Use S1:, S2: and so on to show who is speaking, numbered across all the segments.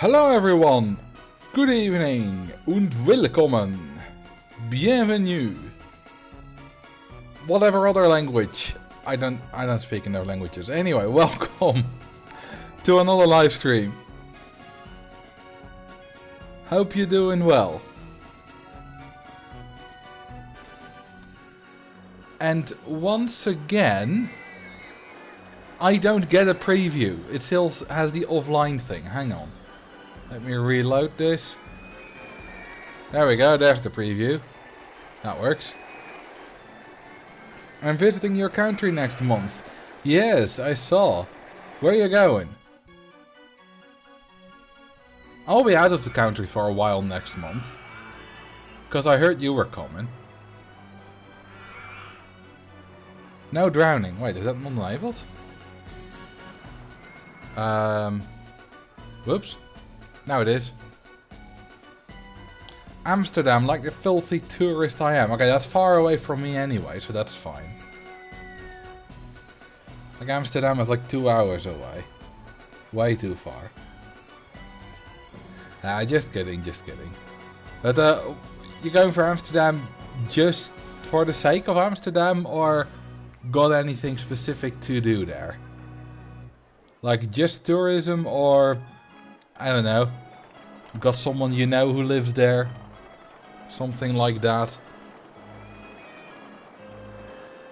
S1: Hello everyone, good evening und willkommen, bienvenue. Whatever other language, I don't speak in those languages. Anyway, welcome to another live stream. Hope you're doing well. And once again, I don't get a preview. It still has the offline thing. Hang on. Let me reload this. There we go, there's the preview. That works. I'm visiting your country next month. Yes, I saw. Where are you going? I'll be out of the country for a while next month. Because I heard you were coming. No drowning. Wait, is that not enabled? Whoops. Now it is. Amsterdam, like the filthy tourist I am. Okay, that's far away from me anyway, so that's fine. Like Amsterdam is like 2 hours away. Way too far. Just kidding, just kidding. But you going for Amsterdam just for the sake of Amsterdam, or got anything specific to do there? Like just tourism, or I don't know, got someone you know who lives there, something like that.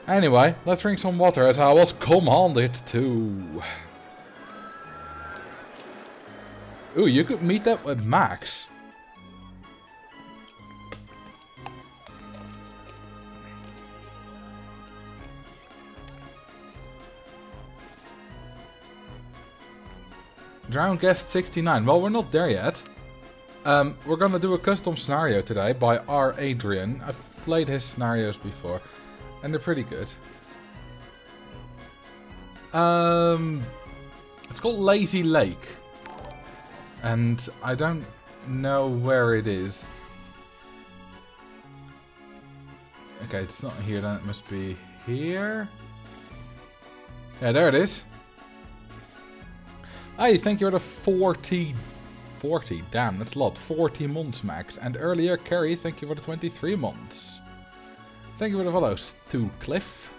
S1: Anyway, let's drink some water as I was commanded to. Ooh, you could meet up with Max. Drown guest 69. Well, we're not there yet. We're gonna do a custom scenario today by R. Adrian. I've played his scenarios before, and they're pretty good. It's called Lazy Lake, and I don't know where it is. Okay, it's not here. Then it must be here. Yeah, there it is. Hey, thank you for the 40, damn, that's a lot, 40 months, Max. And earlier, Carrie, thank you for the 23 months. Thank you for the follows, to Cliff.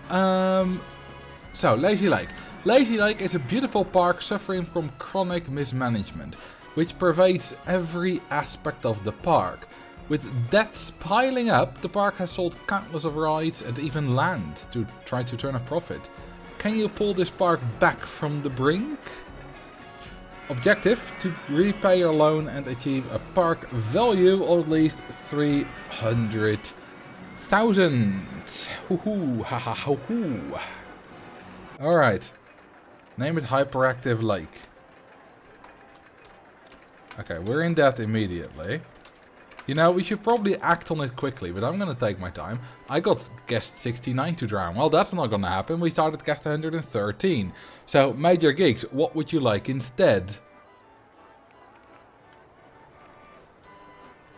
S1: So, Lazy Lake. Lazy Lake is a beautiful park suffering from chronic mismanagement, which pervades every aspect of the park. With debts piling up, the park has sold countless of rides and even land to try to turn a profit. Can you pull this park back from the brink? Objective: to repay your loan and achieve a park value of at least 300,000. Hoo-hoo, ha-ha-hoo-hoo. Alright. Name it Hyperactive Lake. Okay, we're in that immediately. You know, we should probably act on it quickly, but I'm gonna take my time. I got guest 69 to drown. Well, that's not gonna happen. We started guest 113. So, Major Geeks, what would you like instead?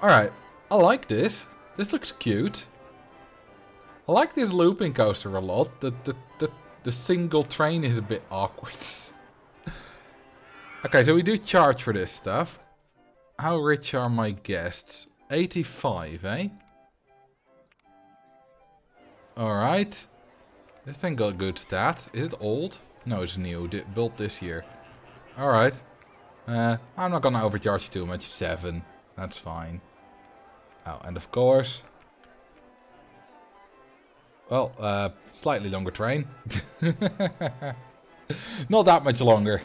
S1: Alright, I like this. This looks cute. I like this looping coaster a lot. The single train is a bit awkward. Okay, so we do charge for this stuff. How rich are my guests? 85, eh? Alright. This thing got good stats. Is it old? No, it's new. Built this year. Alright. I'm not gonna overcharge too much. 7. That's fine. Oh, and of course... Well, slightly longer train. Not that much longer.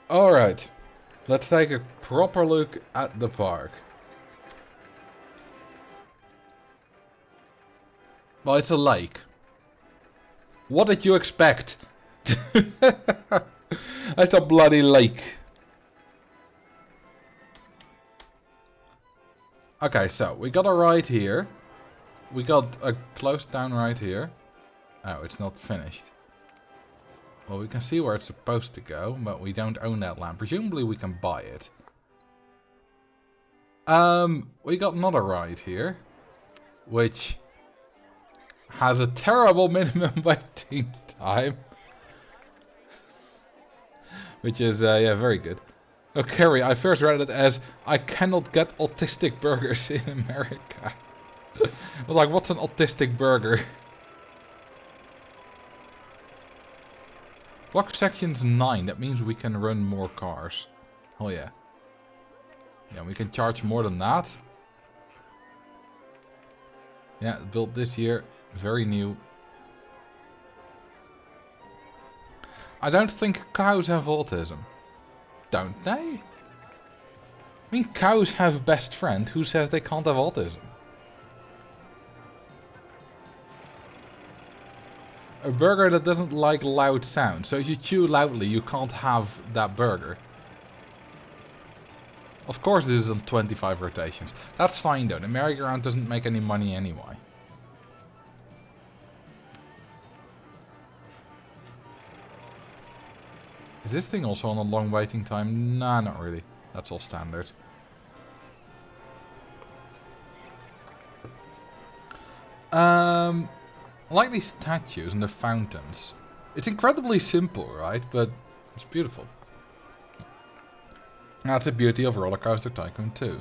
S1: Alright, let's take a proper look at the park. Well, it's a lake. What did you expect? That's a bloody lake. Okay, so we got a ride here. We got a closed down ride here. Oh, it's not finished. Well, we can see where it's supposed to go, but we don't own that land. Presumably we can buy it. We got another ride here, which has a terrible minimum waiting time, which is yeah, very good. Oh, Carrie, I first read it as I cannot get autistic burgers in America. I was like, what's an autistic burger? Block section's 9. That means we can run more cars. Oh yeah. Yeah, we can charge more than that. Yeah, built this year. Very new. I don't think cows have autism. Don't they? I mean, cows have a best friend. Who says they can't have autism? A burger that doesn't like loud sound. So if you chew loudly, you can't have that burger. Of course this is on 25 rotations. That's fine though. The merry-go-round doesn't make any money anyway. Is this thing also on a long waiting time? Nah, not really. That's all standard. I like these statues and the fountains. It's incredibly simple, right? But it's beautiful. That's the beauty of Roller Coaster Tycoon 2.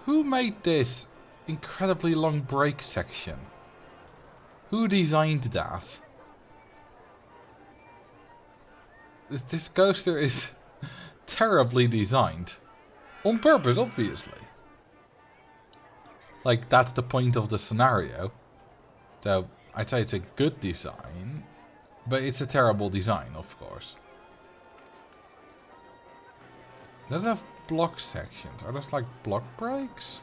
S1: Who made this incredibly long brake section? Who designed that? This coaster is terribly designed. On purpose, obviously. Like, that's the point of the scenario. So, I'd say it's a good design. But it's a terrible design, of course. Does it have block sections? Are those like block brakes?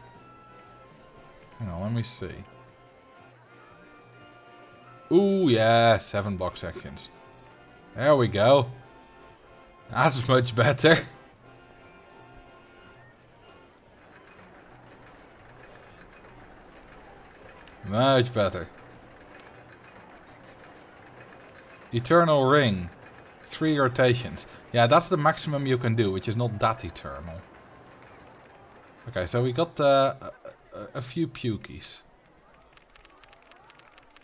S1: Hang on, let me see. Ooh, yeah, 7 block sections. There we go. That's much better. Much better. Eternal ring. 3 rotations. Yeah, that's the maximum you can do, which is not that eternal. Okay, so we got a few pukies.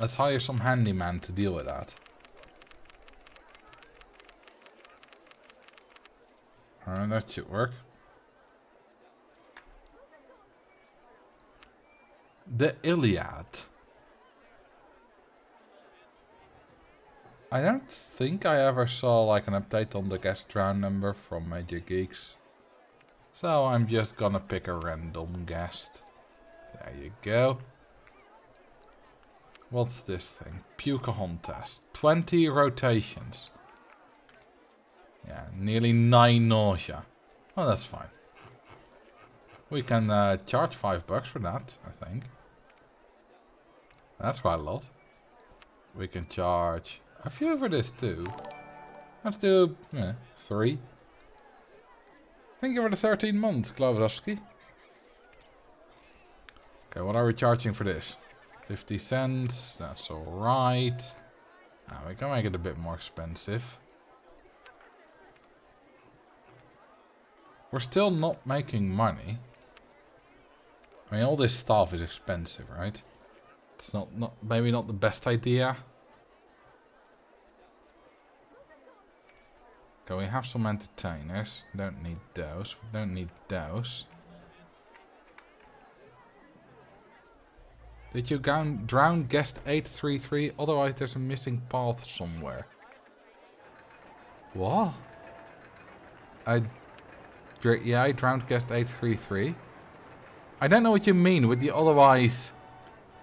S1: Let's hire some handyman to deal with that. Alright, that should work. The Iliad. I don't think I ever saw like an update on the guest round number from Major Geeks. So I'm just gonna pick a random guest. There you go. What's this thing? Pukahon test. 20 rotations. Yeah, nearly 9 nausea. Oh, that's fine. We can charge $5 for that, I think. That's quite a lot. We can charge a few for this too. Let's do 3. Thank you for the 13 months, Klavrovsky. Okay, what are we charging for this? 50 cents. That's alright. We can make it a bit more expensive. We're still not making money. I mean, all this stuff is expensive, right? It's not maybe not the best idea. Okay, we have some entertainers. Don't need those. We don't need those. Did you drown guest 833? Otherwise there's a missing path somewhere. What? Yeah, I drowned guest 833. I don't know what you mean with the otherwise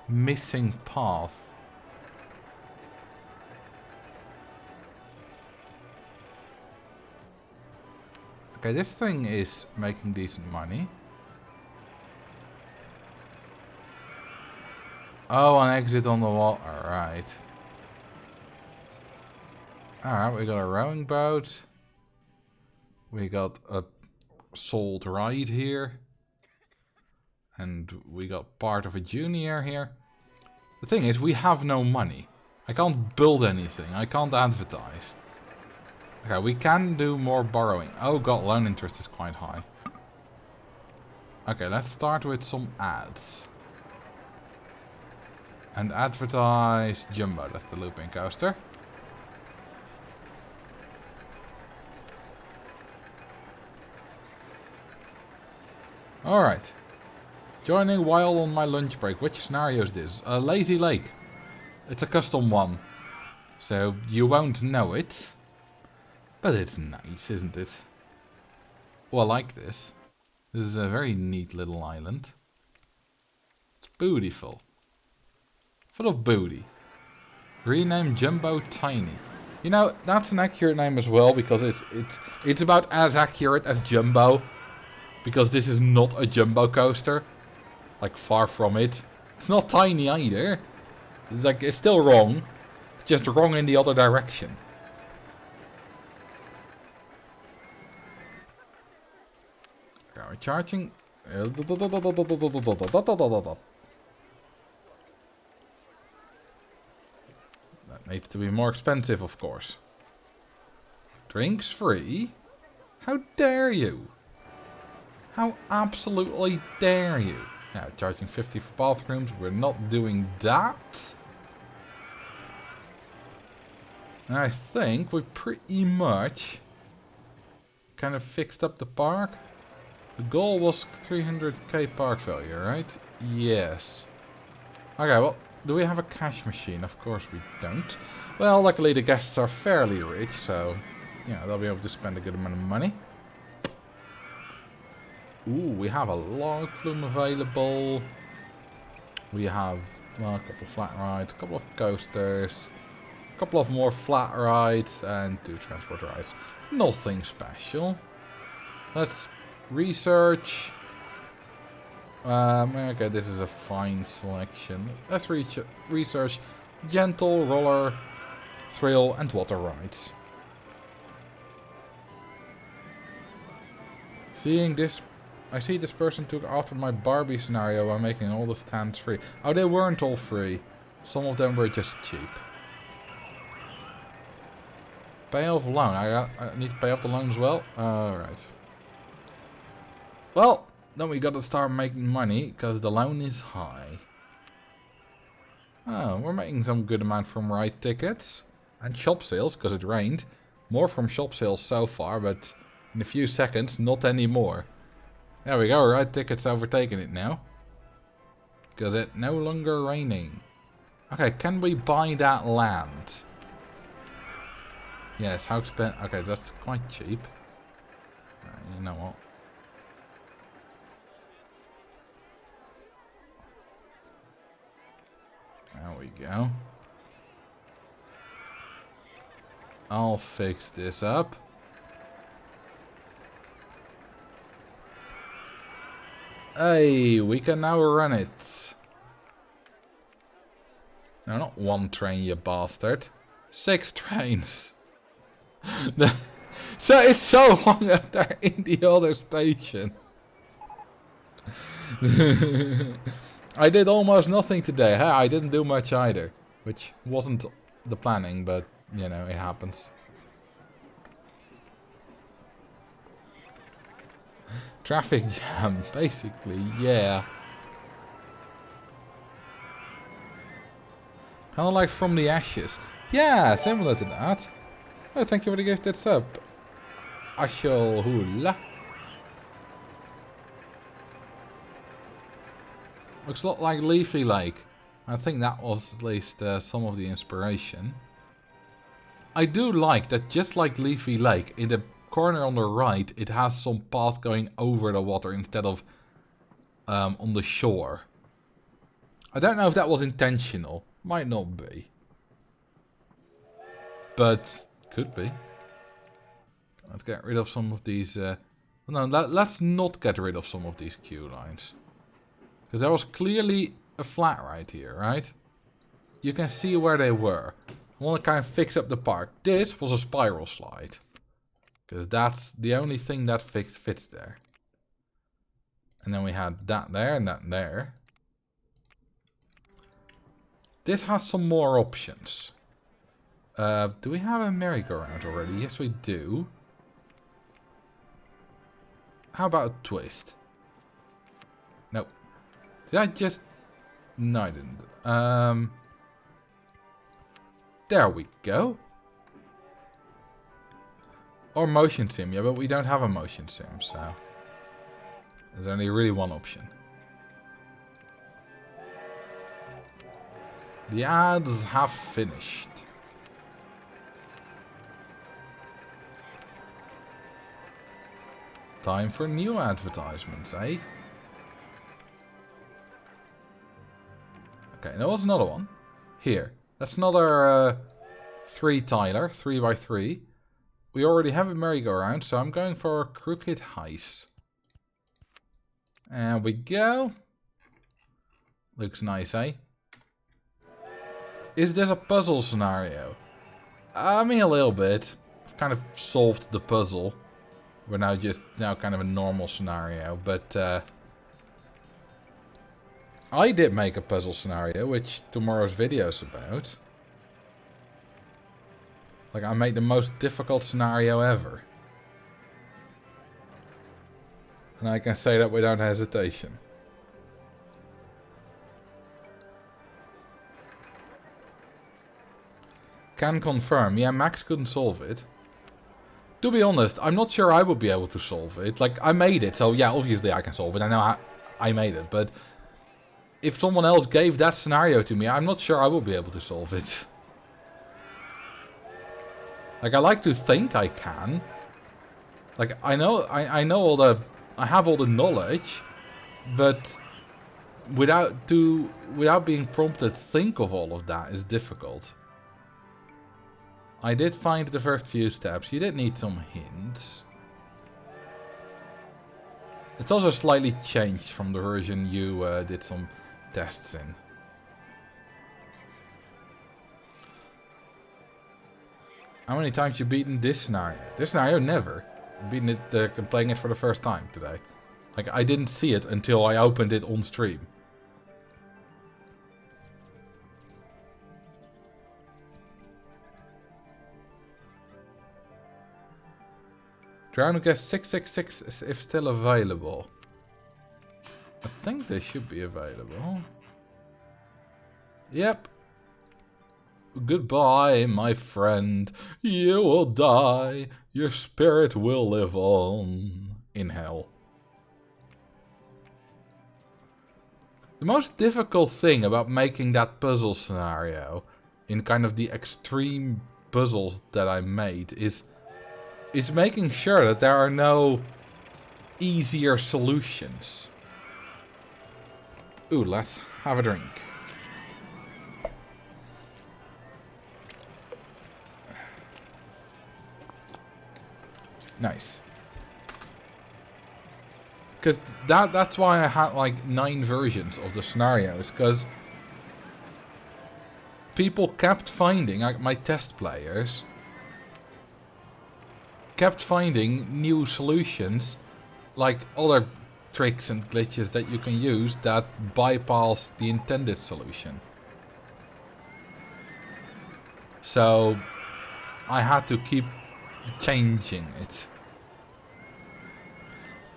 S1: missing path. Okay, this thing is making decent money. Oh, an exit on the wall. Alright. Alright, we got a rowing boat. We got a sold ride here. And we got part of a junior here. The thing is, we have no money. I can't build anything. I can't advertise. Okay, we can do more borrowing. Oh god, loan interest is quite high. Okay, let's start with some ads. And advertise Jumbo. That's the looping coaster. Alright. Joining while on my lunch break. Which scenario is this? A lazy lake. It's a custom one. So you won't know it. But it's nice, isn't it? Oh, I like this. This is a very neat little island. It's beautiful. Full of booty. Rename Jumbo Tiny. You know, that's an accurate name as well, because it's about as accurate as Jumbo. Because this is not a Jumbo coaster. Like, far from it. It's not tiny either. It's like, it's still wrong. It's just wrong in the other direction. Okay, we're charging. That needs to be more expensive, of course. Drinks free? How dare you? How absolutely dare you? Yeah, charging 50 for bathrooms. We're not doing that. And I think we pretty much kind of fixed up the park. The goal was 300k park value, right? Yes. Okay, well, do we have a cash machine? Of course we don't. Well, luckily the guests are fairly rich, so yeah, they'll be able to spend a good amount of money. Ooh, we have a log flume available. We have, well, a couple of flat rides, a couple of coasters, a couple of more flat rides, and 2 transport rides. Nothing special. Let's research. Okay, this is a fine selection. Let's research gentle, roller, thrill, and water rides. Seeing this, I see this person took after my Barbie scenario by making all the stands free. Oh, they weren't all free. Some of them were just cheap. Pay off loan. I need to pay off the loan as well. Alright. Well, then we gotta start making money, because the loan is high. Oh, we're making some good amount from ride tickets. And shop sales, because it rained. More from shop sales so far, but in a few seconds, not anymore. There we go, ride tickets overtaking it now. Because it's no longer raining. Okay, can we buy that land? Yes, how expensive? Okay, that's quite cheap. You know what? There we go. I'll fix this up. Hey, we can now run it. No, not 1 train, you bastard. 6 trains. So it's so long up there in the other station. I did almost nothing today. Huh? I didn't do much either. Which wasn't the planning, but, you know, it happens. Traffic jam, basically, yeah. Kind of like From the Ashes. Yeah, similar to that. Oh, thank you for the gifted sub. Ashel Hula. Looks a lot like Leafy Lake. I think that was at least some of the inspiration. I do like that, just like Leafy Lake, in the corner on the right, it has some path going over the water instead of on the shore. I don't know if that was intentional. Might not be. But could be. Let's get rid of some of these... no, let's not get rid of some of these queue lines. Because there was clearly a flat right here, right? You can see where they were. I want to kind of fix up the park. This was a spiral slide. Because that's the only thing that fits there. And then we had that there and that there. This has some more options. Do we have a merry-go-round already? Yes, we do. How about a twist? Nope. Did I just... No, I didn't. There we go. Or motion sim, yeah, but we don't have a motion sim, so... There's only really one option. The ads have finished. Time for new advertisements, eh? Okay, there was another one. Here. That's another 3 tiler, 3x3. We already have a merry-go-round, so I'm going for crooked heist. There we go. Looks nice, eh? Is this a puzzle scenario? I mean, a little bit. I've kind of solved the puzzle. We're now kind of a normal scenario, but I did make a puzzle scenario, which tomorrow's video is about. Like, I made the most difficult scenario ever. And I can say that without hesitation. Can confirm. Yeah, Max couldn't solve it. To be honest, I'm not sure I would be able to solve it. Like, I made it, so yeah, obviously I can solve it. I know I made it, but if someone else gave that scenario to me, I'm not sure I will be able to solve it. Like, I like to think I can. Like, I know all the... I have all the knowledge, but without being prompted, think of all of that is difficult. I did find the first few steps. You did need some hints. It's also slightly changed from the version you did some tests in. How many times you beaten this scenario? This scenario, never. I'm beating it, I'm playing it for the first time today. Like, I didn't see it until I opened it on stream. Drown to guess 666 if still available. I think they should be available. Yep. Goodbye, my friend. You will die. Your spirit will live on in hell. The most difficult thing about making that puzzle scenario in kind of the extreme puzzles that I made is making sure that there are no easier solutions. Ooh, let's have a drink. Nice. Because that's why I had like 9 versions of the scenarios, because people kept finding, like my test players, kept finding new solutions, like other tricks and glitches that you can use that bypass the intended solution. So I had to keep changing it.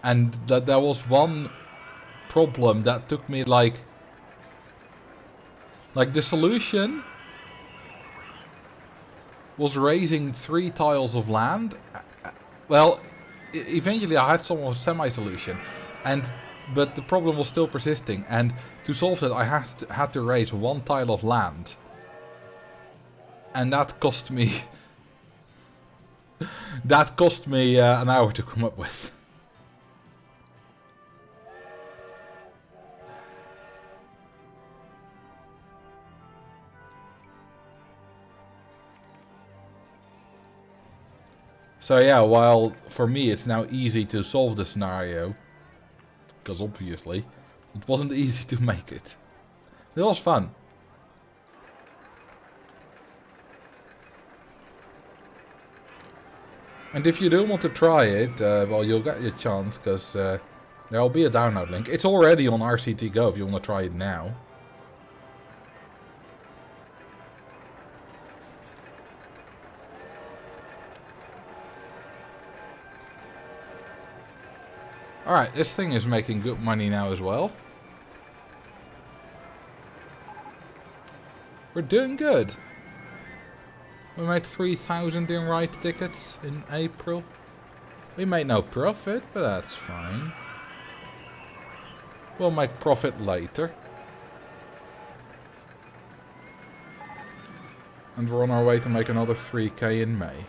S1: And that there was one problem that took me like the solution was raising 3 tiles of land. Well, eventually I had some semi-solution, but the problem was still persisting, and to solve it I had to raise 1 tile of land. And that cost me an hour to come up with. So yeah, while for me it's now easy to solve the scenario, because obviously it wasn't easy to make it. It was fun. And if you do want to try it, well, you'll get your chance, because there'll be a download link. It's already on RCT Go if you want to try it now. Alright, this thing is making good money now as well. We're doing good. We made 3,000 in ride tickets in April. We made no profit, but that's fine. We'll make profit later. And we're on our way to make another 3k in May.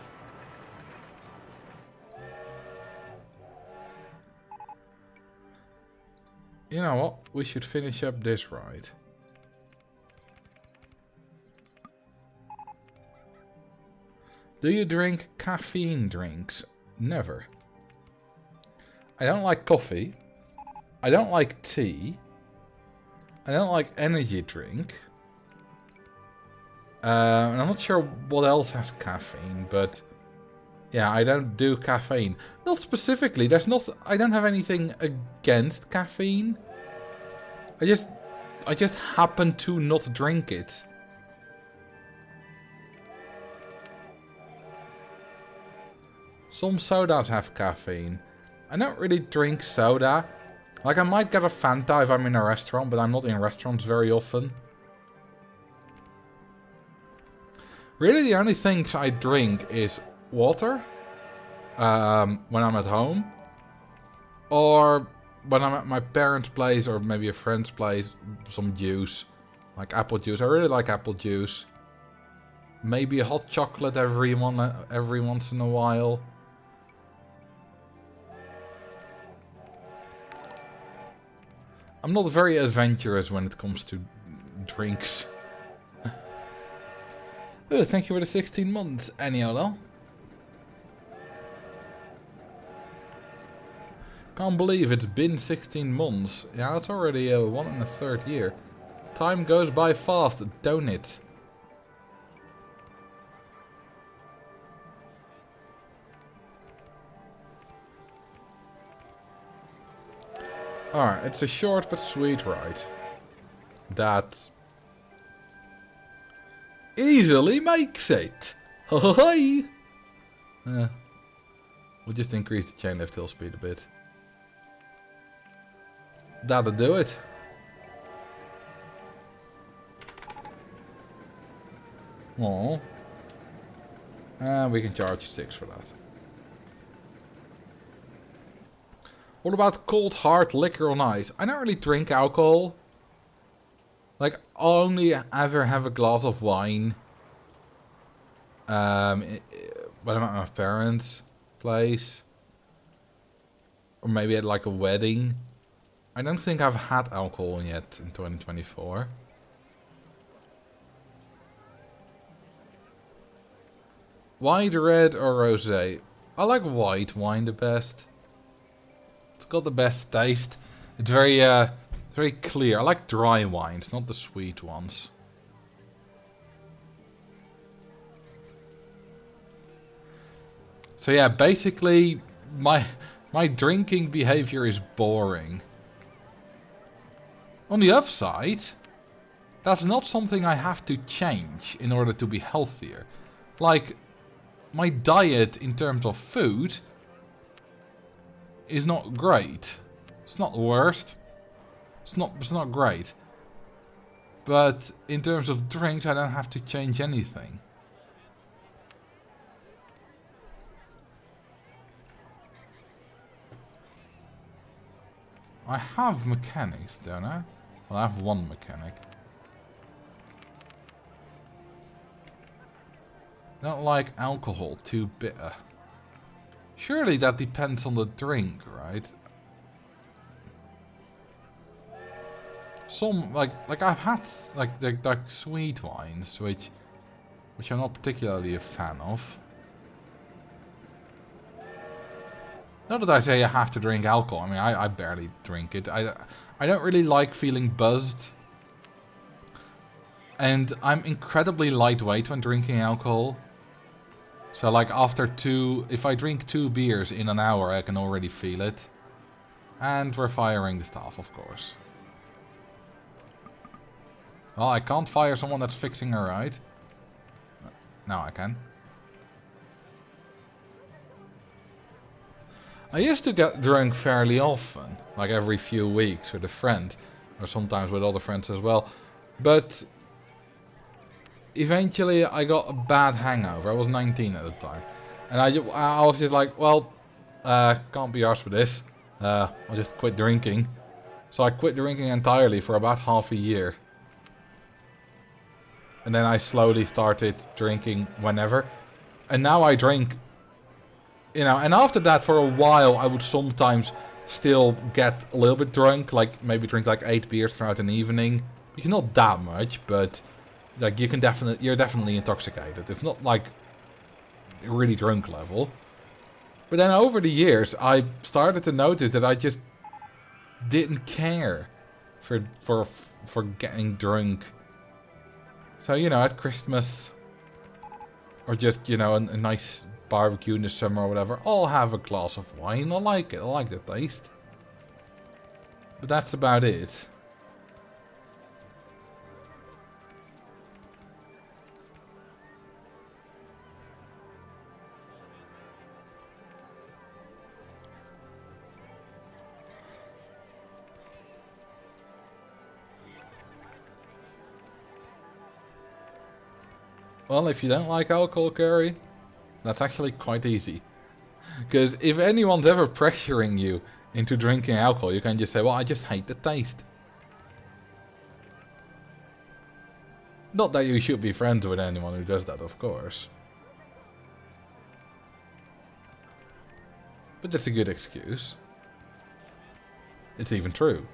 S1: You know what? We should finish up this ride. Do you drink caffeine drinks? Never. I don't like coffee. I don't like tea. I don't like energy drink. And I'm not sure what else has caffeine, but yeah, I don't do caffeine. Not specifically. I don't have anything against caffeine. I just happen to not drink it. Some sodas have caffeine. I don't really drink soda. Like, I might get a Fanta if I'm in a restaurant, but I'm not in restaurants very often. Really, the only things I drink is water. When I'm at home. Or when I'm at my parents' place or maybe a friend's place, some juice. Like apple juice. I really like apple juice. Maybe a hot chocolate every once in a while. I'm not very adventurous when it comes to drinks. Oh, thank you for the 16 months, Aniola. Can't believe it's been 16 months. Yeah, it's already 1 1/3 year. Time goes by fast, don't it? Alright, it's a short but sweet ride. That easily makes it. Hi. We'll just increase the chain lift hill speed a bit. That'll do it. Oh. And we can charge 6 for that. What about cold hard liquor on ice? I don't really drink alcohol. Like, I'll only ever have a glass of wine. When I'm at my parents' place. Or maybe at like a wedding. I don't think I've had alcohol yet in 2024. White, red or rosé? I like white wine the best. It's got the best taste. It's very clear. I like dry wines, not the sweet ones. So yeah, basically my drinking behavior is boring. On the upside, that's not something I have to change in order to be healthier. Like, my diet in terms of food is not great. It's not the worst. It's not great. But in terms of drinks, I don't have to change anything. I have mechanics, don't I? Well, I have one mechanic. I don't like alcohol, too bitter. Surely that depends on the drink, right? Some, like I've had, like sweet wines, which I'm not particularly a fan of. Not that I say I have to drink alcohol. I mean, I barely drink it. I don't really like feeling buzzed. And I'm incredibly lightweight when drinking alcohol. So like if I drink 2 beers in an hour, I can already feel it. And we're firing the staff, of course. Well, I can't fire someone that's fixing a ride. Now I can. I used to get drunk fairly often, like every few weeks with a friend, or sometimes with other friends as well. But eventually I got a bad hangover. I was 19 at the time. And I was just like, well, can't be arsed for this. I'll just quit drinking. So I quit drinking entirely for about half a year. And then I slowly started drinking whenever. And now I drink, you know, and after that for a while I would sometimes still get a little bit drunk. Like maybe drink like 8 beers throughout an evening. It's not that much, but like you're definitely intoxicated. It's not like really drunk level. But then over the years I started to notice that I just didn't care for getting drunk. So, you know, at Christmas, or just, you know, a nice barbecue in the summer or whatever, I'll have a glass of wine. I like it. I like the taste. But that's about it. Well, if you don't like alcohol, Curry, that's actually quite easy. Because if anyone's ever pressuring you into drinking alcohol, you can just say, well, I just hate the taste. Not that you should be friends with anyone who does that, of course. But that's a good excuse. It's even true.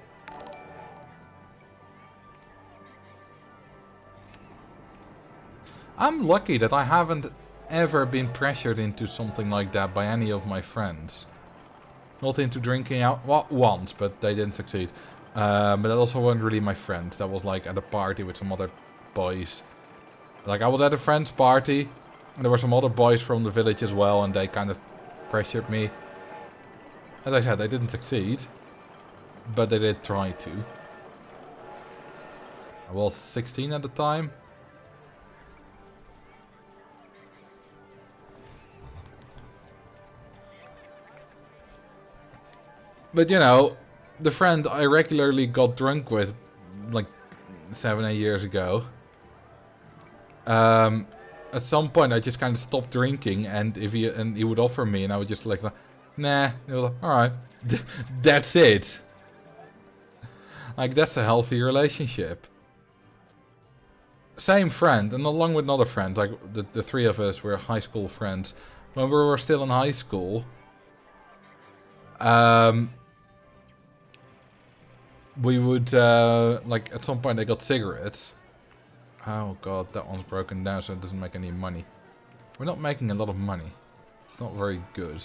S1: I'm lucky that I haven't ever been pressured into something like that by any of my friends. Not into drinking out, well, once, but they didn't succeed. But that also wasn't really my friends. That was like at a party with some other boys. Like I was at a friend's party, and there were some other boys from the village as well, and they kind of pressured me. As I said, they didn't succeed, but they did try to. I was 16 at the time. But you know, the friend I regularly got drunk with, like 7-8 years ago. At some point, I just kind of stopped drinking, and he would offer me, and I was just like, nah. He was like, all right, that's it. Like that's a healthy relationship. Same friend, and along with another friend, like the three of us were high school friends. When we were still in high school, we would, like, at some point they got cigarettes. Oh god, that one's broken down so it doesn't make any money. We're not making a lot of money. It's not very good.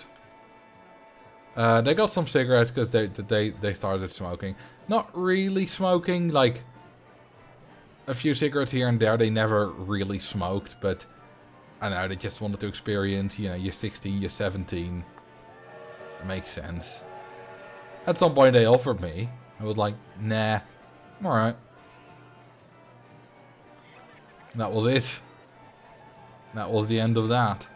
S1: They got some cigarettes because they started smoking. Not really smoking, like, a few cigarettes here and there. They never really smoked, but, I don't know, they just wanted to experience, you know, you're 16, you're 17. It makes sense. At some point they offered me. I was like, nah, I'm alright. That was it. That was the end of that.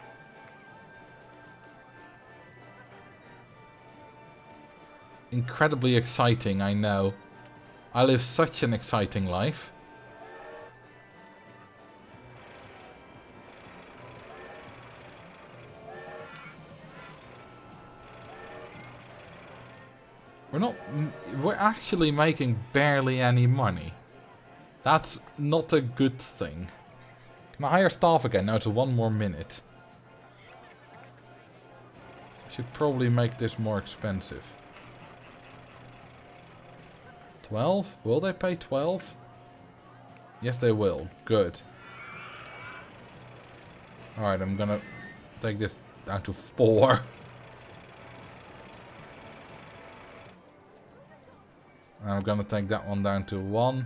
S1: Incredibly exciting, I know. I live such an exciting life. We're actually making barely any money. That's not a good thing. Can I hire staff again? No, it's 1 more minute. I should probably make this more expensive. 12? Will they pay 12? Yes, they will. Good. Alright, I'm gonna take this down to 4. I'm gonna take that one down to 1.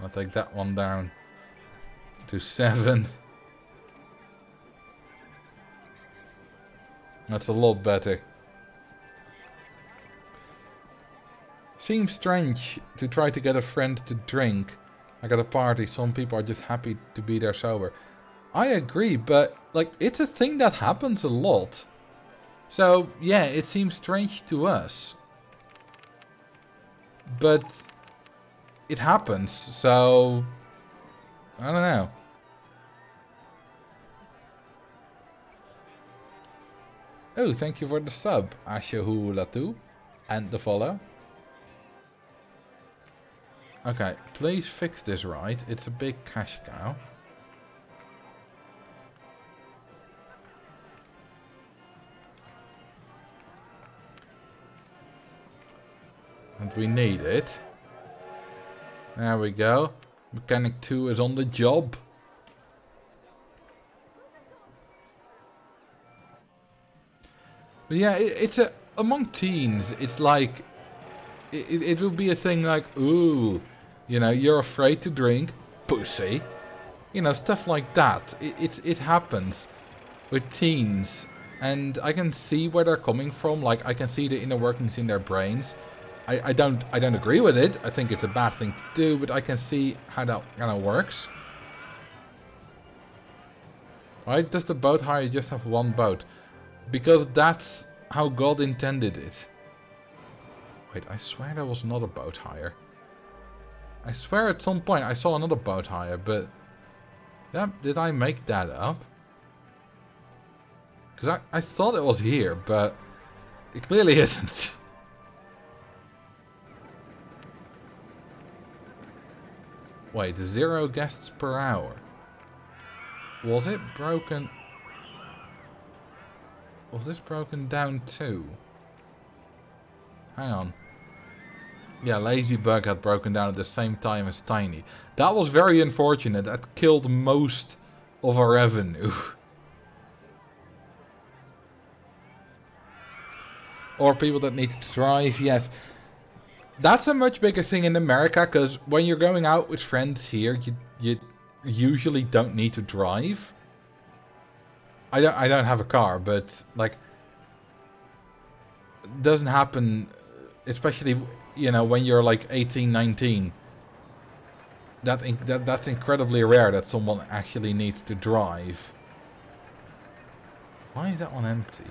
S1: I'll take that one down to 7. That's a lot better. Seems strange to try to get a friend to drink. Like at a party, some people are just happy to be there sober. I agree, but like it's a thing that happens a lot. So, yeah, it seems strange to us. But it happens, so I don't know. Oh, thank you for the sub, Ashahulatu, and the follow. Okay, please fix this right. It's a big cash cow. And we need it. There we go. Mechanic 2 is on the job. But yeah, it's among teens, it's like, it will be a thing like, ooh, you know, you're afraid to drink, pussy. You know, stuff like that. It happens with teens. And I can see where they're coming from. Like, I can see the inner workings in their brains. I don't agree with it. I think it's a bad thing to do, but I can see how that kind of works. Why does the boat hire just have one boat? Because that's how God intended it. Wait, I swear there was another boat hire. I swear at some point I saw another boat hire, but... yeah, did I make that up? Because I thought it was here, but it clearly isn't. Wait, 0 guests per hour. Was it broken? Was this broken down too? Hang on. Yeah, Ladybug had broken down at the same time as Tiny. That was very unfortunate. That killed most of our revenue. Or people that need to drive, yes. That's a much bigger thing in America, because when you're going out with friends here, you usually don't need to drive. I don't have a car, but like, it doesn't happen, especially, you know, when you're like 18, 19. That's incredibly rare that someone actually needs to drive. Why is that one empty?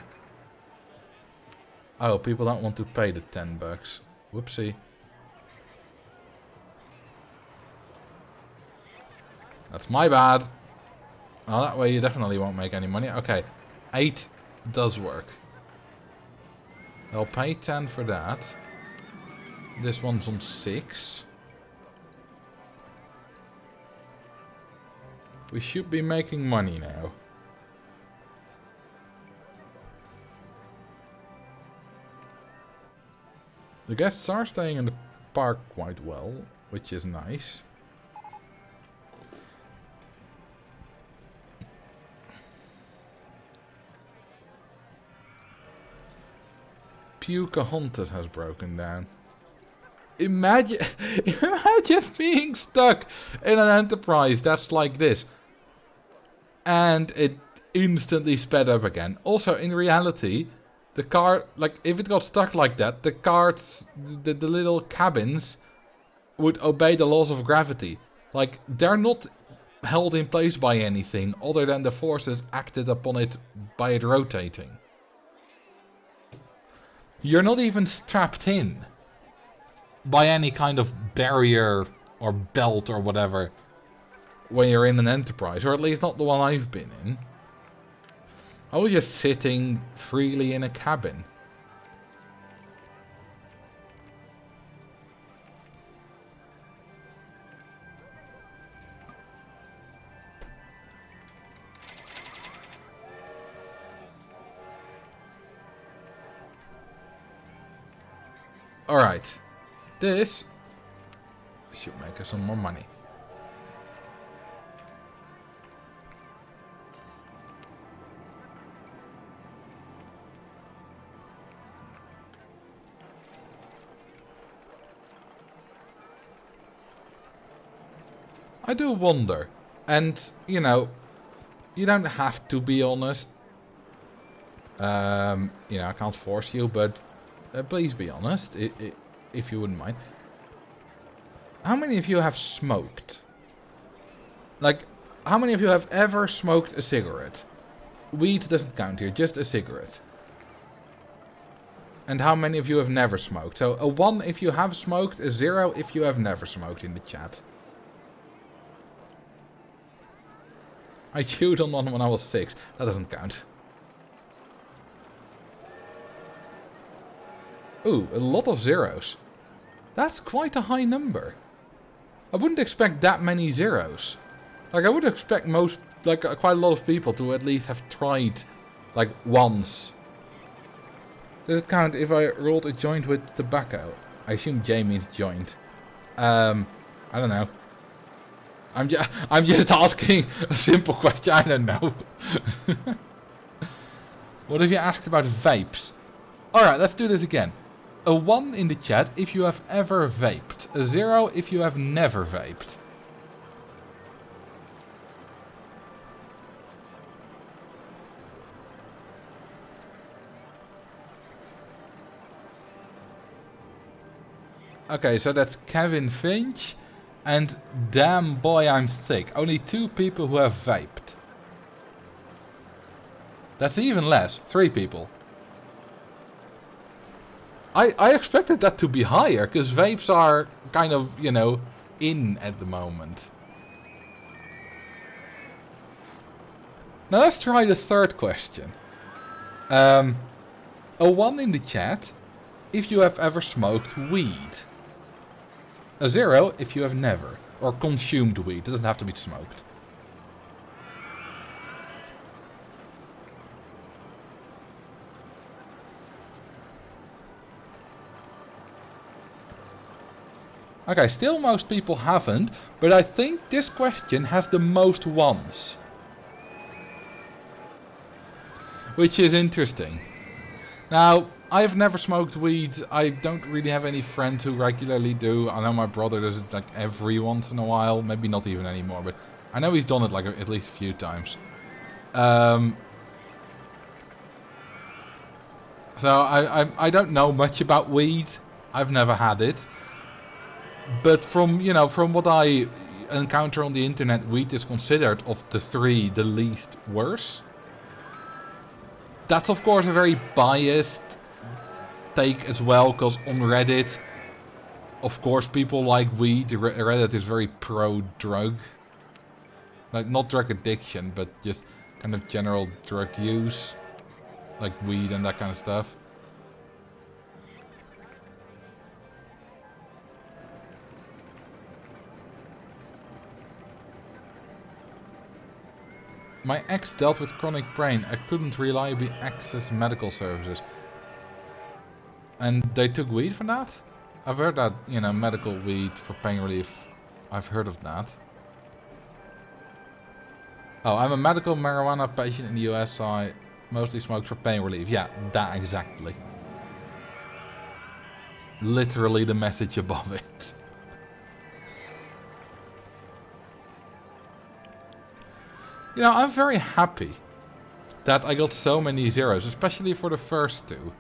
S1: Oh, people don't want to pay the $10. Whoopsie. That's my bad. Well, that way you definitely won't make any money. Okay, 8 does work. I'll pay 10 for that. This one's on 6. We should be making money now. The guests are staying in the park quite well, which is nice. Pocahontas has broken down. Imagine being stuck in an enterprise that's like this. And it instantly sped up again. Also, in reality, the car, like, if it got stuck like that, the carts, the little cabins would obey the laws of gravity. Like, they're not held in place by anything other than the forces acted upon it by it rotating. You're not even strapped in by any kind of barrier or belt or whatever when you're in an enterprise, or at least not the one I've been in. I was just sitting freely in a cabin. Alright. This should make us some more money. I do wonder, and you know, you don't have to be honest. You know, I can't force you, but please be honest, if you wouldn't mind. How many of you have smoked? Like, how many of you have ever smoked a cigarette? Weed doesn't count here, just a cigarette. And how many of you have never smoked? So a 1 if you have smoked, a 0 if you have never smoked in the chat. I chewed on one when I was 6. That doesn't count. Ooh, a lot of zeros. That's quite a high number. I wouldn't expect that many zeros. Like, I would expect most, like, quite a lot of people to at least have tried, like, once. Does it count if I rolled a joint with tobacco? I assume J means joint. I don't know. I'm just asking a simple question. I don't know. What if you asked about vapes? Alright, let's do this again. A 1 in the chat if you have ever vaped. A 0 if you have never vaped. Okay, so that's Kevin Finch and Damn Boy I'm Thick. Only 2 people who have vaped. That's even less. 3 people. I expected that to be higher, because vapes are kind of, you know, in at the moment. Now let's try the third question. A 1 in the chat if you have ever smoked weed. A 0 if you have never. Or consumed weed. It doesn't have to be smoked. Okay, still most people haven't, but I think this question has the most ones. Which is interesting. Now, I've never smoked weed. I don't really have any friends who regularly do. I know my brother does it like every once in a while. Maybe not even anymore, but I know he's done it like at least a few times. So I don't know much about weed. I've never had it. But from, you know, from what I encounter on the internet, weed is considered of the 3 the least worse. That's of course a very biased take as well, because on Reddit, of course people like weed. Reddit is very pro-drug. Like, not drug addiction, but just kind of general drug use. Like weed and that kind of stuff. My ex dealt with chronic pain. I couldn't reliably access medical services. And they took weed for that? I've heard that, you know, medical weed for pain relief. I've heard of that. Oh, I'm a medical marijuana patient in the US, so I mostly smoke for pain relief. Yeah, that exactly. Literally the message above it. You know, I'm very happy that I got so many zeros, especially for the first 2.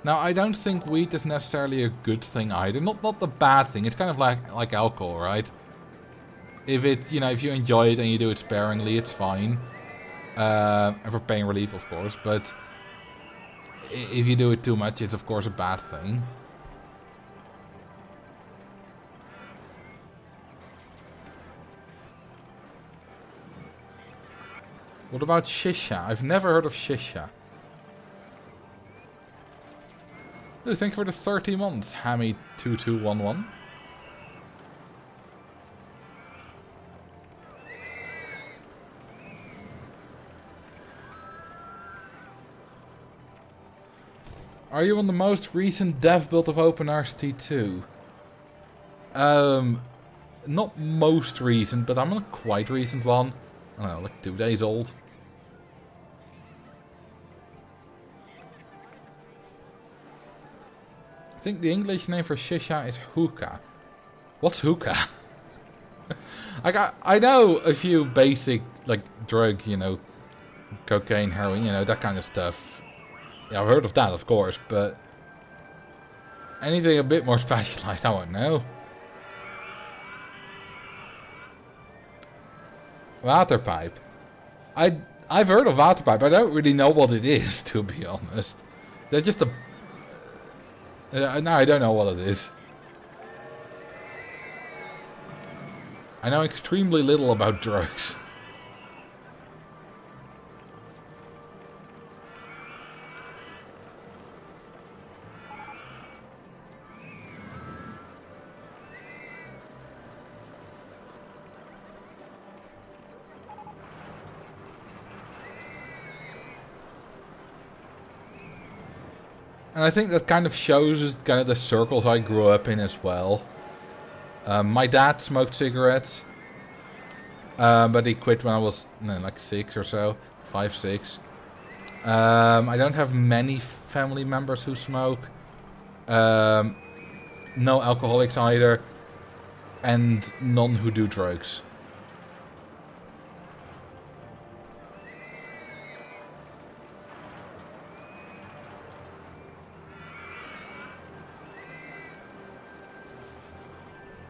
S1: Now, I don't think weed is necessarily a good thing either. Not the bad thing. It's kind of like alcohol, right? If it, you know, if you enjoy it and you do it sparingly, it's fine. And for pain relief, of course. But if you do it too much, it's of course a bad thing. What about shisha? I've never heard of shisha. Ooh, thank you for the 30 months, Hammy2211. Are you on the most recent dev build of OpenRCT2? Not most recent, but I'm on a quite recent one. I don't know, like 2 days old. I think the English name for shisha is hookah. What's hookah? I know a few basic, like, drug, you know, cocaine, heroin, you know, that kind of stuff. Yeah, I've heard of that, of course, but anything a bit more specialized, I won't know. Waterpipe. I've heard of waterpipe. I don't really know what it is, to be honest. They're just a No, I don't know what it is. I know extremely little about drugs. And I think that kind of shows kind of the circles I grew up in as well. My dad smoked cigarettes. But he quit when I was like 6 or so. 5, 6. I don't have many family members who smoke. No alcoholics either. And none who do drugs.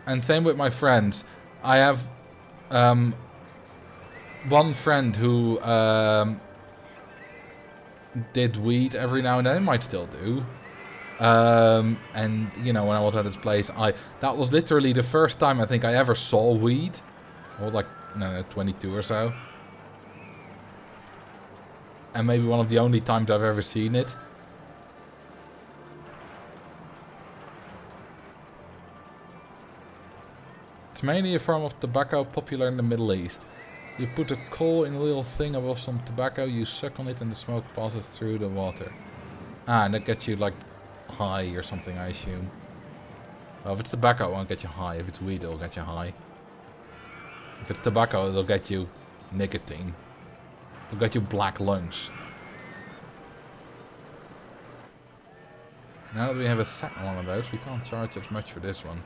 S1: And same with my friends. I have one friend who did weed every now and then, might still do. And you know, when I was at his place, that was literally the first time I think I ever saw weed. I was like, no, 22 or so. And maybe one of the only times I've ever seen it. It's mainly a form of tobacco popular in the Middle East. You put a coal in a little thing above some tobacco, you suck on it and the smoke passes through the water. Ah, and that gets you like high or something, I assume. Well, if it's tobacco, it won't get you high. If it's weed, it'll get you high. If it's tobacco, it'll get you nicotine. It'll get you black lungs. Now that we have a second one of those, we can't charge as much for this one.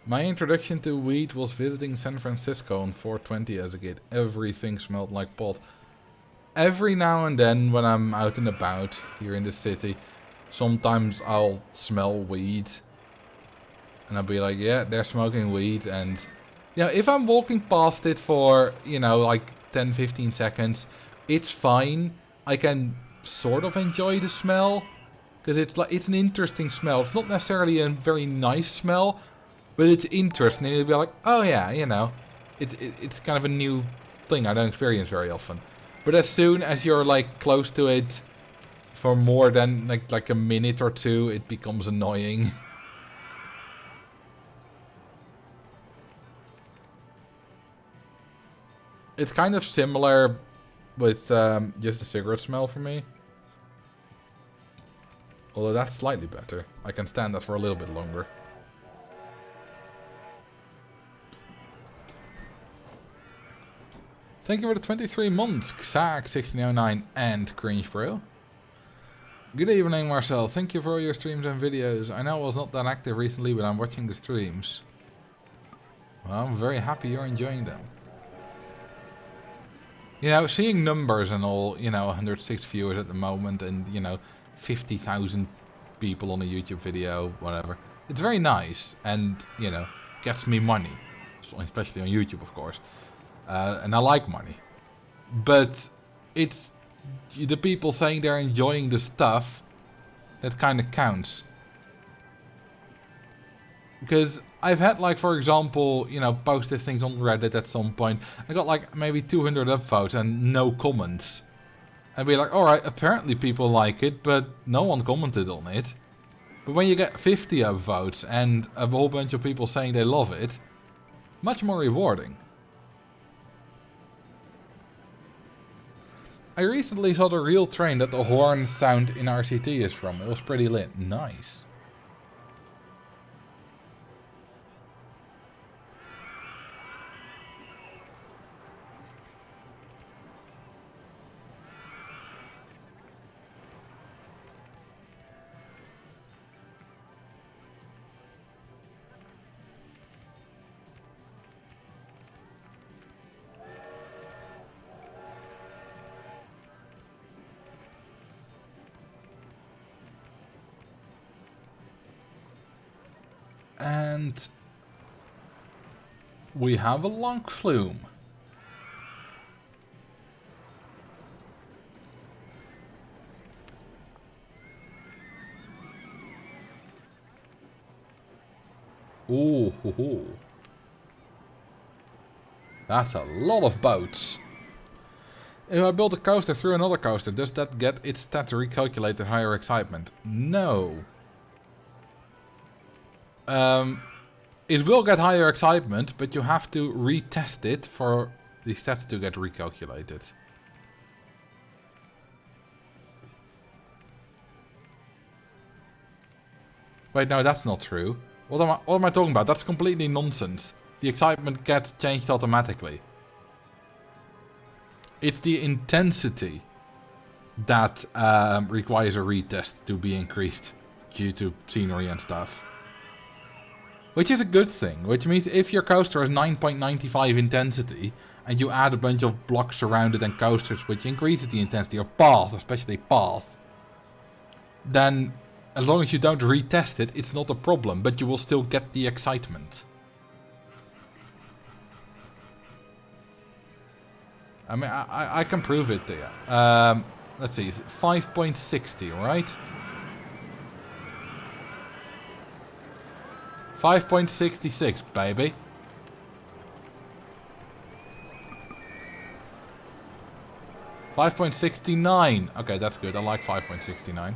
S1: My introduction to weed was visiting San Francisco on 420 as a kid. Everything smelled like pot. Every now and then when I'm out and about here in the city, sometimes I'll smell weed. And I'll be like, yeah, they're smoking weed. And, you know, if I'm walking past it for, you know, like 10-15 seconds, it's fine. I can sort of enjoy the smell. Because it's an interesting smell. It's not necessarily a very nice smell. But it's interesting. You'll be like, oh yeah, you know, it's kind of a new thing I don't experience very often. But as soon as you're like close to it for more than like a minute or two, it becomes annoying. It's kind of similar with just the cigarette smell for me. Although that's slightly better. I can stand that for a little bit longer. Thank you for the 23 months, Xag1609 and Cringe Bro. Good evening, Marcel. Thank you for all your streams and videos. I know I was not that active recently, but I'm watching the streams. Well, I'm very happy you're enjoying them. You know, seeing numbers and all, you know, 106 viewers at the moment and, you know, 50,000 people on a YouTube video, whatever. It's very nice and, you know, gets me money. Especially on YouTube, of course. And I like money. But it's the people saying they're enjoying the stuff that kind of counts. Because I've had, like, for example, you know, posted things on Reddit at some point. I got like maybe 200 upvotes and no comments. I'd be like, alright, apparently people like it, but no one commented on it. But when you get 50 upvotes and a whole bunch of people saying they love it, much more rewarding. I recently saw the real train that the horn sound in RCT is from. It was pretty lit. Nice. And We have a long flume. Ooh, hoo, hoo. That's a lot of boats. If I build a coaster through another coaster, does that get its stats recalculated at higher excitement? No. It will get higher excitement, but you have to retest it for the stats to get recalculated. Wait, no, that's not true. What am I talking about? That's completely nonsense. The excitement gets changed automatically. It's the intensity that requires a retest to be increased due to scenery and stuff. Which is a good thing, which means if your coaster has 9.95 intensity and you add a bunch of blocks around it and coasters which increases the intensity, or path, especially path, then as long as you don't retest it, it's not a problem, but you will still get the excitement. I mean, I can prove it there. Let's see, is it 5.60, right? 5.66, baby. $5.69. Okay, that's good. I like 5.69.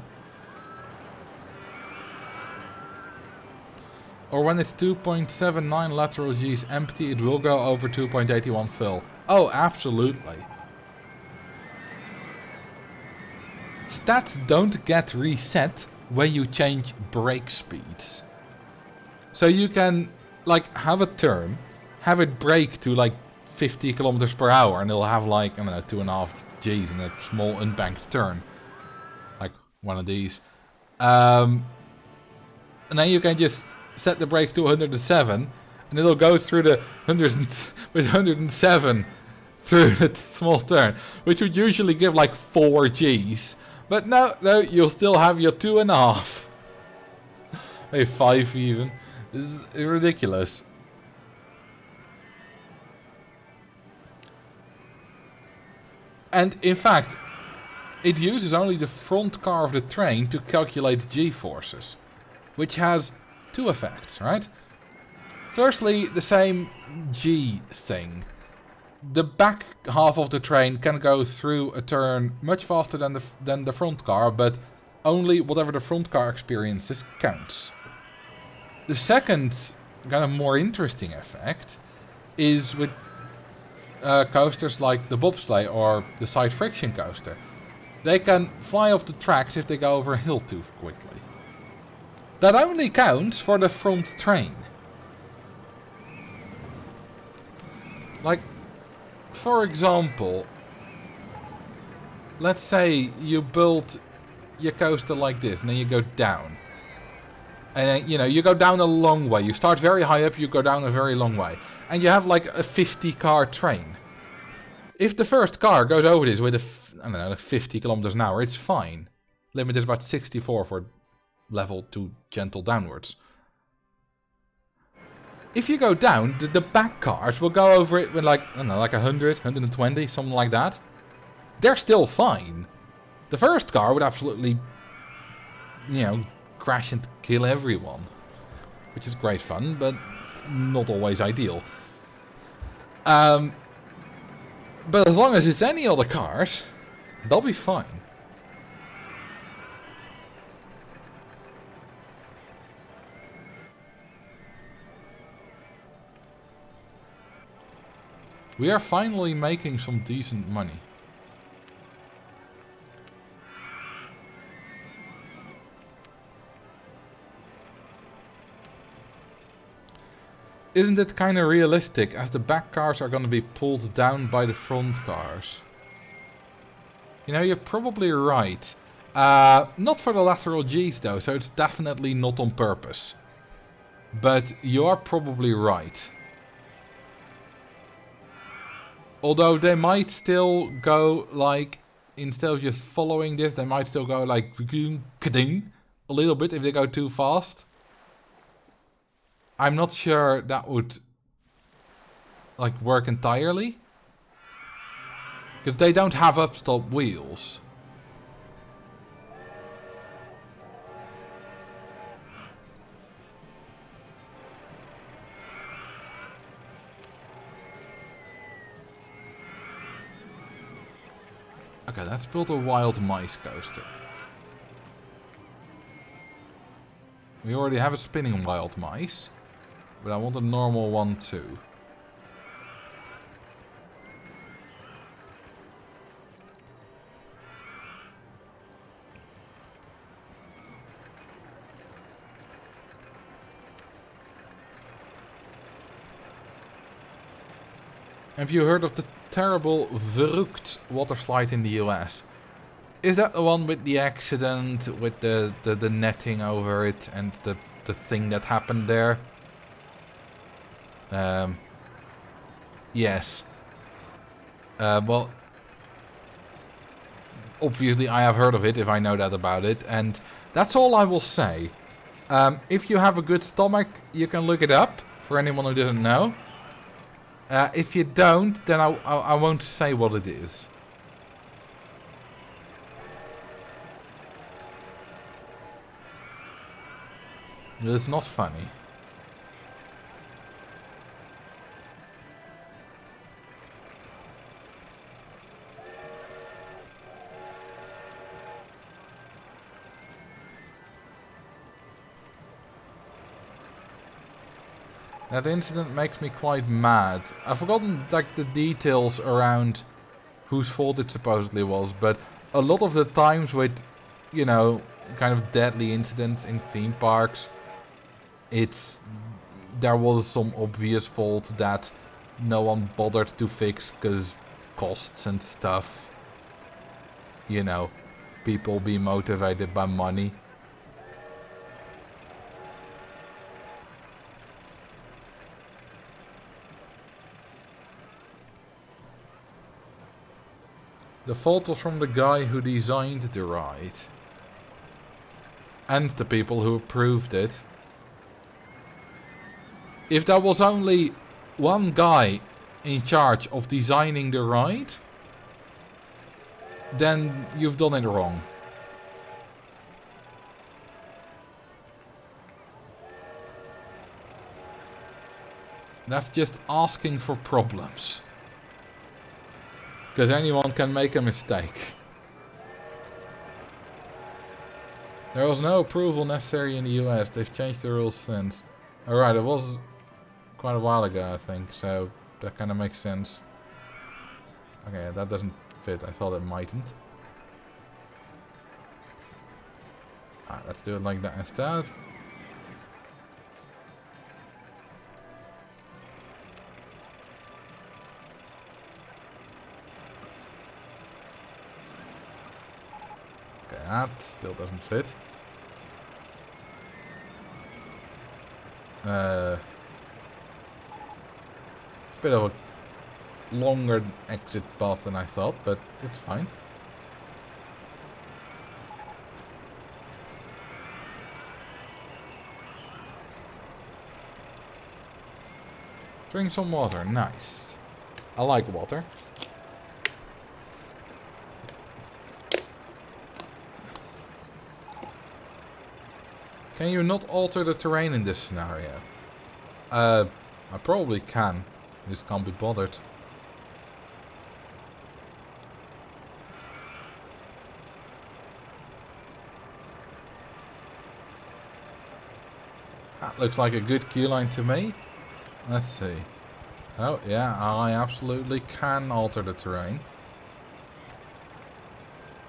S1: Or when it's 2.79 lateral G's empty, it will go over 2.81 fill. Oh, absolutely. Stats don't get reset when you change brake speeds. So you can, like, have a turn, have it brake to, like, 50 kilometers per hour, and it'll have, like, I don't know, 2.5 G's in a small unbanked turn. Like, one of these. And then you can just set the brakes to 107, and it'll go through the 107 through the small turn, which would usually give like 4 G's. But no, you'll still have your 2.5. Maybe 5 even. This is ridiculous. And in fact, it uses only the front car of the train to calculate G-forces, which has 2 effects, right? Firstly, the same G thing. The back half of the train can go through a turn much faster than the front car, but only whatever the front car experiences counts. The second, kind of more interesting effect is with coasters like the bobsleigh or the side friction coaster. They can fly off the tracks if they go over a hill too quickly. That only counts for the front train. Like, for example, let's say you build your coaster like this, and then you go down. And then, you know, you go down a long way. You start very high up, you go down a very long way. And you have like a 50-car train. If the first car goes over this with I don't know, 50 kilometers an hour, it's fine. Limit is about 64 for level to gentle downwards. If you go down, the back cars will go over it with like, I don't know, like 100, 120, something like that. They're still fine. The first car would absolutely, you know, crash and kill everyone. Which is great fun, but not always ideal. But as long as it's any other cars, they'll be fine. We are finally making some decent money. Isn't it kind of realistic, as the back cars are going to be pulled down by the front cars? You know, you're probably right. Not for the lateral G's though, so it's definitely not on purpose. But you are probably right. Although they might still go like, instead of just following this, they might still go like a little bit if they go too fast. I'm not sure that would like work entirely. Because they don't have upstop wheels. Okay, let's build a wild mice coaster. We already have a spinning wild mice, but I want a normal one too. Have you heard of the terrible Verrucht water slide in the US? Is that the one with the accident, with the netting over it and the thing that happened there? Yes. Well, obviously I have heard of it if I know that about it, and that's all I will say. If you have a good stomach, you can look it up, for anyone who doesn't know. If you don't, then I won't say what it is. It's not funny. That incident makes me quite mad. I've forgotten like the details around whose fault it supposedly was, but a lot of the times with, you know, kind of deadly incidents in theme parks, there was some obvious fault that no one bothered to fix because costs and stuff. You know, people be motivated by money. The fault was from the guy who designed the ride. And the people who approved it. If there was only one guy in charge of designing the ride, then you've done it wrong. That's just asking for problems. Because anyone can make a mistake. There was no approval necessary in the US. They've changed the rules since. Alright, it was quite a while ago, I think. So that kind of makes sense. Okay, that doesn't fit. I thought it mightn't. Alright, let's do it like that instead. That still doesn't fit. It's a bit of a longer exit path than I thought, but it's fine. Drink some water, nice. I like water. Can you not alter the terrain in this scenario? I probably can. I just can't be bothered. That looks like a good queue line to me. Let's see. Oh yeah, I absolutely can alter the terrain.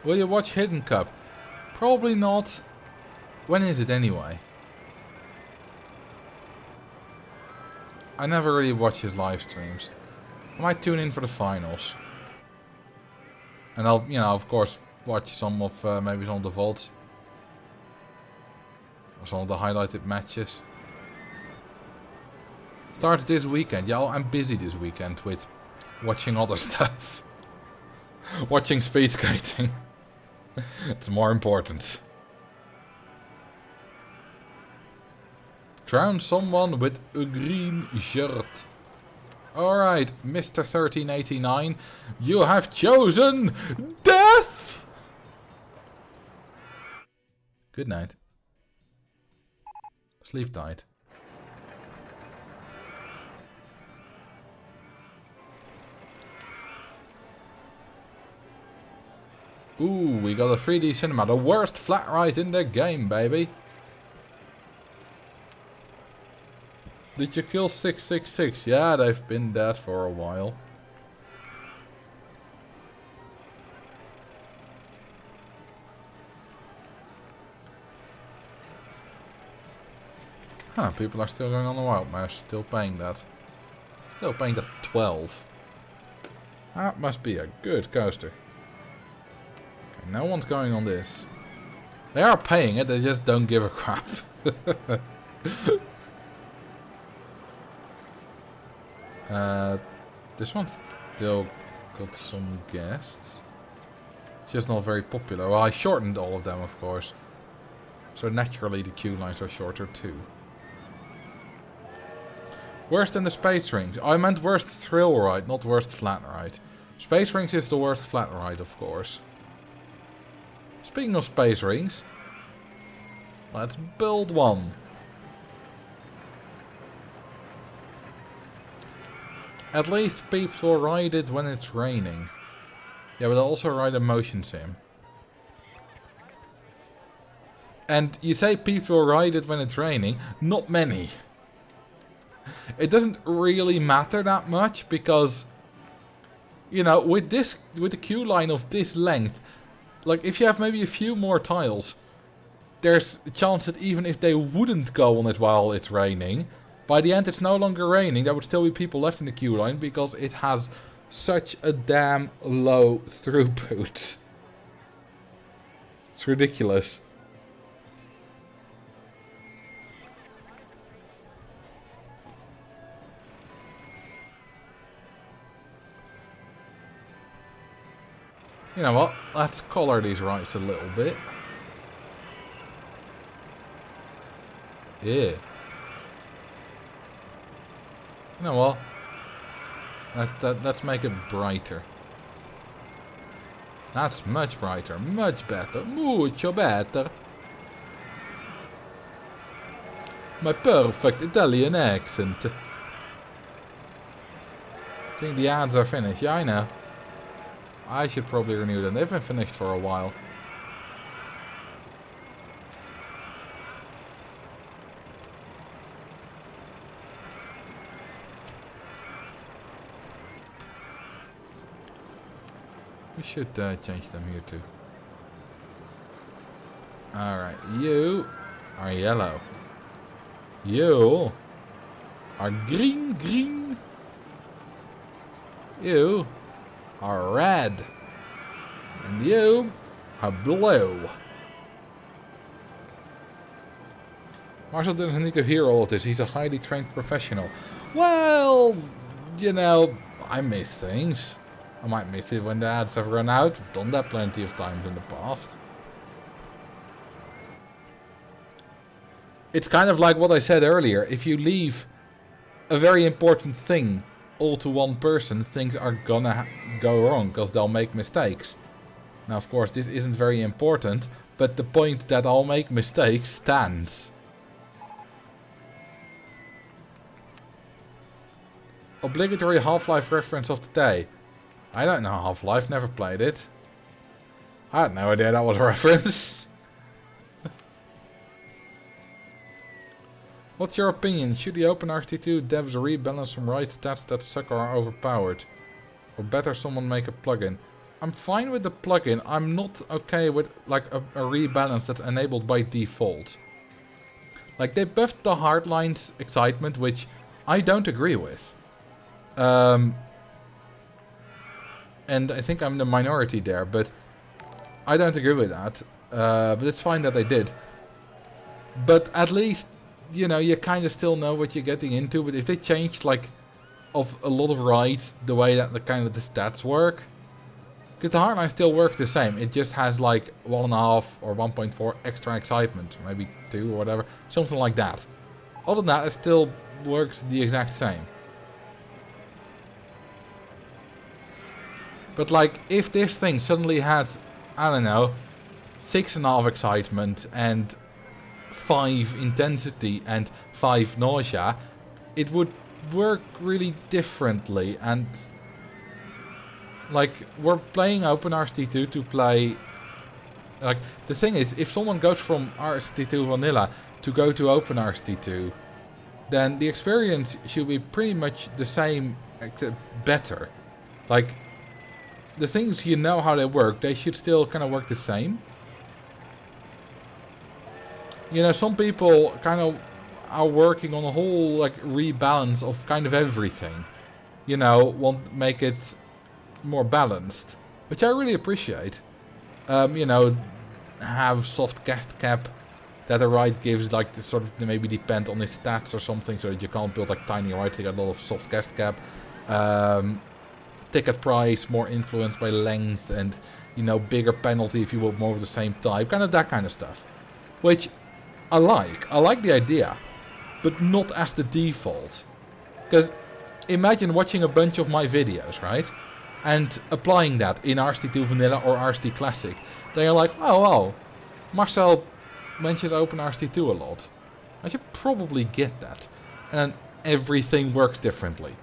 S1: Will you watch Hidden Cup? Probably not. When is it anyway? I never really watch his live streams. I might tune in for the finals. And I'll, you know, of course, watch some of, maybe some of the vaults. Or some of the highlighted matches. Starts this weekend. Yeah, I'm busy this weekend with watching other stuff. Watching speed skating. It's more important. Drown someone with a green shirt. Alright, Mr. 1389, you have chosen death! Good night. Sleep tight. Ooh, we got a 3D cinema. The worst flat ride in the game, baby. Did you kill 666? Yeah, they've been dead for a while. Huh, people are still going on the wild mouse. Still paying that. Still paying that 12. That must be a good coaster. No one's going on this. They are paying it, they just don't give a crap. This one's still got some guests. It's just not very popular. Well, I shortened all of them, of course. So naturally the queue lines are shorter too. Worst in the Space Rings. I meant worst thrill ride, not worst flat ride. Space Rings is the worst flat ride, of course. Speaking of Space Rings, let's build one. At least peeps will ride it when it's raining. Yeah, but I'll also ride a motion sim. And you say peeps will ride it when it's raining, not many. It doesn't really matter that much because, you know, with the queue line of this length, like, if you have maybe a few more tiles, there's a chance that even if they wouldn't go on it while it's raining, by the end it's no longer raining, there would still be people left in the queue line because it has such a damn low throughput. It's ridiculous. You know what? Let's color these rides a little bit. Yeah. You know what? Let's make it brighter. That's much brighter. Much better. Mucho better. My perfect Italian accent. I think the ads are finished. Yeah, I know. I should probably renew them. They've been finished for a while. We should change them here too. Alright, you are yellow. You are green. You are red. And you are blue. Marcel doesn't need to hear all of this. He's a highly trained professional. Well, you know, I miss things. I might miss it when the ads have run out. We've done that plenty of times in the past. It's kind of like what I said earlier. If you leave a very important thing all to one person, things are gonna go wrong because they'll make mistakes. Now, of course, this isn't very important, but the point that I'll make mistakes stands. Obligatory Half-Life reference of the day. I don't know Half-Life, never played it. I had no idea that was a reference. What's your opinion? Should the OpenRT2 devs rebalance some right stats that suck or are overpowered? Or better someone make a plugin? I'm fine with the plugin. I'm not okay with like a rebalance that's enabled by default. Like, they buffed the Hardlines excitement, which I don't agree with. And I think I'm the minority there, but I don't agree with that. But it's fine that they did. But at least, you know, you kind of still know what you're getting into. But if they changed, like, of a lot of rides, the way that the kind of the stats work, because the Hardline still works the same. It just has like 1.5 or 1.4 extra excitement, maybe 2 or whatever, something like that. Other than that, it still works the exact same. But like, if this thing suddenly had, I don't know, 6.5 excitement and 5 intensity and 5 nausea, it would work really differently. And like, we're playing OpenRST2 to play. Like, the thing is, if someone goes from RST2 vanilla to go to OpenRST2, then the experience should be pretty much the same, except better. Like, the things, you know how they work, they should still kind of work the same. You know, some people kind of are working on a whole, like, rebalance of kind of everything. You know, want to make it more balanced, which I really appreciate. You know, have soft cast cap that the right gives, like, to sort of maybe depend on his stats or something, so that you can't build like tiny rights. You got a lot of soft cast cap. Ticket price more influenced by length, and, you know, bigger penalty if you want more of the same type, kind of that kind of stuff, which I like the idea, but not as the default. Because imagine watching a bunch of my videos, right, and applying that in RST2 Vanilla or RST Classic. Then you're like, oh, Marcel mentions OpenRST2 a lot. I should probably get that. And everything works differently.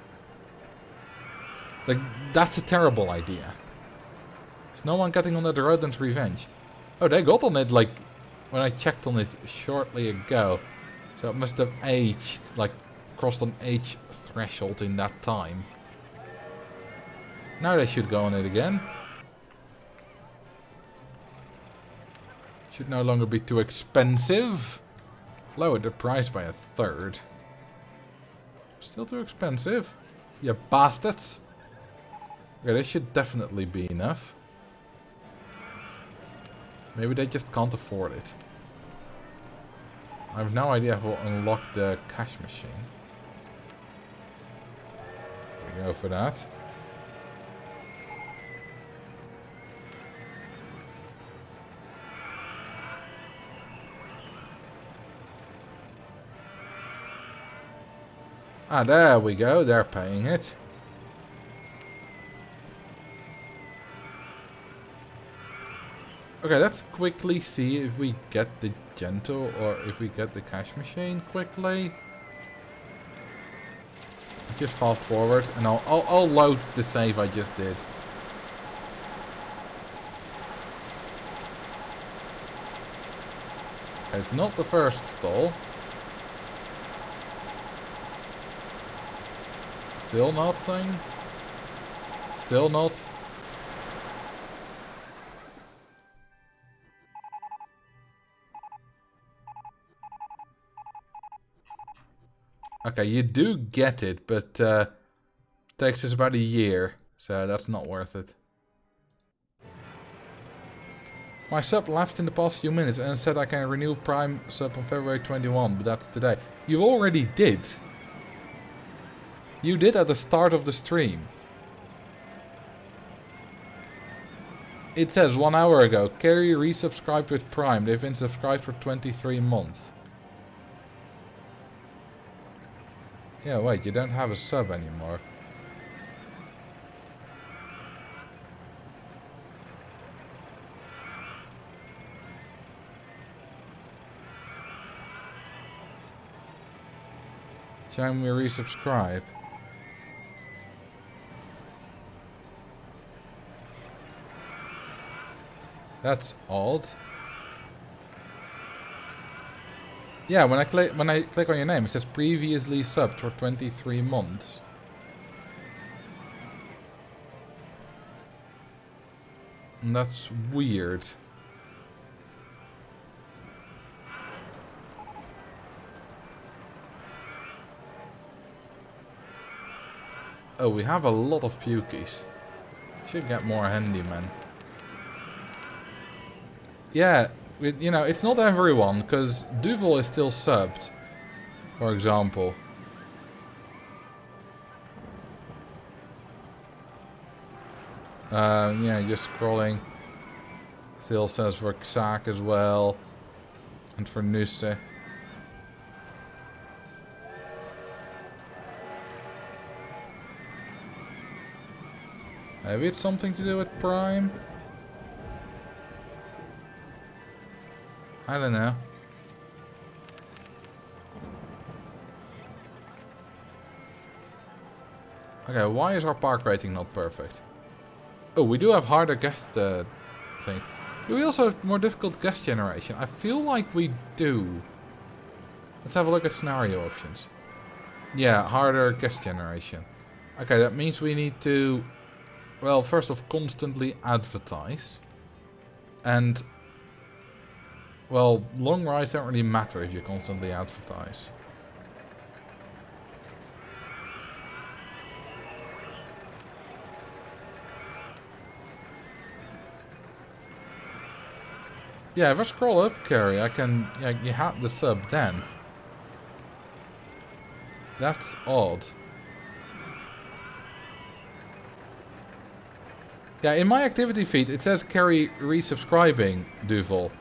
S1: Like, that's a terrible idea. Is no one getting on that rodent revenge? Oh, they got on it, like, when I checked on it shortly ago. So it must have aged, like, crossed an age threshold in that time. Now they should go on it again. Should no longer be too expensive. Lowered the price by 1/3. Still too expensive. You bastards. Okay, this should definitely be enough. Maybe they just can't afford it. I have no idea if we'll unlock the cash machine. We go for that. Ah, there we go. They're paying it. Okay, let's quickly see if we get the gentle or if we get the cash machine quickly. Let's just fast forward and I'll load the save I just did. Okay, it's not the first stall. Still not saying. Still not. Okay, you do get it, but takes us about a year, so that's not worth it. My sub lapsed in the past few minutes and said I can renew Prime sub on February 21, but that's today. You already did. You did at the start of the stream. It says 1 hour ago, Carrie resubscribed with Prime. They've been subscribed for 23 months. Yeah, wait, you don't have a sub anymore. Time we resubscribe. That's odd. Yeah, when I click on your name, it says previously subbed for 23 months. And that's weird. Oh, we have a lot of pukies. Should get more handymen. Yeah, you know, it's not everyone, because Duvel is still subbed, for example. Yeah, just scrolling. Still says for Xak as well. And for Nusse. Maybe it's something to do with Prime? I don't know. Okay, why is our park rating not perfect? Oh, we do have harder guest things. Do we also have more difficult guest generation? I feel like we do. Let's have a look at scenario options. Yeah, harder guest generation. Okay, that means we need to, well, first off, constantly advertise. And, well, long rides don't really matter if you constantly advertise. Yeah, if I scroll up, Carrie, I can... Yeah, you had the sub then. That's odd. Yeah, in my activity feed, it says Carrie resubscribing, Duval.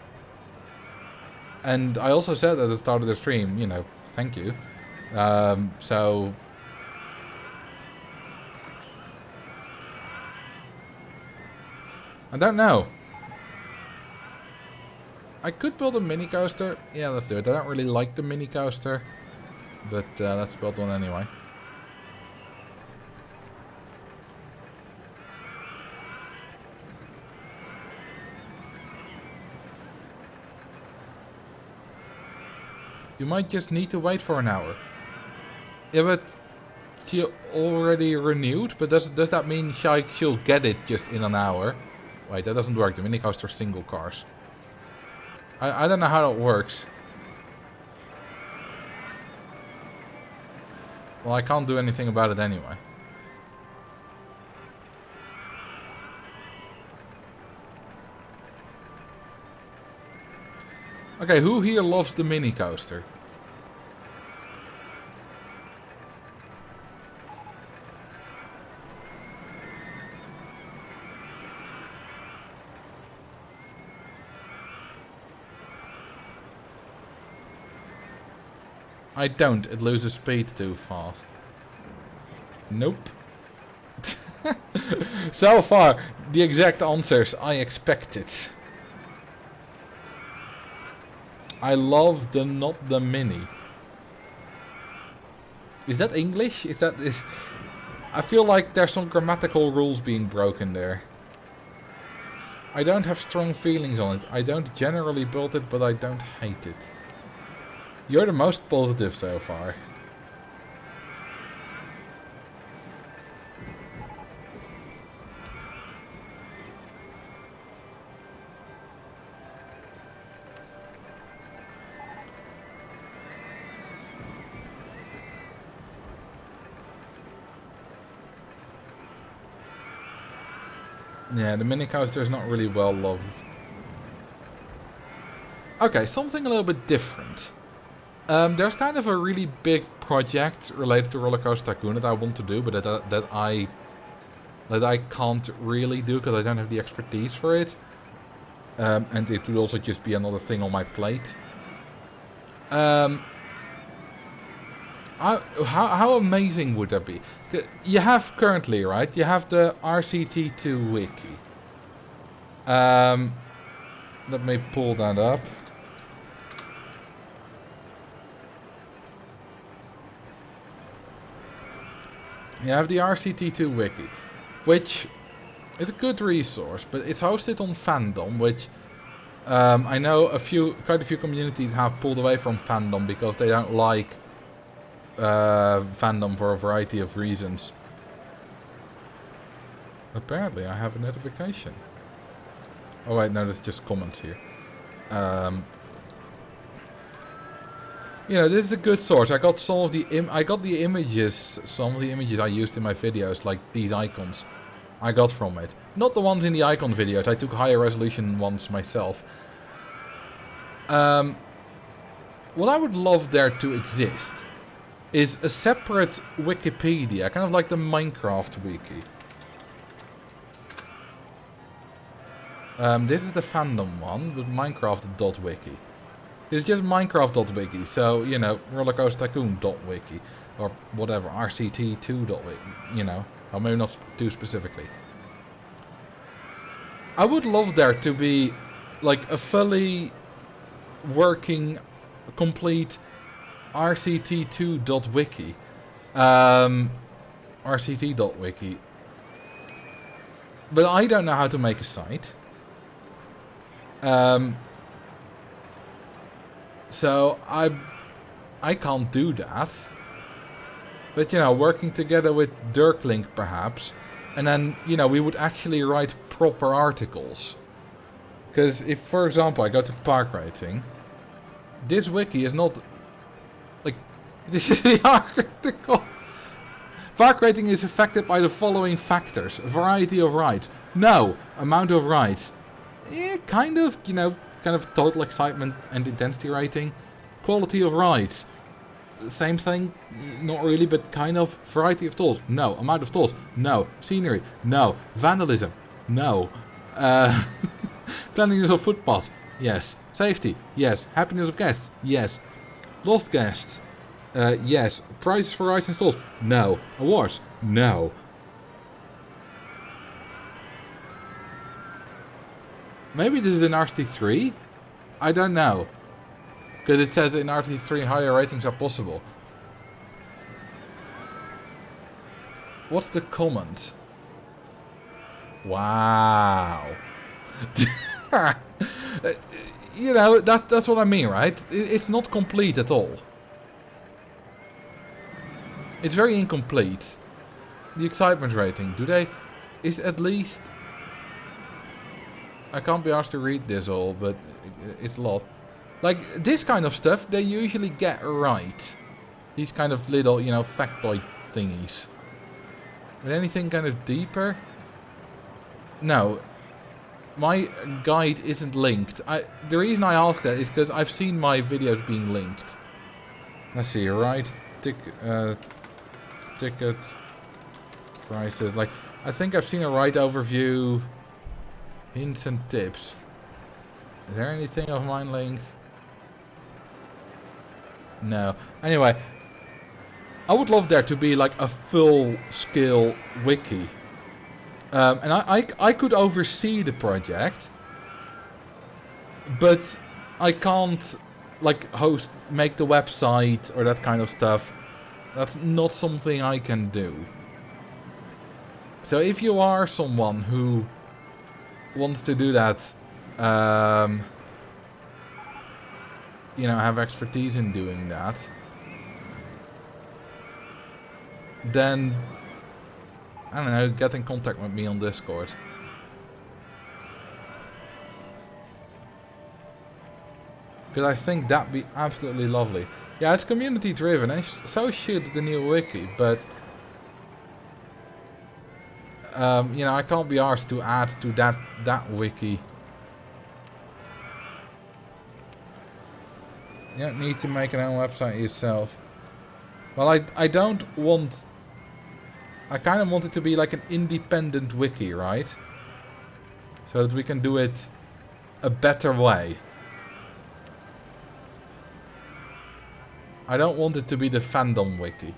S1: And I also said at the start of the stream, you know, thank you. So... I don't know. I could build a mini coaster. Yeah, let's do it. I don't really like the mini coaster. But let's build one anyway. You might just need to wait for an hour. Yeah, but she already renewed. But does that mean she'll get it just in an hour? Wait, that doesn't work. The mini coaster single cars. I don't know how that works. Well, I can't do anything about it anyway. Okay, who here loves the mini coaster? I don't. It loses speed too fast. Nope. So far, the exact answers I expected. I love the not the mini. Is that English? Is that... I feel like there's some grammatical rules being broken there. I don't have strong feelings on it. I don't generally build it, but I don't hate it. You're the most positive so far. Yeah, the mini coaster is not really well loved. Okay, something a little bit different. There's kind of a really big project related to Roller Coaster Tycoon that I want to do, but that I can't really do because I don't have the expertise for it. And it would also just be another thing on my plate. How amazing would that be? You have currently, right? You have the RCT2 Wiki. Let me pull that up. You have the RCT2 Wiki, which is a good resource, but it's hosted on Fandom, which I know quite a few communities have pulled away from Fandom because they don't like Fandom for a variety of reasons. Apparently, I have a notification. Oh wait, no, that's just comments here. You know, this is a good source. I got some of the images, some of the images I used in my videos, like these icons, I got from it. Not the ones in the icon videos. I took higher resolution ones myself. What I would love there to exist is a separate Wikipedia, kind of like the Minecraft wiki. This is the Fandom one, with Minecraft.wiki. It's just Minecraft.wiki, so, you know, Rollercoaster Tycoon.wiki, or whatever, RCT2.wiki, you know, or maybe not too specifically. I would love there to be like a fully working, complete rct2.wiki. rct.wiki. But I don't know how to make a site. So I can't do that. But, you know, working together with Dirklink perhaps. And then, you know, we would actually write proper articles. Because if, for example, I go to park rating, this wiki is not... Like, this is the article. Park rating is affected by the following factors. Variety of rides. No. Amount of rides. Kind of, you know, kind of total excitement and intensity rating. Quality of rides. Same thing, not really, but kind of. Variety of tolls. No. Amount of tolls. No. Scenery. No. Vandalism. No. Cleanliness of footpaths. Yes. Safety. Yes. Happiness of guests. Yes. Lost guests. Yes. Prices for rides and stalls. No. Awards. No. Maybe this is in RT3? I don't know. Because it says in RT3 higher ratings are possible. What's the comment? Wow. You know, that's what I mean, right? It's not complete at all. It's very incomplete. The excitement rating, is at least... I can't be asked to read this all, but it's a lot. Like, this kind of stuff, they usually get right. These kind of little, you know, factoid thingies. But anything kind of deeper? No. My guide isn't linked. The reason I ask that is because I've seen my videos being linked. Let's see, right? Ticket prices. Like, I think I've seen a ride overview. Hints and tips. Is there anything of mine linked? No. Anyway, I would love there to be like a full-scale wiki. And I could oversee the project. But I can't like make the website or that kind of stuff. That's not something I can do. So if you are someone who wants to do that, you know, have expertise in doing that, then, I don't know, get in contact with me on Discord. Because I think that'd be absolutely lovely. Yeah, it's community driven, and so should the new wiki, but you know, I can't be asked to add to that wiki. You don't need to make an own website yourself. Well, I don't want... I kind of want it to be like an independent wiki, right? So that we can do it a better way. I don't want it to be the fandom wiki.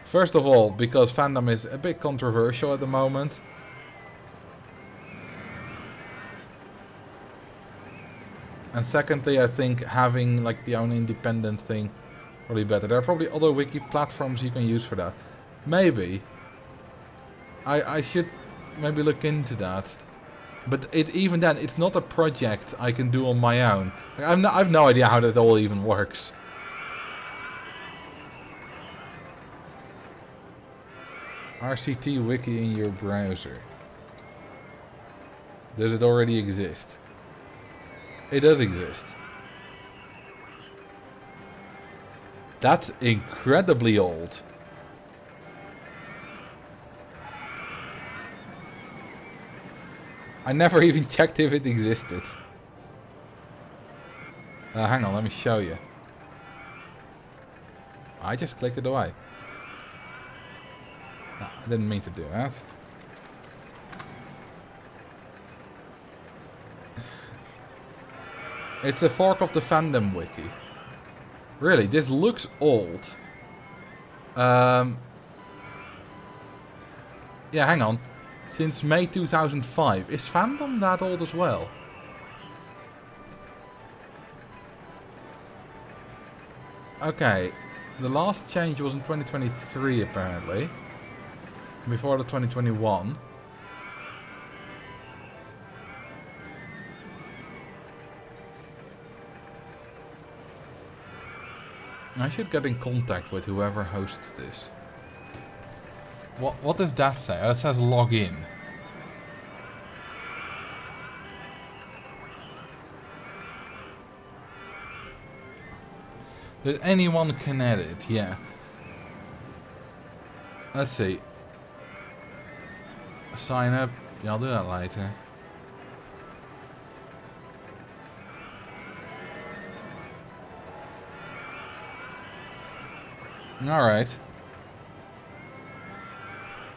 S1: First of all, because fandom is a bit controversial at the moment. And secondly, I think having like the own independent thing probably better. There are probably other wiki platforms you can use for that. Maybe. I should maybe look into that. But even then, it's not a project I can do on my own. Like, I've no idea how that all even works. RCT wiki in your browser. Does it already exist? It does exist. That's incredibly old. I never even checked if it existed. Hang on, let me show you. I just clicked it away. No, I didn't mean to do that. It's a fork of the fandom wiki. Really, this looks old. Yeah, hang on. Since May 2005. Is fandom that old as well? Okay. The last change was in 2023 apparently. Before the 2021. I should get in contact with whoever hosts this. What does that say? Oh, it says log in. That anyone can edit, yeah. Let's see. Sign up. Yeah, I'll do that later. Alright.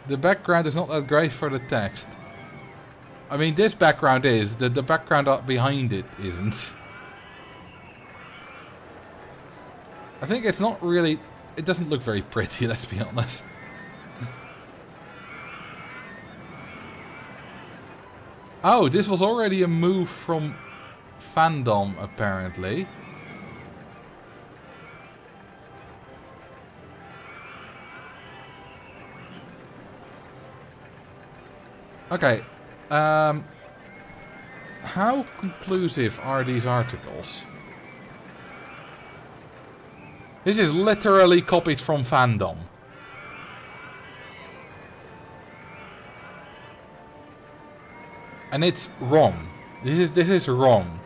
S1: The background is not that great for the text. I mean, this background is. The background up behind it isn't. I think it's not really... It doesn't look very pretty, let's be honest. Oh, this was already a move from fandom, apparently. Okay. How conclusive are these articles? This is literally copied from fandom. And it's wrong. This is wrong.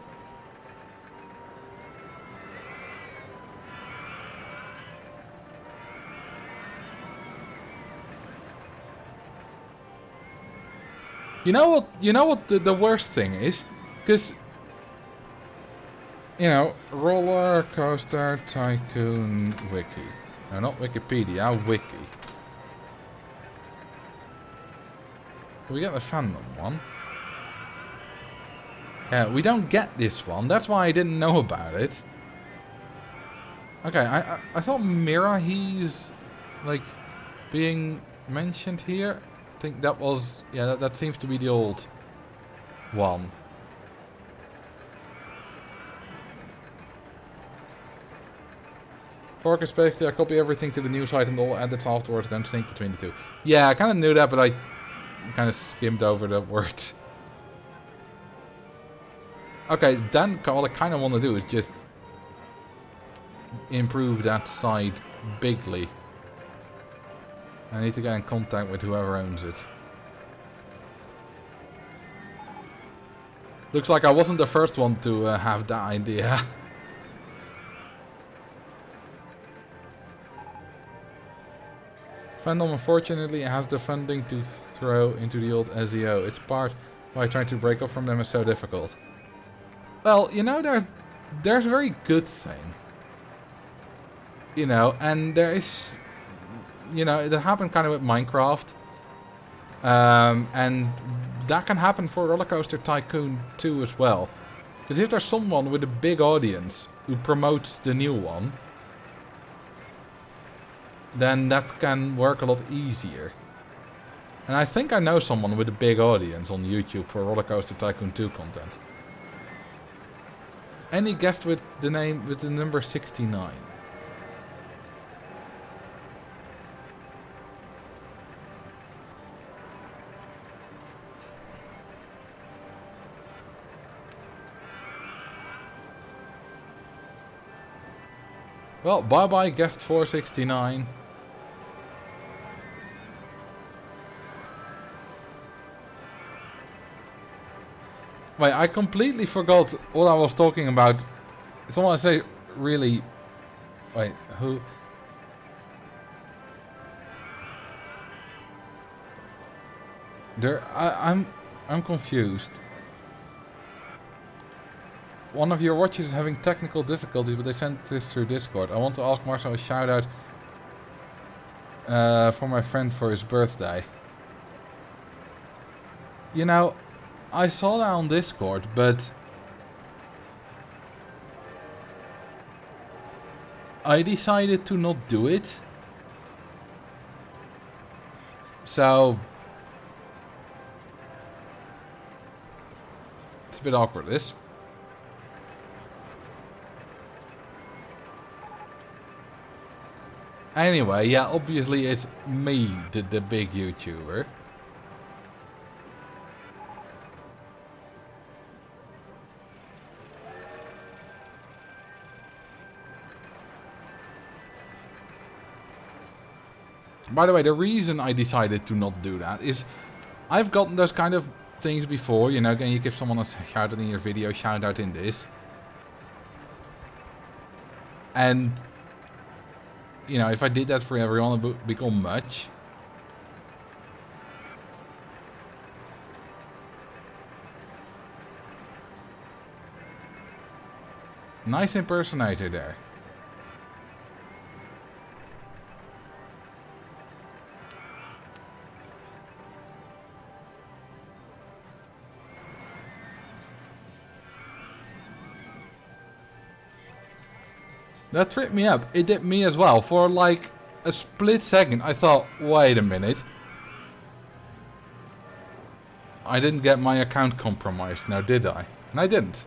S1: You know what? You know what the worst thing is? Because, you know, Roller Coaster Tycoon Wiki. No, not Wikipedia, Wiki. We get the fandom one. Yeah, we don't get this one. That's why I didn't know about it. Okay, I thought Mirahi's like being mentioned here. I think that was, yeah, that seems to be the old one. Fork is basically I copy everything to the news site and all edits afterwards, then sync between the two. Yeah, I kind of knew that, but I kind of skimmed over the word. Okay, then all I kind of want to do is just improve that side bigly. I need to get in contact with whoever owns it. Looks like I wasn't the first one to have that idea. Fandom unfortunately has the funding to throw into the old SEO. It's part why trying to break off from them is so difficult. Well, you know, there's a very good thing. You know, and there is... You know, it happened kind of with Minecraft. And that can happen for Roller Coaster Tycoon 2 as well. Because if there's someone with a big audience who promotes the new one, then that can work a lot easier. And I think I know someone with a big audience on YouTube for Roller Coaster Tycoon 2 content. Any guest with the name, with the number 69? Well, bye-bye guest 469. Wait, I completely forgot what I was talking about. Someone say really... Wait, who... I'm confused. One of your watches is having technical difficulties, but they sent this through Discord. I want to ask Marcel a shout out for my friend for his birthday. You know, I saw that on Discord, but I decided to not do it. So, a bit awkward, this. Anyway, yeah, obviously it's me, the big YouTuber. By the way, the reason I decided to not do that is I've gotten those kind of things before, you know, can you give someone a shout out in your video, shout out in this. And, you know, if I did that for everyone, it would become much. Nice impersonator there. That tripped me up. It did me as well. For like a split second, I thought, wait a minute. I didn't get my account compromised now, did I? And I didn't.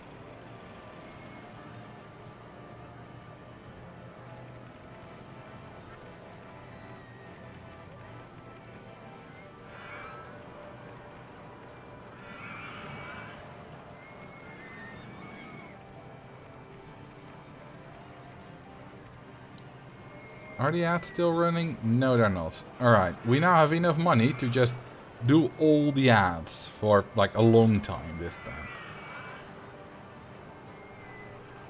S1: Are the ads still running? No, they're not. Alright, we now have enough money to just do all the ads for like a long time this time.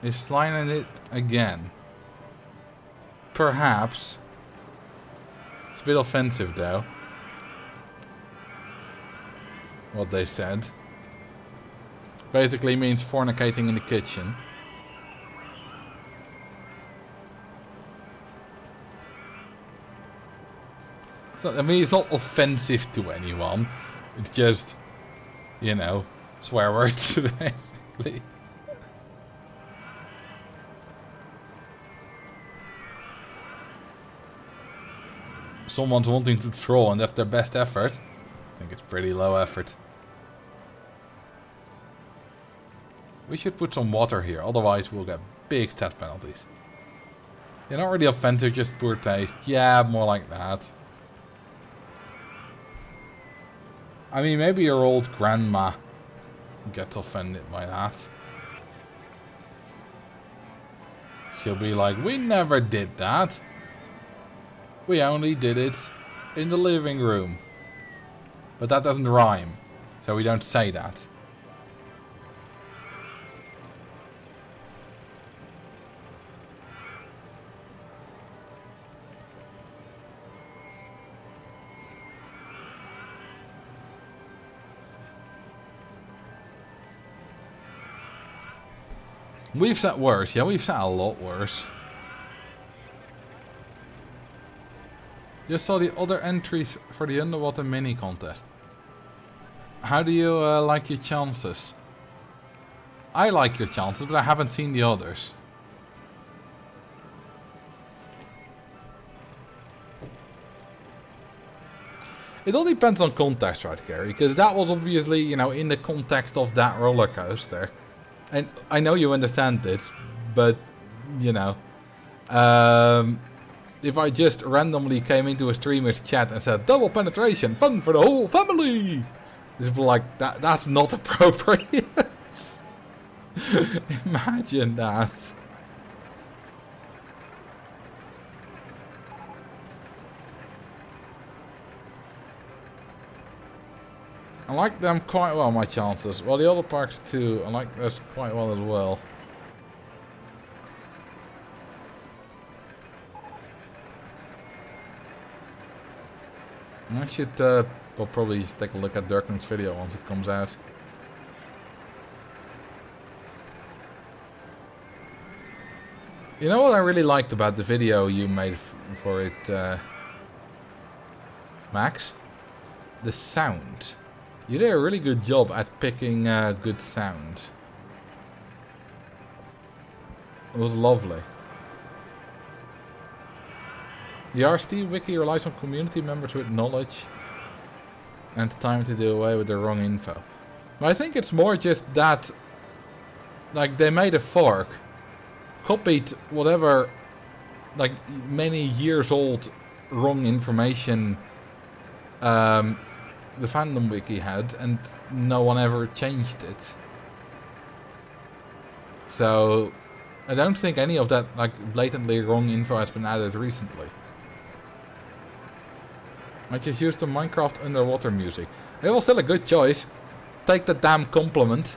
S1: Is sliding it again? Perhaps. It's a bit offensive though. What they said. Basically means fornicating in the kitchen. I mean, it's not offensive to anyone. It's just, you know, swear words, basically. Someone's wanting to troll and that's their best effort. I think it's pretty low effort. We should put some water here, otherwise we'll get big stat penalties. They're not really offensive, just poor taste. Yeah, more like that. I mean, maybe your old grandma gets offended by that. She'll be like, we never did that. We only did it in the living room. But that doesn't rhyme, so we don't say that. We've said worse, yeah, we've said a lot worse. Just saw the other entries for the underwater mini contest. How do you like your chances? I like your chances, but I haven't seen the others. It all depends on context, right, Gary? Because that was obviously, you know, in the context of that roller coaster. And I know you understand this, but, you know, if I just randomly came into a streamer's chat and said, double penetration, fun for the whole family, it's like, that's not appropriate. Imagine that. I like them quite well, my chances. Well, the other parks too, I like this quite well as well. I should well, probably take a look at Dirkman's video once it comes out. You know what I really liked about the video you made for it, Max? The sound. You did a really good job at picking good sound. It was lovely. The RST wiki relies on community members with knowledge and time to do away with the wrong info. But I think it's more just that, like, they made a fork, copied whatever, like, many years old wrong information the fandom wiki had, and no one ever changed it. So I don't think any of that, like, blatantly wrong info has been added recently. I just used the Minecraft underwater music. It was still a good choice. Take the damn compliment.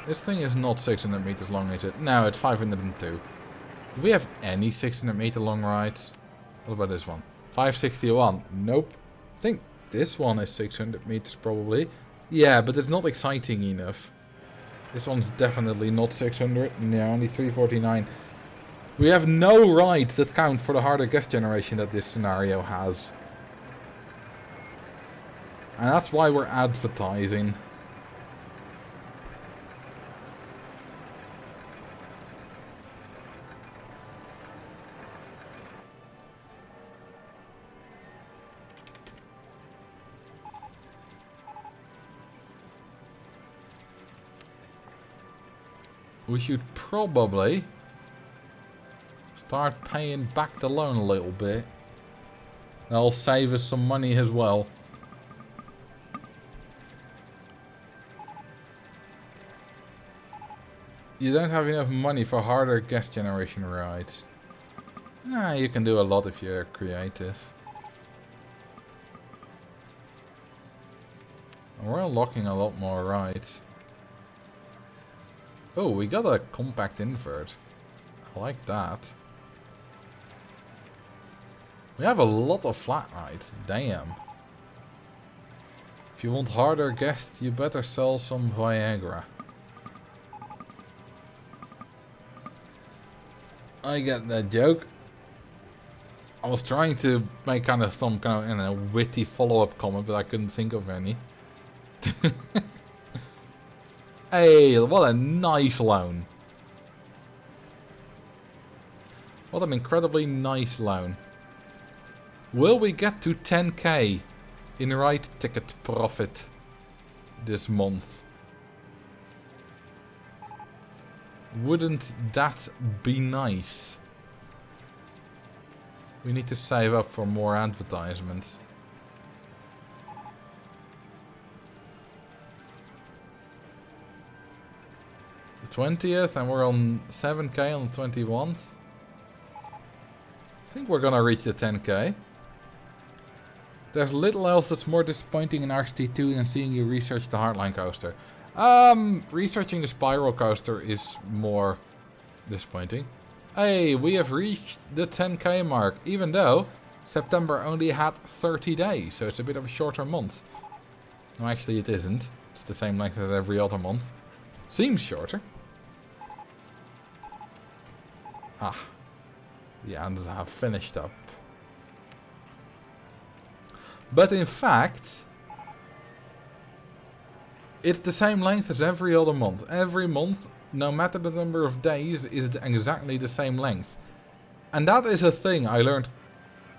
S1: This thing is not 600 meters long, is it? No, it's 502. Do we have any 600 meter long rides? What about this one? 561. Nope. I think this one is 600 meters probably. Yeah, but it's not exciting enough. This one's definitely not 600. No, only 349. We have no rides that count for the harder guess generation that this scenario has. And that's why we're advertising. We should probably start paying back the loan a little bit. That'll save us some money as well. You don't have enough money for harder guest generation rides. Ah, you can do a lot if you're creative. And we're unlocking a lot more rides. Oh, we got a compact invert. I like that. We have a lot of flat rides. Damn. If you want harder guests, you better sell some Viagra. I get that joke. I was trying to make kind of some kind of, you know, witty follow-up comment, but I couldn't think of any. Hey, what a nice loan. What an incredibly nice loan. Will we get to 10k in ride ticket profit this month? Wouldn't that be nice? We need to save up for more advertisements. The 20th, and we're on 7k on the 21th. I think we're gonna reach the 10k. There's little else that's more disappointing in RCT2 than seeing you research the Hardline coaster. Researching the Spiral coaster is more disappointing. Hey, we have reached the 10k mark, even though September only had 30 days, so it's a bit of a shorter month. No, actually it isn't. It's the same length as every other month. Seems shorter. Ah, the ads have finished up. But in fact, it's the same length as every other month. Every month, no matter the number of days, is exactly the same length. And that is a thing I learned,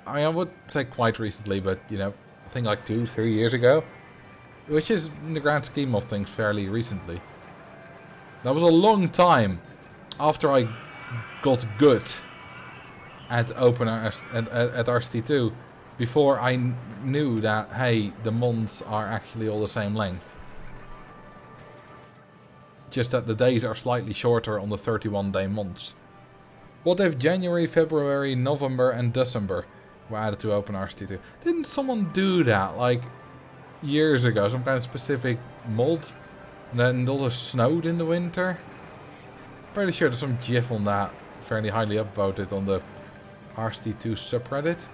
S1: I would say quite recently, but you know, I think like 2-3 years ago. Which is, in the grand scheme of things, fairly recently. That was a long time after I got good at at RCT2 before I knew that, hey, the months are actually all the same length. Just that the days are slightly shorter on the 31-day months. What if January, February, November and December were added to Open RCT2? Didn't someone do that like years ago? Some kind of specific mod? And then it also snowed in the winter? Pretty sure there's some gif on that. Fairly highly upvoted on the RCT2 subreddit.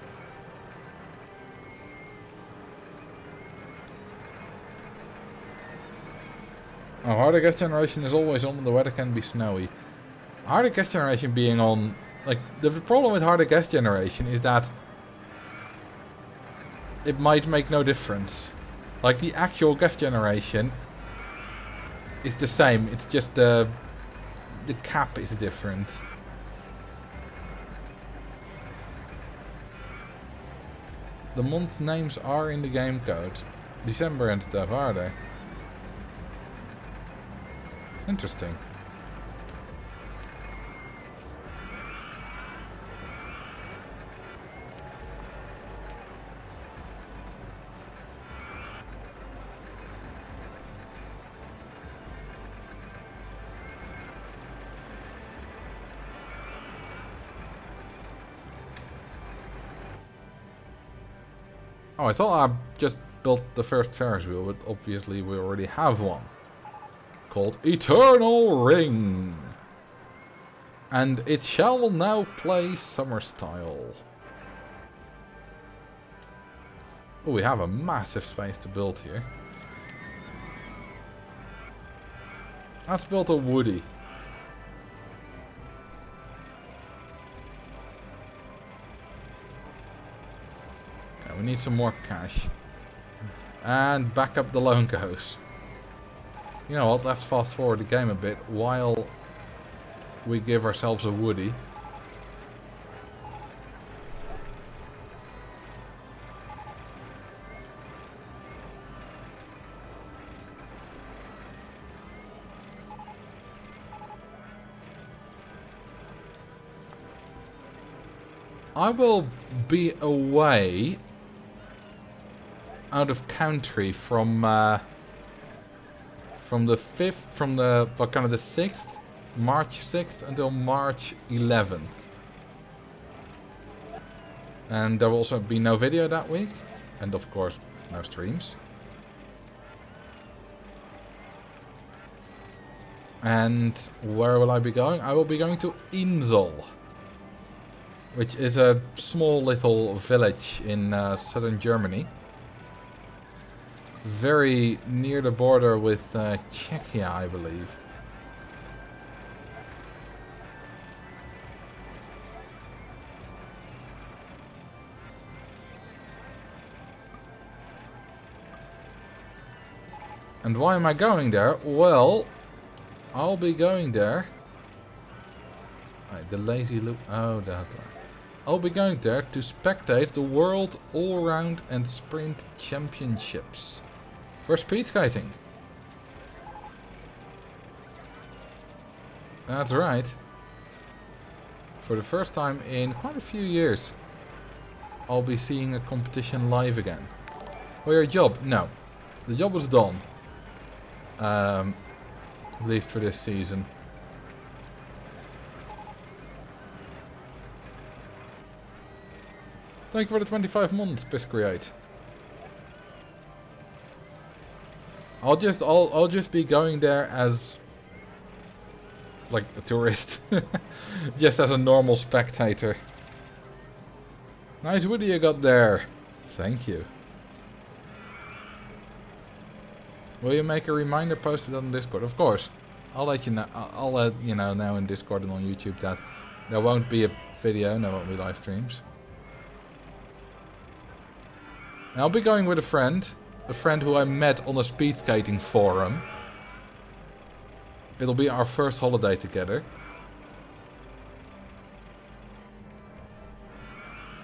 S1: Oh, harder guest generation is always on when the weather can be snowy. Harder guest generation being on... Like, the problem with harder guest generation is that it might make no difference. Like the actual gas generation is the same. It's just the cap is different. The month names are in the game code. December and stuff, are they? Interesting. Oh, I thought I just built the first Ferris wheel, but obviously we already have one. Called Eternal Ring. And it shall now play summer style. Oh, we have a massive space to build here. Let's build a Woody. We need some more cash. And back up the loan goes. You know what, let's fast forward the game a bit while we give ourselves a Woody. I will be away out of country from the 5th, from the, well, kind of the 6th, March 6th until March 11th. And there will also be no video that week. And of course, no streams. And where will I be going? I will be going to Insel, which is a small little village in southern Germany. Very near the border with Czechia, I believe. And why am I going there? Well, I'll be going there. Right, the lazy look. Oh, that one. I'll be going there to spectate the World All-Round and Sprint Championships for speed skating. That's right. For the first time in quite a few years, I'll be seeing a competition live again. For your job? No. The job was done. At least for this season. Thank you for the 25 months, Piscreate. I'll just be going there as like a tourist. Just as a normal spectator. Nice Woody you got there. Thank you. Will you make a reminder posted on Discord? Of course. I'll let you know. I'll let you know now in Discord and on YouTube that there won't be a video, there won't be live streams. I'll be going with a friend who I met on a speed skating forum. It'll be our first holiday together.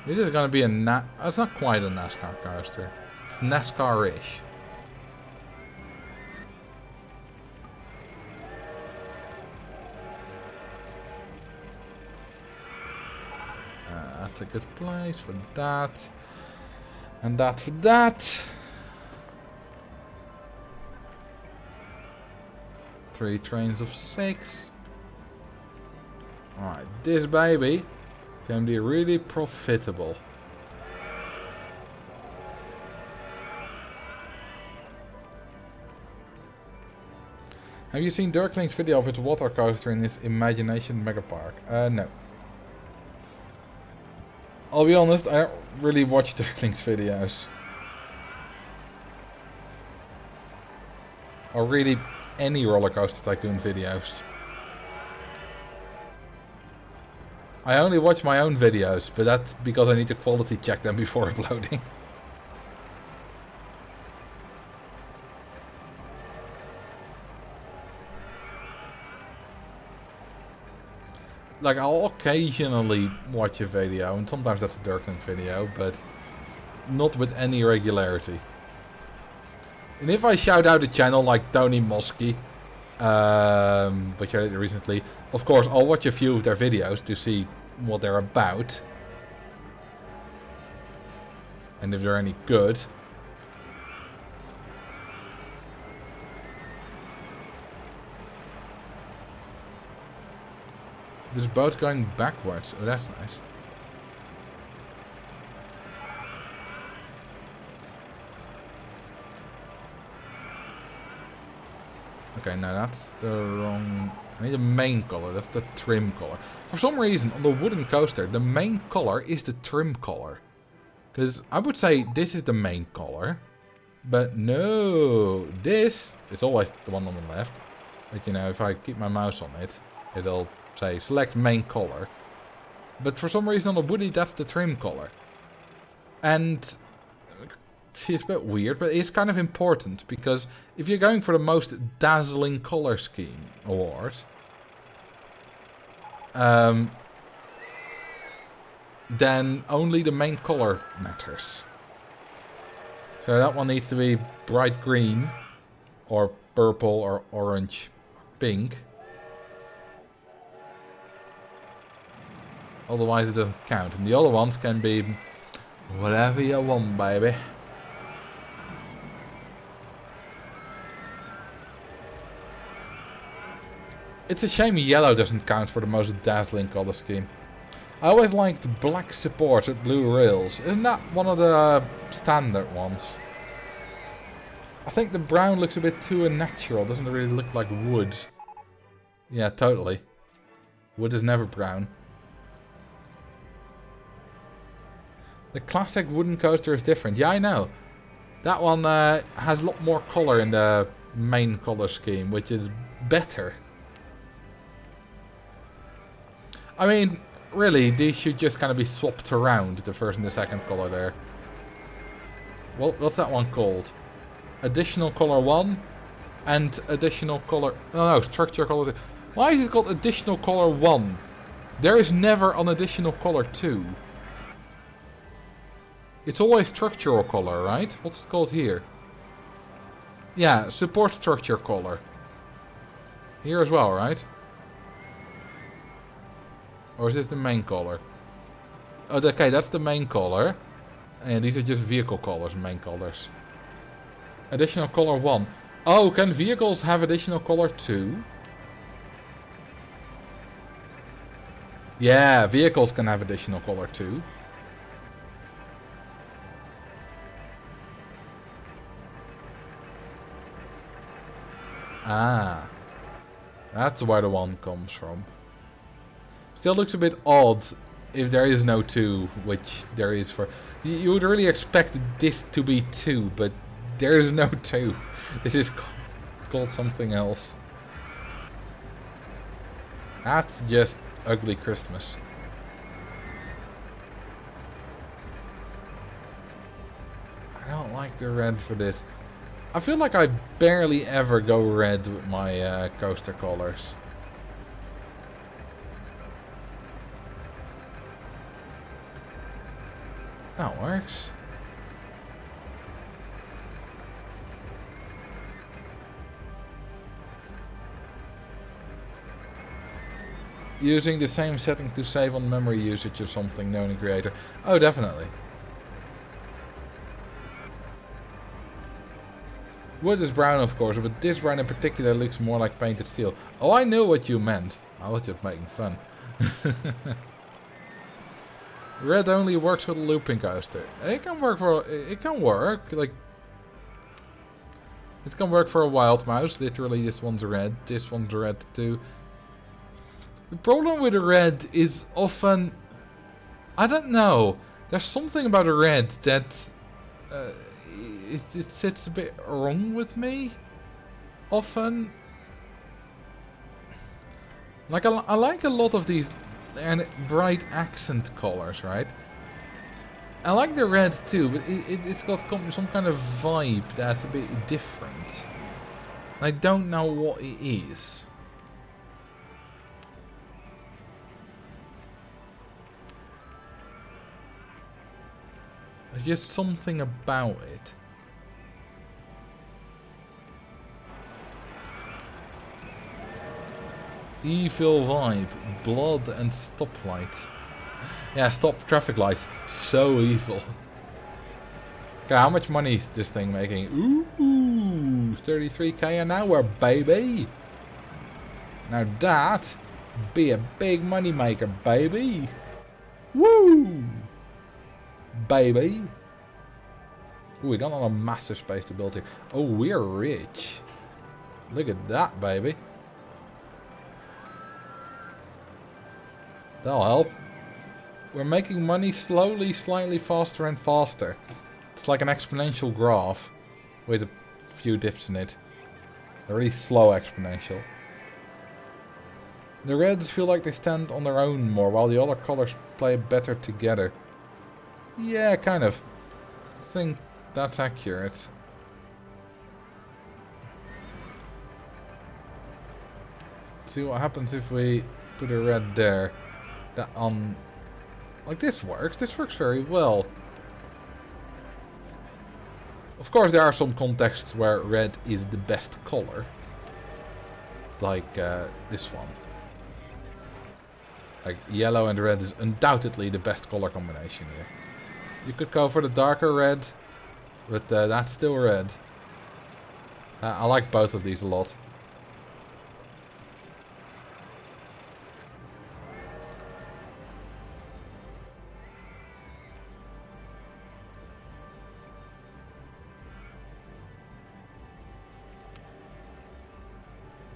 S1: This is gonna be a it's not quite a NASCAR coaster. It's NASCAR-ish. That's a good place for that. And that for that. 3 trains of 6. Alright, this baby can be really profitable. Have you seen Dirkling's video of its water coaster in his Imagination Megapark? No. I'll be honest, I don't really watch Dirkling's videos. Or really any Roller Coaster Tycoon videos. I only watch my own videos, but that's because I need to quality check them before uploading. like, I'll occasionally watch a video, and sometimes that's a Dirkling video, but not with any regularity. And if I shout out a channel like Tony Mosky, which I did recently, of course I'll watch a few of their videos to see what they're about. And if they're any good. This boat's going backwards. Oh, that's nice. Okay, no, that's the wrong... I need the main color. That's the trim color. For some reason, on the wooden coaster, the main color is the trim color. Because I would say this is the main color. But no, this is always the one on the left. But you know, if I keep my mouse on it, it'll say select main color. But for some reason on the woody, that's the trim color. And see, it's a bit weird, but it's kind of important. Because if you're going for the most dazzling color scheme award, then only the main color matters. So that one needs to be bright green, or purple, or orange, pink. Otherwise it doesn't count. And the other ones can be whatever you want, baby. It's a shame yellow doesn't count for the most dazzling color scheme. I always liked black supports with blue rails. Isn't that one of the standard ones? I think the brown looks a bit too unnatural. Doesn't really look like wood. Yeah, totally. Wood is never brown. The classic wooden coaster is different. Yeah, I know. That one has a lot more color in the main color scheme, which is better. I mean, really, these should just kind of be swapped around, the first and the second color there. Well, what's that one called? Additional color 1 and additional color... No, structure color 2. Why is it called additional color 1? There is never an additional color 2. It's always structural color, right? What's it called here? Yeah, support structure color. Here as well, right? Or is this the main color? Oh, okay, that's the main color. And these are just vehicle colors, main colors. Additional color 1. Oh, can vehicles have additional color 2? Yeah, vehicles can have additional color 2. Ah. That's where the 1 comes from. Still looks a bit odd if there is no 2, which there is for... You would really expect this to be 2, but there is no 2. This is called something else. That's just ugly Christmas. I don't like the red for this. I feel like I barely ever go red with my coaster colors. That works. Using the same setting to save on memory usage or something, known in creator. Oh, definitely. Wood is brown, of course, but this brown in particular looks more like painted steel. Oh, I knew what you meant. I was just making fun. Red only works with a looping coaster. It can work for... It can work. Like... It can work for a wild mouse. Literally, this one's red. This one's red too. The problem with the red is often... I don't know. There's something about the red that... It sits a bit wrong with me. Often. Like, I like a lot of these bright accent colors, right? I like the red too, but it's got some kind of vibe that's a bit different. I don't know what it is. There's just something about it. Evil vibe, blood and stoplight. Yeah, stop traffic lights. So evil. Okay, how much money is this thing making? Ooh, 33k an hour, baby. Now that be a big money maker, baby. Woo, baby. Ooh, we got a massive space to build here. Oh, we're rich. Look at that, baby. That'll help. We're making money slowly, slightly faster and faster. It's like an exponential graph with a few dips in it. A really slow exponential. The reds feel like they stand on their own more, while the other colors play better together. Yeah, kind of. I think that's accurate. See what happens if we put a red there. That on... Like this works. This works very well. Of course, there are some contexts where red is the best color. Like this one. Like yellow and red is undoubtedly the best color combination here. You could go for the darker red, but that's still red. I like both of these a lot.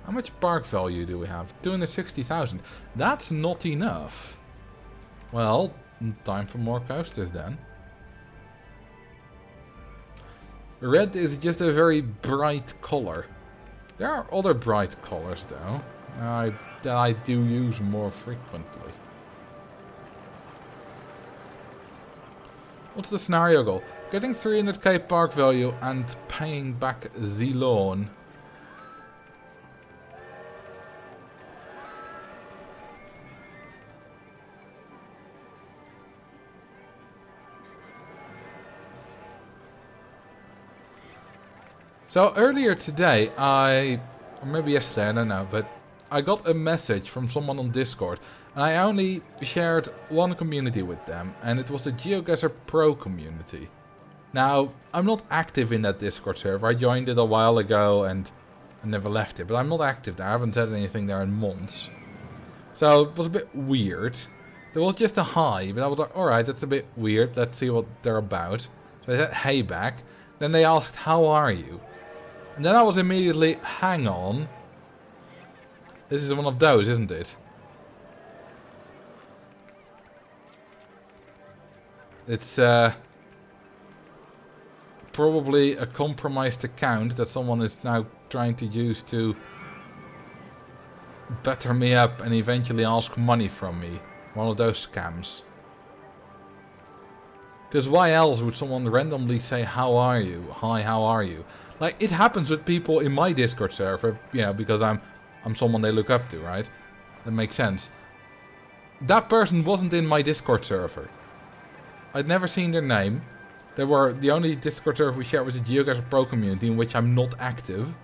S1: How much park value do we have? 260,000. That's not enough. Well, time for more coasters then. Red is just a very bright color. There are other bright colors though. That I do use more frequently. What's the scenario goal? Getting 300k park value and paying back the loan. So earlier today, or maybe yesterday, I don't know, but I got a message from someone on Discord, and I only shared one community with them, and it was the GeoGuessr Pro community. Now, I'm not active in that Discord server. I joined it a while ago and I never left it, but I'm not active there. I haven't said anything there in months. So it was a bit weird. It was just a hi, but I was like, alright, that's a bit weird. Let's see what they're about. So I said hey back. Then they asked, how are you? And then I was immediately, hang on. This is one of those, isn't it? It's probably a compromised account that someone is now trying to use to batter me up and eventually ask money from me. One of those scams. Because why else would someone randomly say, how are you? Hi, how are you? Like, it happens with people in my Discord server, you know, because I'm someone they look up to, right? That makes sense. That person wasn't in my Discord server. I'd never seen their name. They were the only Discord server we shared was the GeoGuessr Pro community, in which I'm not active.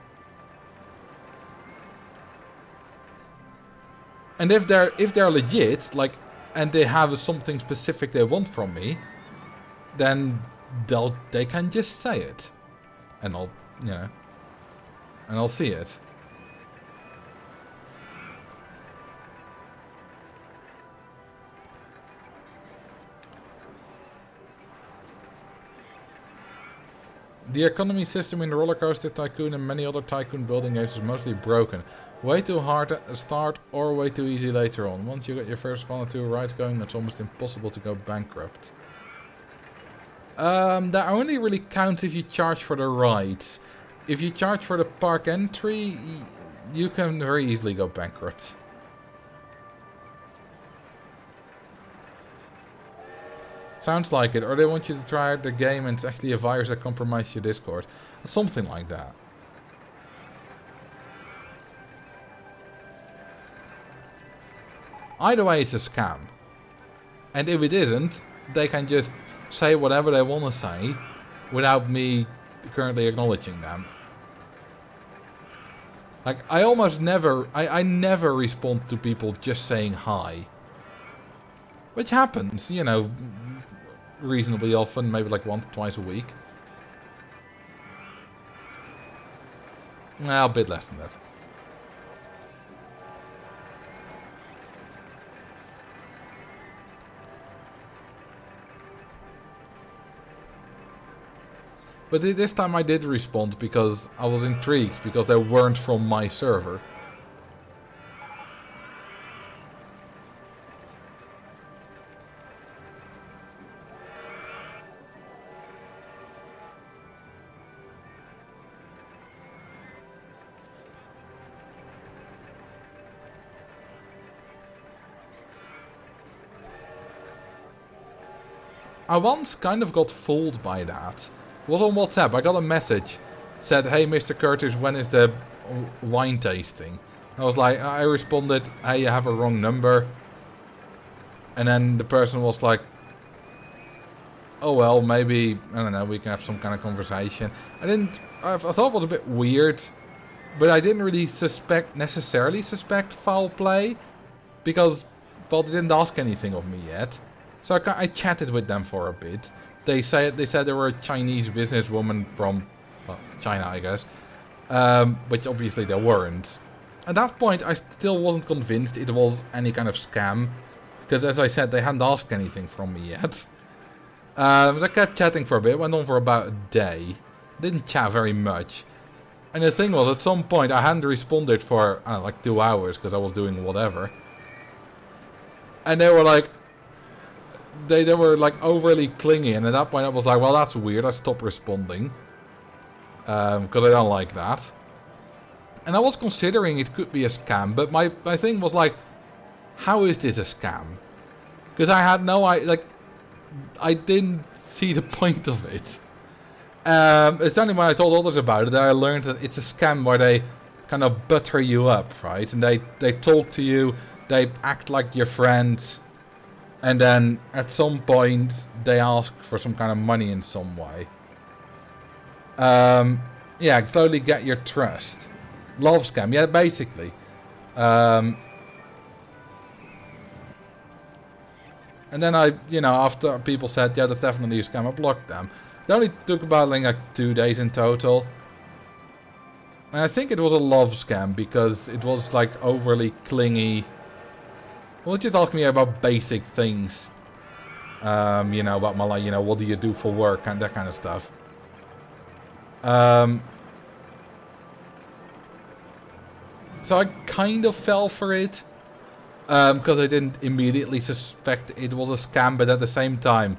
S1: And if they're legit, like, and they have something specific they want from me, then they can just say it, and I'll, you know, and I'll see it. The economy system in the Roller Coaster Tycoon and many other Tycoon building games is mostly broken. Way too hard at the start or way too easy later on. Once you get your first 1 or 2 rides going, it's almost impossible to go bankrupt. That only really counts if you charge for the rides. If you charge for the park entry, you can very easily go bankrupt. Sounds like it, or they want you to try out the game and it's actually a virus that compromises your Discord. Something like that. Either way, it's a scam. And if it isn't, they can just say whatever they want to say without me currently acknowledging them. Like, I almost never, I never respond to people just saying hi. Which happens, you know, reasonably often, maybe like once or twice a week. Well, a bit less than that. But this time I did respond because I was intrigued, because they weren't from my server. I once kind of got fooled by that. It was on WhatsApp. I got a message. Said, hey Mr. Curtis, when is the wine tasting? I was like, I responded, hey, you have a wrong number. And then the person was like, oh well, maybe, I don't know, we can have some kind of conversation. I thought it was a bit weird. But I didn't really necessarily suspect foul play. Because, well, they didn't ask anything of me yet. So I chatted with them for a bit. They said they were a Chinese businesswoman from, well, China, I guess. Which obviously they weren't. At that point, I still wasn't convinced it was any kind of scam. Because as I said, they hadn't asked anything from me yet. So I kept chatting for a bit. Went on for about a day. Didn't chat very much. And the thing was, at some point, I hadn't responded for, I don't know, like 2 hours. Because I was doing whatever. And they were like... They were like overly clingy, and at that point I was like, well, that's weird, I stopped responding. Because I don't like that. And I was considering it could be a scam, but my thing was like, how is this a scam? Because I had I didn't see the point of it. It's only when I told others about it that I learned that it's a scam where they kind of butter you up, right? And they talk to you, they act like your friends. And then, at some point, they ask for some kind of money in some way. Yeah, slowly get your trust. Love scam, yeah, basically. And then after people said, yeah, that's definitely a scam, I blocked them. It only took about like 2 days in total. And I think it was a love scam, because it was like overly clingy. Well, just ask me about basic things. About my life, what do you do for work and that kind of stuff. So I kind of fell for it. Because I didn't immediately suspect it was a scam, but at the same time,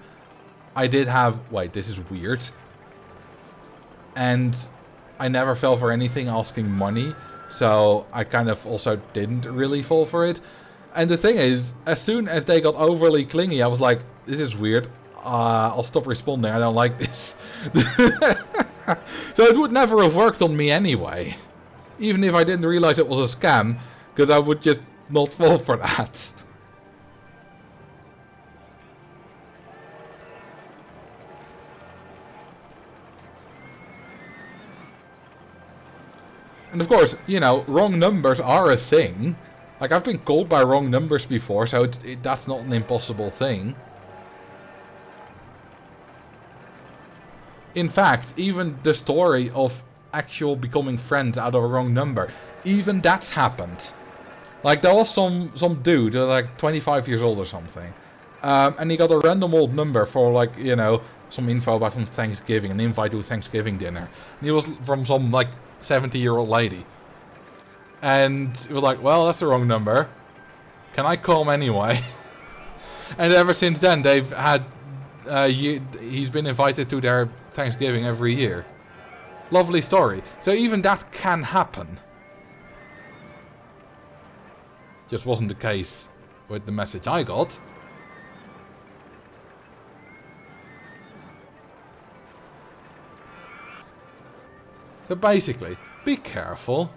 S1: I did have... Wait, this is weird. And I never fell for anything asking money. So I kind of also didn't really fall for it. And the thing is, as soon as they got overly clingy, I was like, this is weird. I'll stop responding. I don't like this. So it would never have worked on me anyway. Even if I didn't realize it was a scam. Because I would just not fall for that. And of course, wrong numbers are a thing. Like, I've been called by wrong numbers before, so that's not an impossible thing. In fact, even the story of actual becoming friends out of a wrong number, even that's happened. Like, there was some dude, like 25 years old or something. And he got a random old number for, like, some info about some Thanksgiving, an invite to a Thanksgiving dinner. And he was from some, like, 70-year-old lady. And it was like, well, that's the wrong number. Can I call him anyway? And ever since then, they've had... he's been invited to their Thanksgiving every year. Lovely story. So even that can happen. Just wasn't the case with the message I got. So basically, be careful.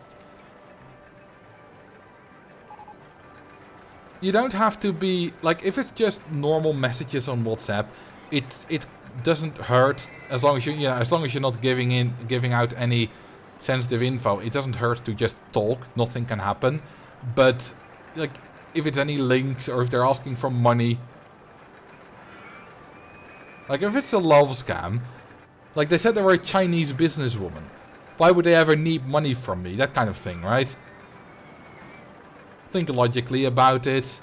S1: You don't have to be... Like, if it's just normal messages on WhatsApp, it doesn't hurt as long as as long as you're not giving out any sensitive info. It doesn't hurt to just talk. Nothing can happen. But like if it's any links or if they're asking for money, like if it's a love scam, like they said they were a Chinese businesswoman. Why would they ever need money from me? That kind of thing, right? Think logically about it.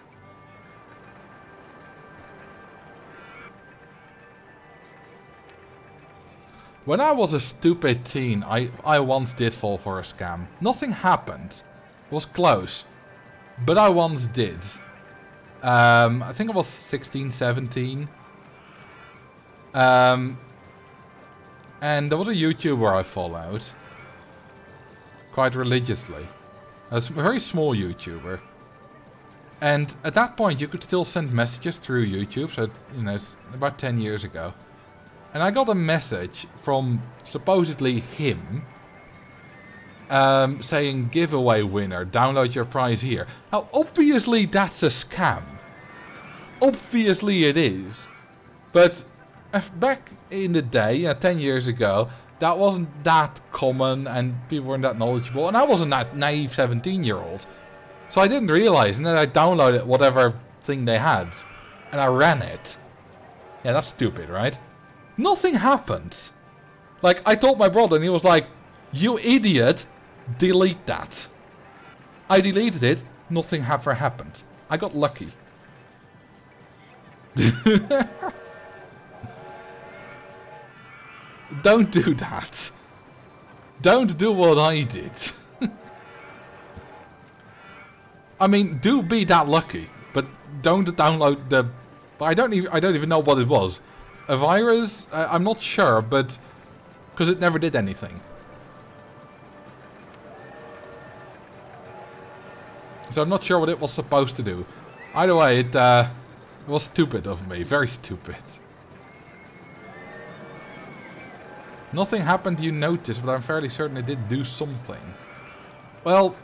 S1: When I was a stupid teen, I once did fall for a scam. Nothing happened. It was close. But I once did. I think I was 16, 17. And there was a YouTuber I followed. Quite religiously. A very small YouTuber. And at that point you could still send messages through YouTube. So it's about 10 years ago. And I got a message from supposedly him saying giveaway winner, download your prize here. Now obviously that's a scam. Obviously it is. But back in the day, 10 years ago, that wasn't that common and people weren't that knowledgeable. And I wasn't that naive 17-year-old. So I didn't realize, and then I downloaded whatever thing they had. And I ran it. Yeah, that's stupid, right? Nothing happened. Like, I told my brother and he was like, you idiot, delete that. I deleted it, nothing ever happened. I got lucky. Don't do that. Don't do what I did. I mean, do be that lucky, but don't download the... I don't even know what it was. A virus? I'm not sure, but... Because it never did anything. So I'm not sure what it was supposed to do. Either way, it was stupid of me. Very stupid. Nothing happened you noticed, but I'm fairly certain it did do something. Well,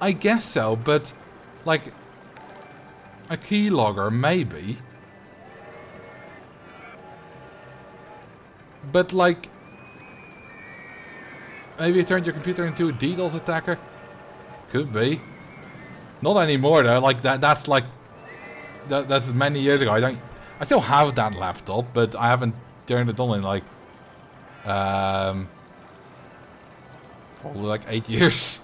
S1: I guess so, but... Like... A keylogger, maybe. But like... Maybe it turned your computer into a DDoS attacker? Could be. Not anymore though, like that's like... That's many years ago. I still have that laptop, but I haven't turned it on in like... Probably like 8 years.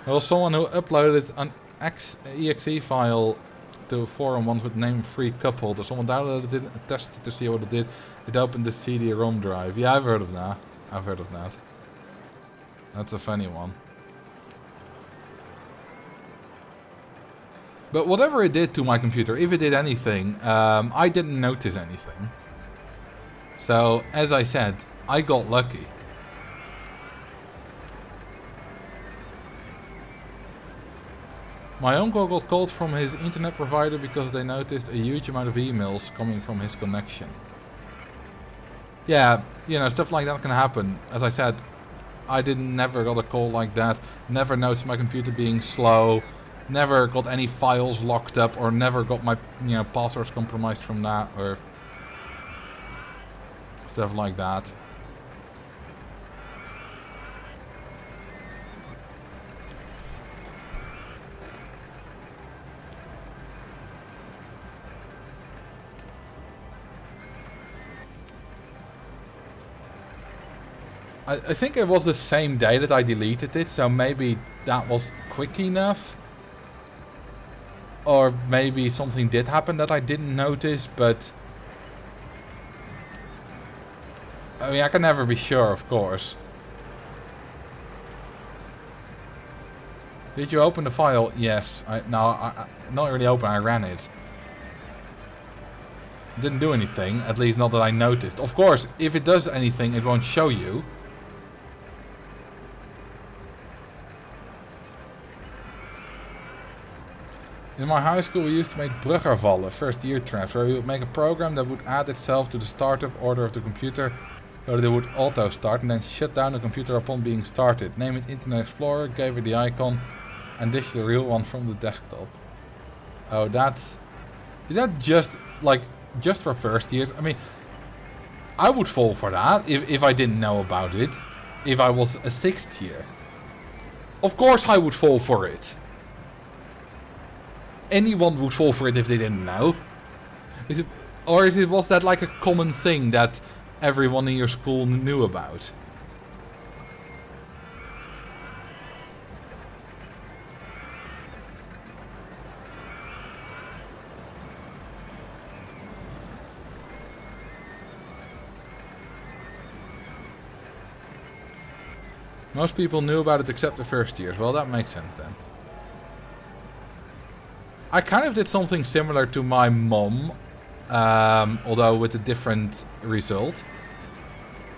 S1: There was someone who uploaded an exe file to a forum once with name free coupled. Someone downloaded it and tested to see what it did. It opened the CD-ROM drive. Yeah, I've heard of that. I've heard of that. That's a funny one. But whatever it did to my computer, if it did anything, I didn't notice anything. So, as I said, I got lucky. My uncle got called from his internet provider because they noticed a huge amount of emails coming from his connection. Yeah, stuff like that can happen. As I said, I never got a call like that. Never noticed my computer being slow. Never got any files locked up, or never got my passwords compromised from that, or stuff like that. I think it was the same day that I deleted it, so maybe that was quick enough. Or maybe something did happen that I didn't notice, but... I mean, I can never be sure, of course. Did you open the file? Yes. Not really open, I ran it. It didn't do anything, at least not that I noticed. Of course, if it does anything, it won't show you. In my high school we used to make bruggervallen, first year transfer. We would make a program that would add itself to the startup order of the computer So they would auto start and then shut down the computer upon being started. Name it Internet Explorer, gave it the icon, and dish the real one from the desktop. Oh, that's... Is that just, like, just for first years? I mean, I would fall for that if I didn't know about it. If I was a 6th year. Of course I would fall for it. Anyone would fall for it if they didn't know. Is it, or was that like a common thing that everyone in your school knew about? Most people knew about it except the first years. Well, that makes sense then. I kind of did something similar to my mom, although with a different result.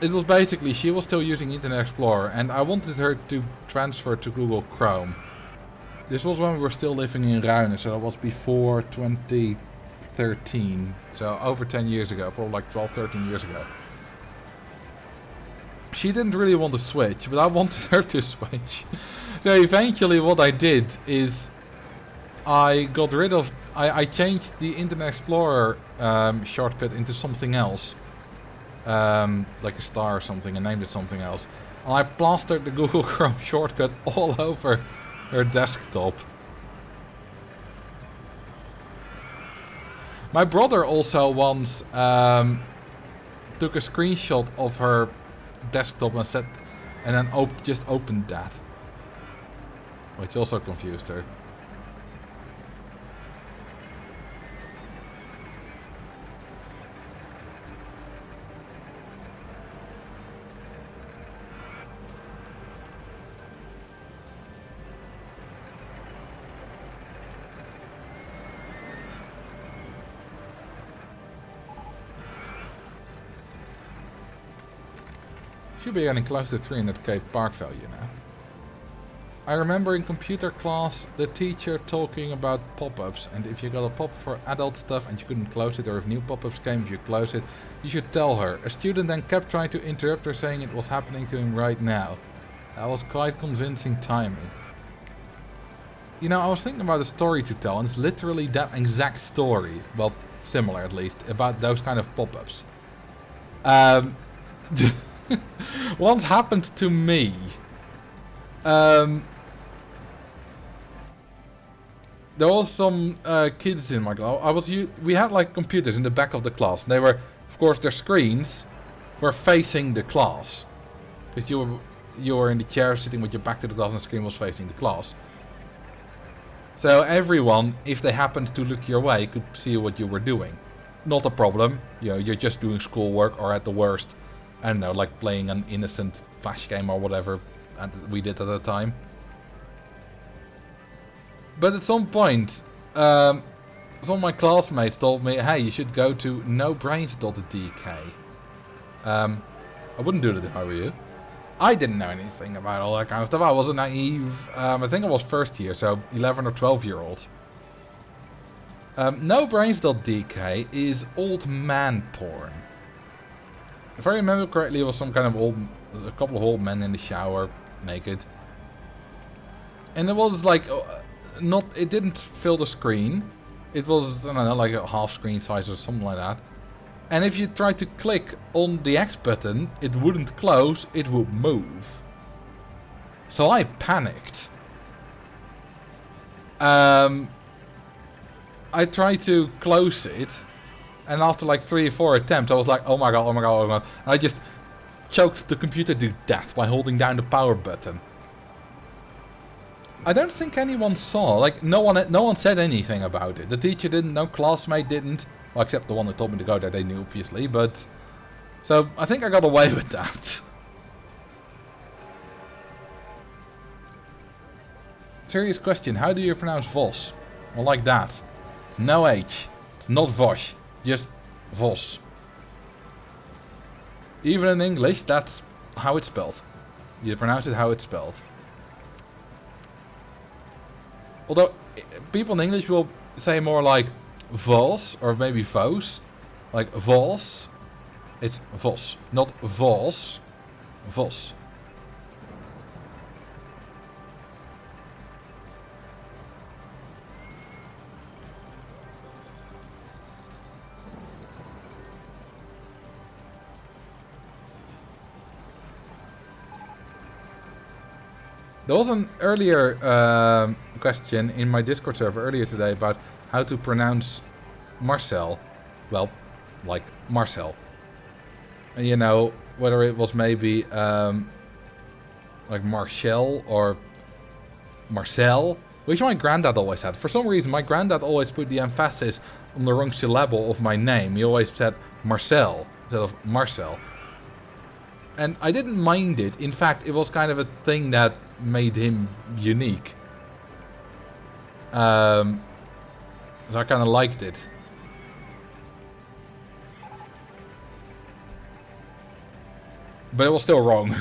S1: It was basically, she was still using Internet Explorer and I wanted her to transfer to Google Chrome. This was when we were still living in Ruinen, so that was before 2013. So over 10 years ago, probably like 12, 13 years ago. She didn't really want to switch, but I wanted her to switch. So eventually what I did is I got rid of... I changed the Internet Explorer shortcut into something else. Like a star or something, and named it something else. And I plastered the Google Chrome shortcut all over her desktop. My brother also once took a screenshot of her desktop and said, and then just opened that, which also confused her. Should be getting close to 300k park value now. I remember in computer class the teacher talking about pop-ups, and if you got a pop for adult stuff and you couldn't close it, or if new pop-ups came, if you close it, you should tell her. A student then kept trying to interrupt her, saying it was happening to him right now. That was quite convincing timing. You know, I was thinking about a story to tell, and it's literally that exact story, well, similar at least, about those kind of pop-ups. Once happened to me. There was some kids in my class. We had like computers in the back of the class. And they were, of course, their screens were facing the class, because you were in the chair sitting with your back to the class, and the screen was facing the class. So everyone, if they happened to look your way, could see what you were doing. Not a problem. You know, you're just doing schoolwork, or at the worst, I don't know, like playing an innocent flash game or whatever we did at the time. But at some point, some of my classmates told me, hey, you should go to nobrains.dk. I wouldn't do that if I were you. I didn't know anything about all that kind of stuff. I was a naive, I think I was first year, so 11 or 12 year old. Nobrains.dk is old man porn. If I remember correctly, it was some kind of a couple of old men in the shower, naked. And it was like, it didn't fill the screen. It was, I don't know, like a half screen size or something like that. And if you tried to click on the X button, it wouldn't close, it would move. So I panicked. I tried to close it. And after like 3 or 4 attempts, I was like, oh my god, oh my god, oh my god. And I just choked the computer to death by holding down the power button. I don't think anyone saw, like no one said anything about it. The teacher didn't, no classmate didn't. Well, except the one that told me to go there, they knew obviously, but... So, I think I got away with that. Serious question, how do you pronounce Vos? Well, like that. It's no H. It's not Vos. Just Vos. Even in English, that's how it's spelled. You pronounce it how it's spelled. Although, people in English will say more like Vos, or maybe Vos. Like Vos. It's Vos, not Vos. Vos. There was an earlier question in my Discord server earlier today about how to pronounce Marcel. Well, like Marcel. And you know, whether it was maybe like Marcel or Marcel, which my granddad always had. For some reason, my granddad always put the emphasis on the wrong syllable of my name. He always said Marcel instead of Marcel. And I didn't mind it. In fact, it was kind of a thing that made him unique. So I kind of liked it. But it was still wrong.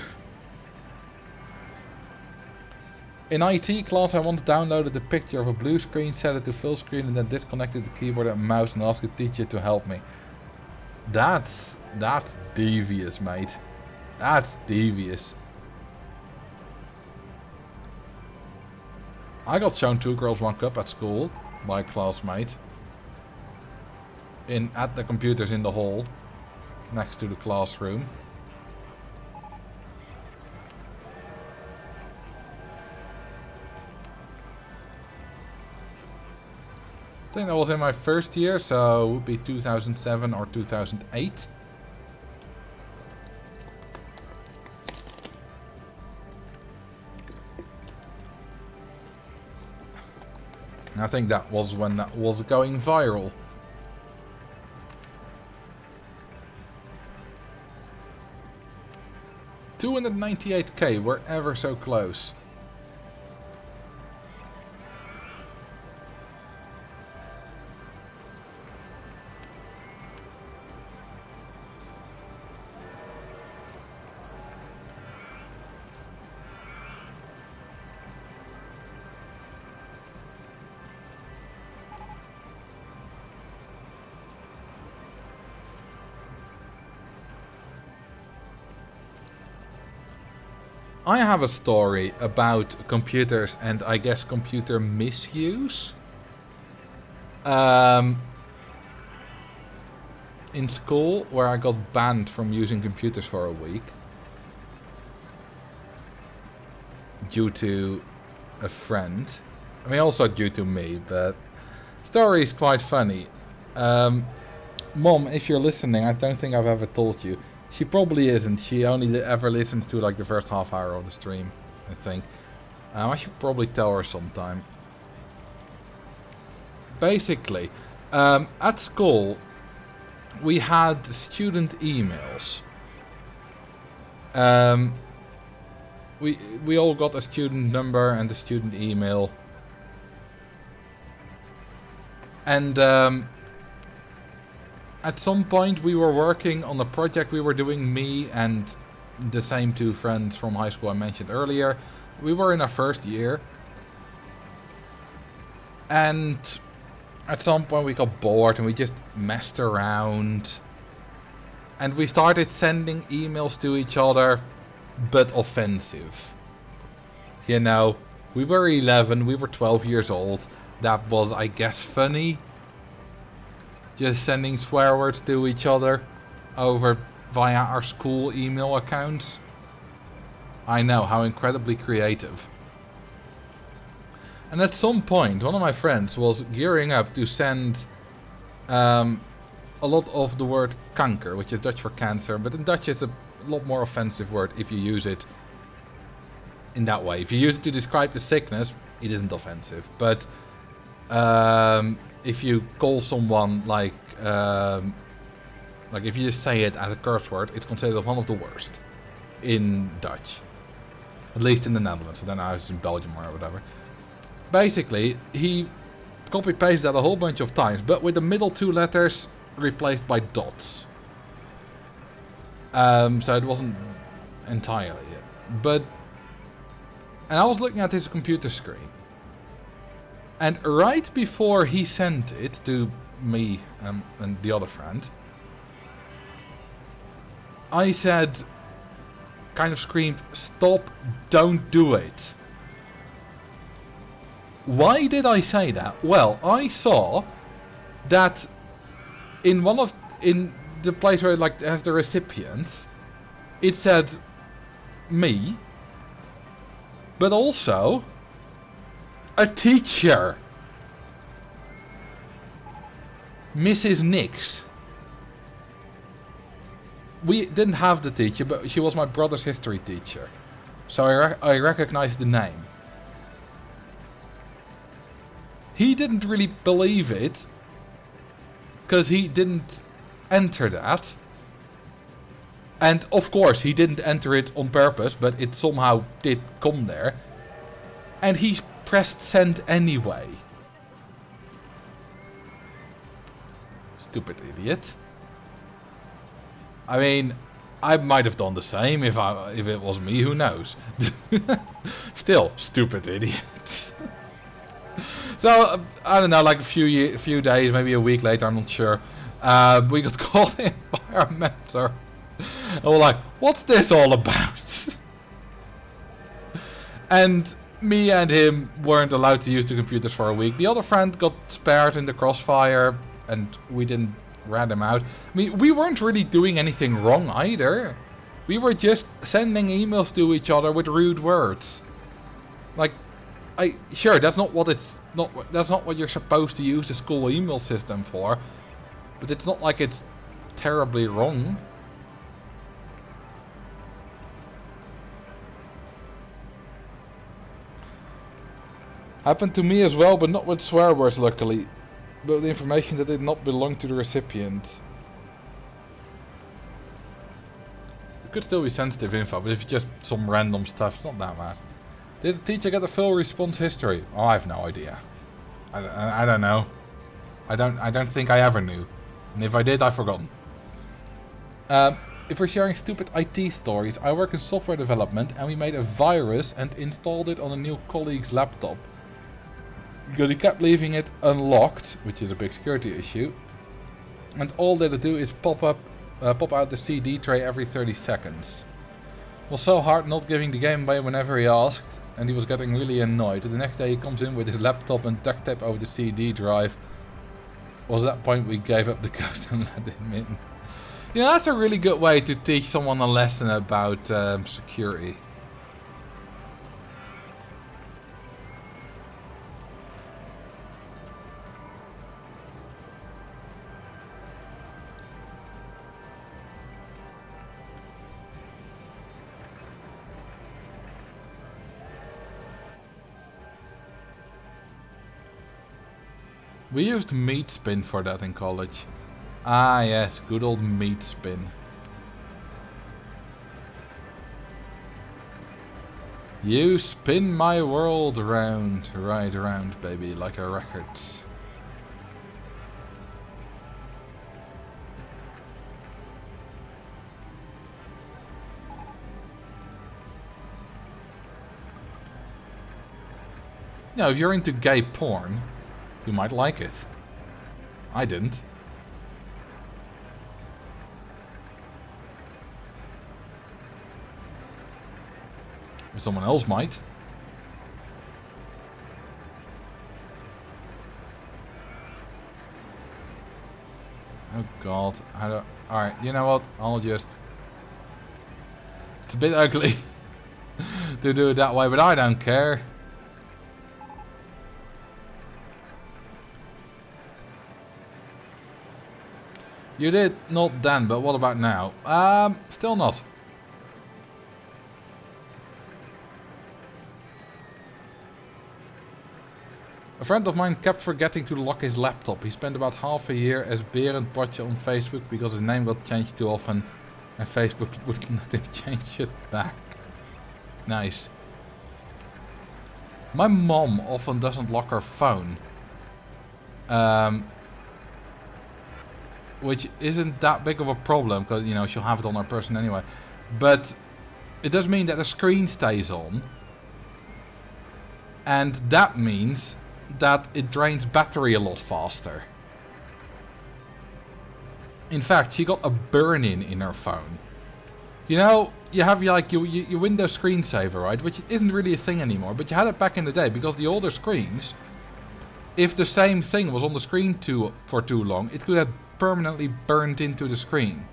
S1: In IT class, I once downloaded a picture of a blue screen, set it to full screen, and then disconnected the keyboard and mouse and asked the teacher to help me. That's devious, mate. That's devious. I got shown 2 Girls 1 Cup at school by a classmate. At the computers in the hall, next to the classroom. I think that was in my first year, so it would be 2007 or 2008. I think that was when that was going viral. $298K, we're ever so close. I have a story about computers and I guess computer misuse. In school, where I got banned from using computers for a week. Due to a friend. I mean, also due to me, but story is quite funny. Mom, if you're listening, I don't think I've ever told you. She probably isn't. She only ever listens to like the first half hour of the stream, I think. I should probably tell her sometime. Basically, at school, we had student emails. We all got a student number and a student email. And at some point we were working on a project we were doing, me and the same 2 friends from high school I mentioned earlier. We were in our first year. And at some point we got bored and we just messed around. And we started sending emails to each other, but offensive. You know, we were 11, we were 12 years old. That was, I guess, funny. Just sending swear words to each other via our school email accounts. I know, how incredibly creative. And at some point, one of my friends was gearing up to send a lot of the word kanker, which is Dutch for cancer, but in Dutch it's a lot more offensive word if you use it in that way. If you use it to describe the sickness, it isn't offensive. But if you call someone like if you just say it as a curse word, it's considered one of the worst in Dutch. At least in the Netherlands. I don't know how it's in Belgium or whatever. Basically, he copy-pasted that a whole bunch of times, but with the middle 2 letters replaced by dots. So it wasn't entirely it. But, and I was looking at his computer screen. And right before he sent it to me and the other friend, I said, kind of screamed, "Stop, don't do it." Why did I say that? Well, I saw that in the place where like has the recipients, it said me, but also a teacher, Mrs. Nix. We didn't have the teacher, but she was my brother's history teacher, so I recognized the name. He didn't really believe it, because he didn't enter that. And of course, he didn't enter it on purpose, but it somehow did come there. And he pressed send anyway. Stupid idiot. I mean, I might have done the same if it was me, who knows. Still, stupid idiot. So, I don't know, like a few days, maybe a week later, I'm not sure. We got called in by our mentor. And we're like, what's this all about? And me and him weren't allowed to use the computers for a week. The other friend got spared in the crossfire, and we didn't rat him out. I mean, we weren't really doing anything wrong either. We were just sending emails to each other with rude words. Like, sure, that's not what you're supposed to use the school email system for, but it's not like it's terribly wrong. Happened to me as well, but not with swear words, luckily. But with the information that did not belong to the recipient. It could still be sensitive info, but if it's just some random stuff, it's not that bad. Did the teacher get the full response history? Oh, I have no idea. I don't know. I don't think I ever knew. And if I did, I've forgotten. If we're sharing stupid IT stories, I work in software development and we made a virus and installed it on a new colleague's laptop. Because he kept leaving it unlocked, which is a big security issue. And all that it do is pop out the CD tray every 30 seconds. It was so hard not giving the game away whenever he asked, and he was getting really annoyed. The next day he comes in with his laptop and duct tape over the CD drive. It was at that point we gave up the ghost and let him in. Yeah, that's a really good way to teach someone a lesson about security. We used meat spin for that in college. Ah yes, good old meat spin. You spin my world around, right around, baby, like a record. Now, if you're into gay porn, you might like it. I didn't. But someone else might. Oh god. Alright, you know what? I'll just... It's a bit ugly to do it that way, but I don't care. You did not then, but what about now? Still not. A friend of mine kept forgetting to lock his laptop. He spent about half a year as Berend Potje on Facebook because his name got changed too often and Facebook wouldn't let him change it back. Nice. My mom often doesn't lock her phone. Which isn't that big of a problem, because, you know, she'll have it on her person anyway. But it does mean that the screen stays on. And that means that it drains battery a lot faster. In fact, she got a burn-in her phone. You know, you have like your Windows screensaver, right? Which isn't really a thing anymore, but you had it back in the day because the older screens, if the same thing was on the screen for too long, it could have permanently burned into the screen.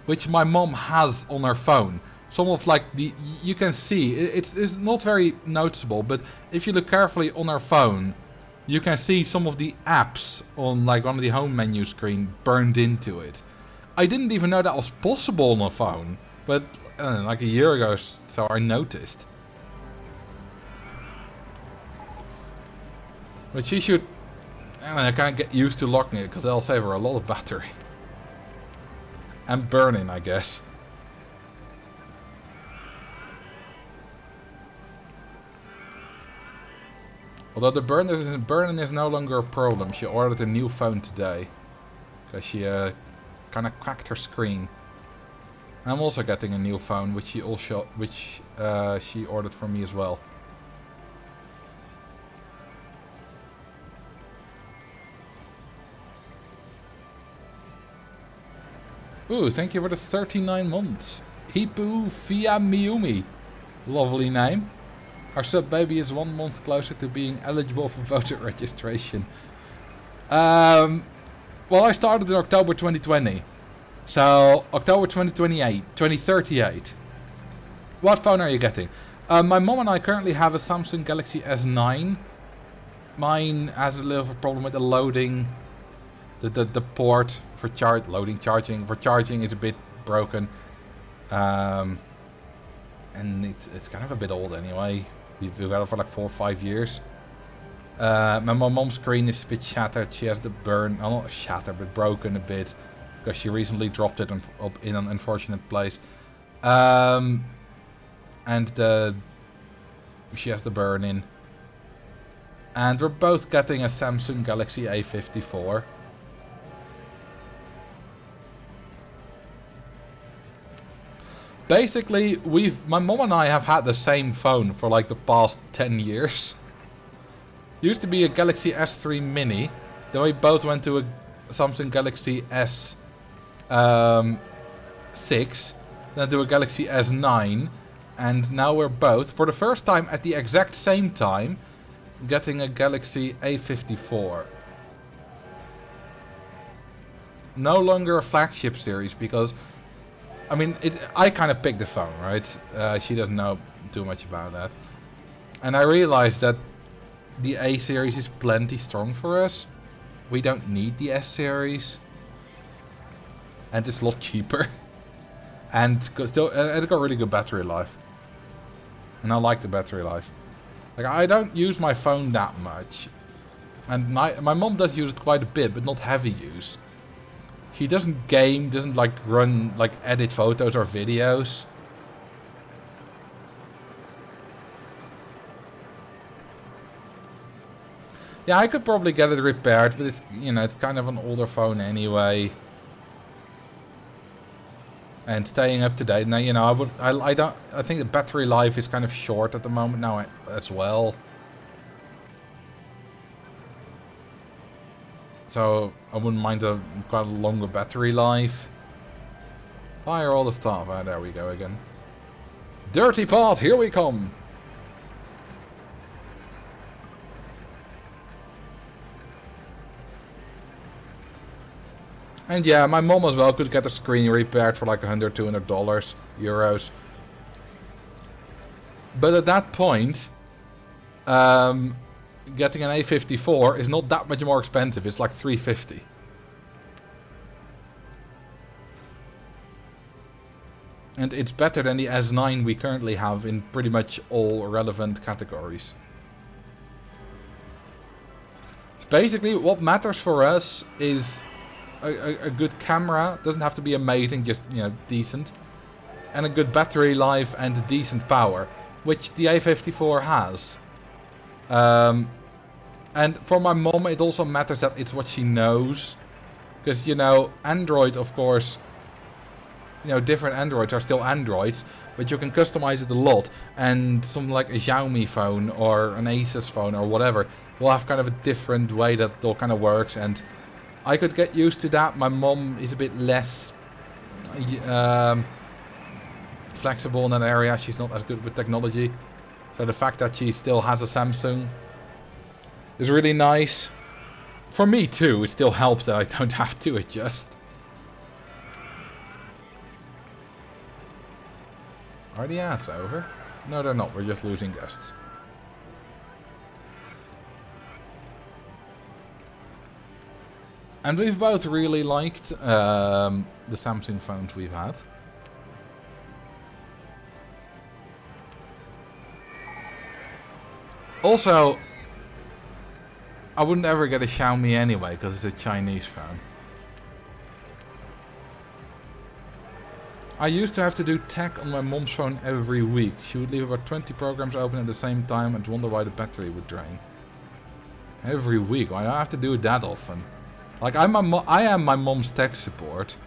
S1: Which my mom has on her phone. Some of like you can see, it's not very noticeable, but if you look carefully on her phone, you can see some of the apps on like one of the home menu screen burned into it. I didn't even know that was possible on a phone, but like a year ago, so I noticed. But she should, I can't get used to locking it because that'll save her a lot of battery. And burning, I guess. Although the burning is no longer a problem. She ordered a new phone today. Because she kind of cracked her screen. I'm also getting a new phone, which she ordered for me as well. Ooh, thank you for the 39 months. Hipu Fia Miumi. Lovely name. Our sub baby is 1 month closer to being eligible for voter registration. Well, I started in October 2020. So, October 2038. What phone are you getting? My mom and I currently have a Samsung Galaxy S9. Mine has a little problem with the loading. The port for charging is a bit broken. And it's kind of a bit old anyway. We've had it for like 4 or 5 years. My mom's screen is a bit shattered. She has the not shattered, but broken a bit. Because she recently dropped it in an unfortunate place. And she has the burn in. And we're both getting a Samsung Galaxy A54. Basically, my mom and I have had the same phone for like the past 10 years. Used to be a Galaxy S3 Mini. Then we both went to a Samsung Galaxy S6. Then to a Galaxy S9. And now we're both, for the first time at the exact same time, getting a Galaxy A54. No longer a flagship series because... I mean, I kind of picked the phone, right? She doesn't know too much about that. And I realized that the A series is plenty strong for us. We don't need the S series. And it's a lot cheaper. And it got really good battery life. And I like the battery life. Like, I don't use my phone that much. And my mom does use it quite a bit, but not heavy use. She doesn't game, doesn't like run, like edit photos or videos. Yeah, I could probably get it repaired, but it's, you know, it's kind of an older phone anyway. And staying up to date. Now, you know, I think the battery life is kind of short at the moment now as well. So I wouldn't mind quite a longer battery life. Fire all the stuff. Ah, there we go again. Dirty pot, here we come. And yeah, my mom as well could get the screen repaired for like $100, $200 euros. But at that point, getting an A54 is not that much more expensive. It's like $350. And it's better than the S9 we currently have in pretty much all relevant categories. So basically, what matters for us is a good camera. It doesn't have to be amazing, just, you know, decent. And a good battery life and decent power, which the A54 has. And for my mom, it also matters that it's what she knows. Because, you know, Android, of course, you know, different Androids are still Androids, but you can customize it a lot. And something like a Xiaomi phone or an Asus phone or whatever will have kind of a different way that it all kind of works. And I could get used to that. My mom is a bit less flexible in that area. She's not as good with technology. So the fact that she still has a Samsung is really nice. For me too, it still helps that I don't have to adjust. Are the ads over? No, they're not. We're just losing guests. And we've both really liked the Samsung phones we've had. Also, I wouldn't ever get a Xiaomi anyway, because it's a Chinese phone. I used to have to do tech on my mom's phone every week. She would leave about 20 programs open at the same time and wonder why the battery would drain. Every week? Why do I have to do it that often? Like, I am my mom's tech support,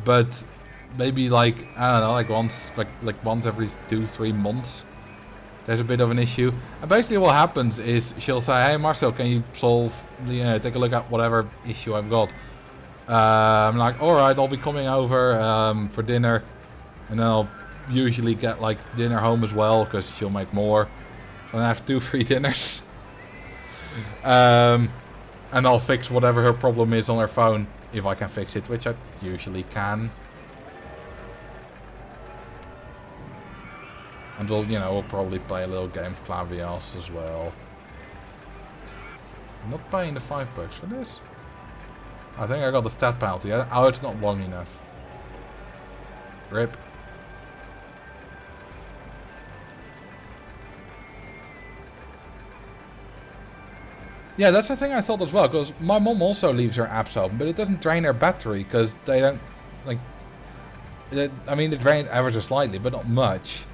S1: but maybe like, I don't know, like once every 2-3 months. There's a bit of an issue. And basically what happens is she'll say, hey Marcel, can you solve, take a look at whatever issue I've got. I'm like, alright, I'll be coming over for dinner. And then I'll usually get like dinner home as well, because she'll make more. So I have 2 free dinners. And I'll fix whatever her problem is on her phone, if I can fix it, which I usually can. And we'll probably play a little game of Clavias as well. I'm not paying the $5 for this. I think I got the stat penalty. Oh, it's not long enough. RIP. Yeah, that's the thing I thought as well, because my mom also leaves her apps open, but it doesn't drain her battery, because they don't, like... I mean, it drains ever so slightly, but not much.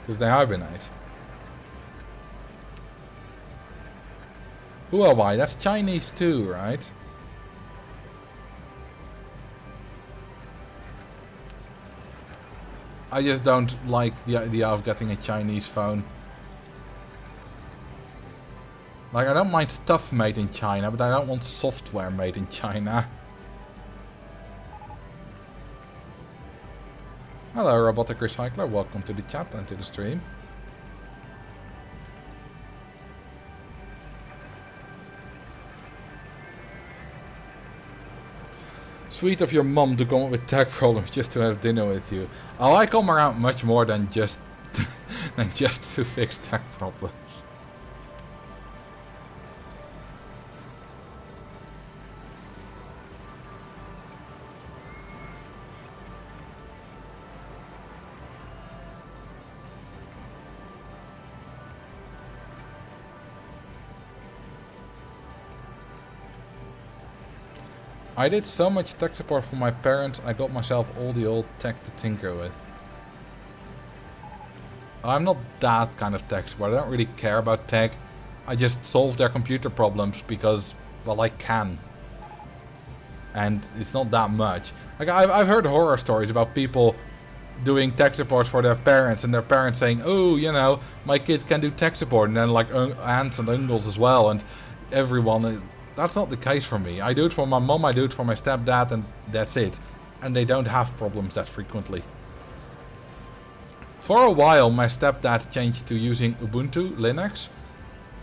S1: Because they hibernate. Who am I? That's Chinese too, right? I just don't like the idea of getting a Chinese phone. Like, I don't mind stuff made in China, but I don't want software made in China. Hello, Robotic Recycler. Welcome to the chat and to the stream. Sweet of your mom to come up with tech problems just to have dinner with you. Oh, I come around much more than just to fix tech problems. I did so much tech support for my parents, I got myself all the old tech to tinker with. I'm not that kind of tech support, I don't really care about tech. I just solve their computer problems because, well, I can. And it's not that much. Like, I've heard horror stories about people doing tech support for their parents, and their parents saying, oh, my kid can do tech support, and then like aunts and uncles as well, and everyone... That's not the case for me. I do it for my mom, I do it for my stepdad, and that's it. And they don't have problems that frequently. For a while, my stepdad changed to using Ubuntu Linux,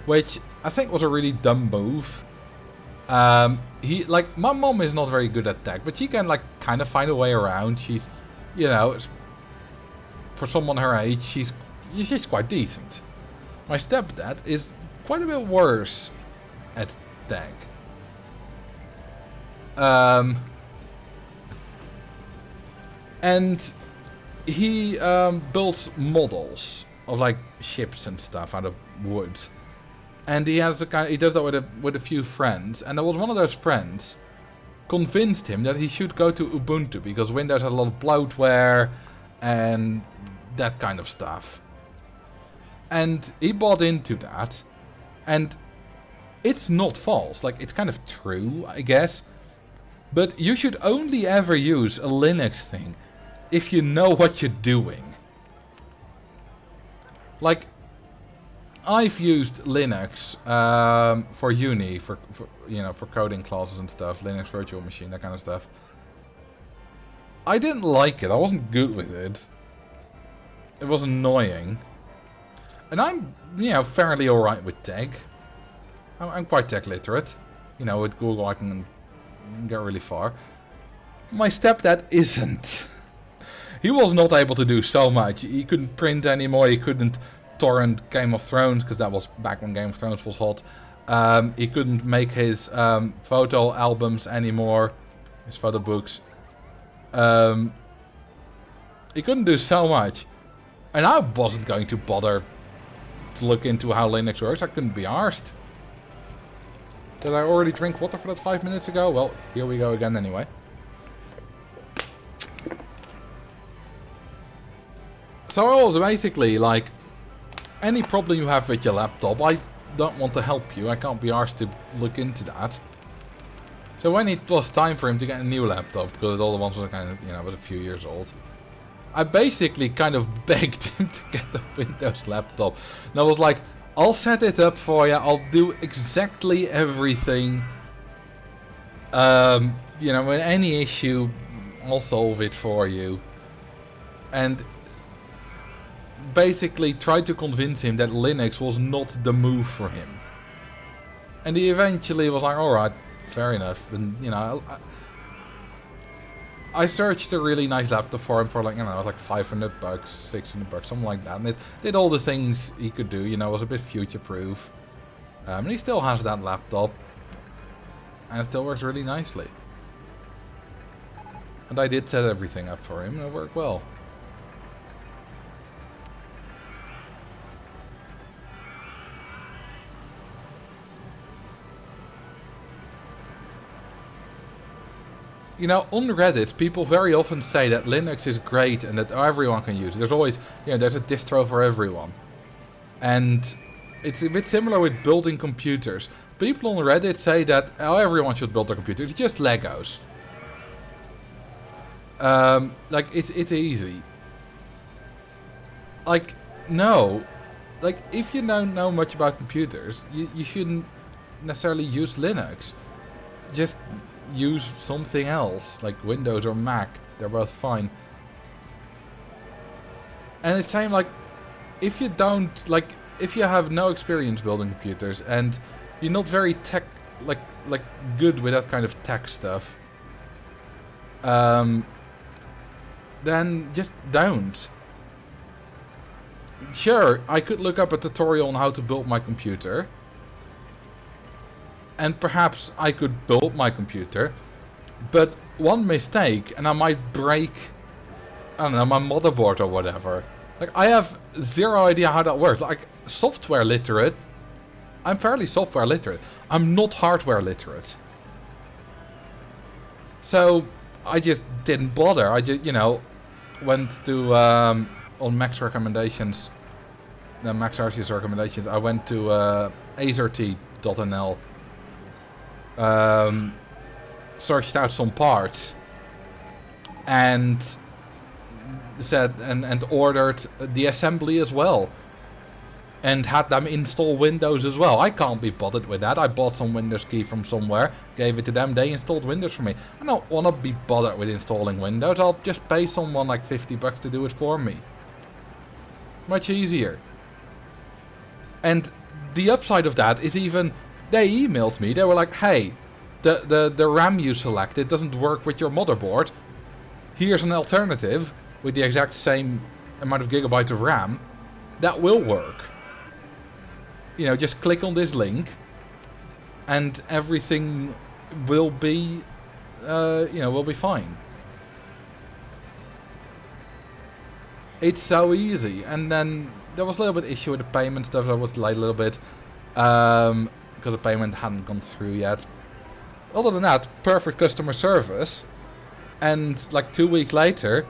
S1: which I think was a really dumb move. My mom is not very good at tech, but she can, kind of find a way around. She's, for someone her age, she's quite decent. My stepdad is quite a bit worse at tech. And he builds models of ships and stuff out of wood, and he does that with a few friends. And there was one of those friends convinced him that he should go to Ubuntu because Windows has a lot of bloatware and that kind of stuff. And he bought into that, and it's not false. It's kind of true, I guess. But you should only ever use a Linux thing if you know what you're doing. I've used Linux for uni, for you know, for coding classes and stuff, Linux virtual machine, that kind of stuff. I didn't like it. I wasn't good with it. It was annoying. And I'm, you know, fairly alright with tech. I'm quite tech literate. You know, with Google I can get really far. My stepdad isn't. He was not able to do so much. He couldn't print anymore. He couldn't torrent Game of Thrones, because that was back when Game of Thrones was hot. He couldn't make his photo albums anymore. His photo books. He couldn't do so much. And I wasn't going to bother to look into how Linux works. I couldn't be arsed. Did I already drink water for that 5 minutes ago? Well, here we go again anyway. So I was basically like, any problem you have with your laptop, I don't want to help you. I can't be arsed to look into that. So when it was time for him to get a new laptop, because all the ones were kind of, you know, was a few years old, I basically kind of begged him to get the Windows laptop. And I was like, I'll set it up for you. I'll do exactly everything. You know, with any issue, I'll solve it for you. And basically tried to convince him that Linux was not the move for him. And he eventually was like, alright, fair enough. And, you know, I searched a really nice laptop for him for like, you know, like $500, $600, something like that. And it did all the things he could do, you know, was a bit future-proof. And he still has that laptop. And it still works really nicely. And I did set everything up for him and it worked well. You know, on Reddit, people very often say that Linux is great and that everyone can use it. There's always, you know, there's a distro for everyone. And it's a bit similar with building computers. People on Reddit say that everyone should build their computer. It's just Legos. Like, it's easy. Like, no. Like, if you don't know much about computers, you shouldn't necessarily use Linux. Just use something else, like Windows or Mac. They're both fine. And it's same, like, if you don't, like, if you have no experience building computers and you're not very tech, like good with that kind of tech stuff, then just don't. Sure, I could look up a tutorial on how to build my computer. And perhaps I could build my computer, but one mistake and I might break, I don't know, my motherboard or whatever. Like, I have zero idea how that works. Like, software literate, I'm fairly software literate. I'm not hardware literate. So, I just didn't bother. I just, you know, went to, on Max recommendations, Max RCS recommendations, I went to azert.nl. Searched out some parts and said and ordered the assembly as well and had them install Windows as well. I can't be bothered with that. I bought some Windows key from somewhere, gave it to them, they installed Windows for me. I don't want to be bothered with installing Windows. I'll just pay someone like $50 to do it for me. Much easier. And the upside of that is even, they emailed me, they were like, hey, the RAM you selected doesn't work with your motherboard. Here's an alternative with the exact same amount of gigabytes of RAM that will work. You know, just click on this link and everything will be, you know, will be fine. It's so easy. And then there was a little bit issue with the payment stuff. I was delayed a little bit because the payment hadn't gone through yet. Other than that, perfect customer service. And like 2 weeks later,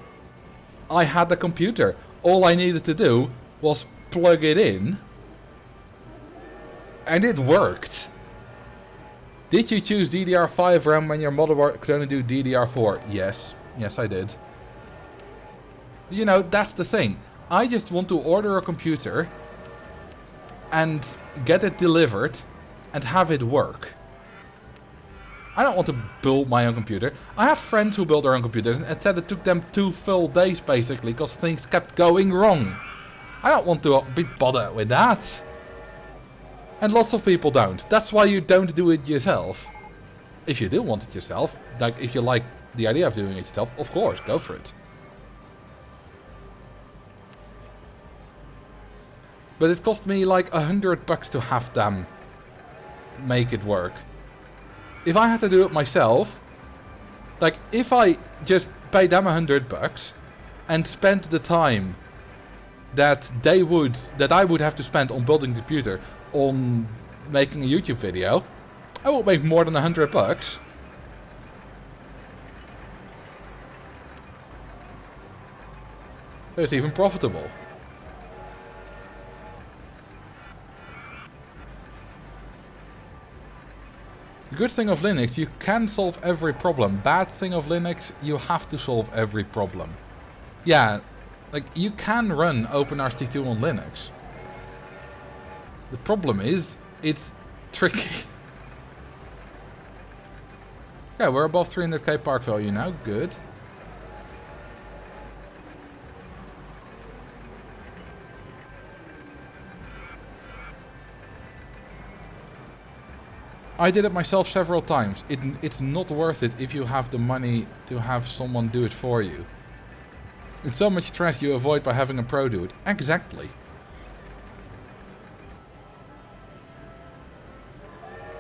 S1: I had the computer. All I needed to do was plug it in. And it worked. Did you choose DDR5 RAM when your motherboard could only do DDR4? Yes. Yes, I did. You know, that's the thing. I just want to order a computer and get it delivered and have it work. I don't want to build my own computer. I have friends who built their own computers and said it took them 2 full days basically because things kept going wrong. I don't want to be bothered with that. And lots of people don't. That's why you don't do it yourself. If you do want it yourself, like if you like the idea of doing it yourself, of course, go for it. But it cost me like $100 to have them make it work. If I had to do it myself, like if I just paid them $100 and spent the time that I would have to spend on building the computer on making a YouTube video, I would make more than $100. So it's even profitable. The good thing of Linux, you can solve every problem. Bad thing of Linux, you have to solve every problem. Yeah, like you can run OpenRT2 on Linux. The problem is, it's tricky. Okay, we're above 300k park value now, good. I did it myself several times. It's not worth it if you have the money to have someone do it for you. It's so much stress you avoid by having a pro do it. Exactly.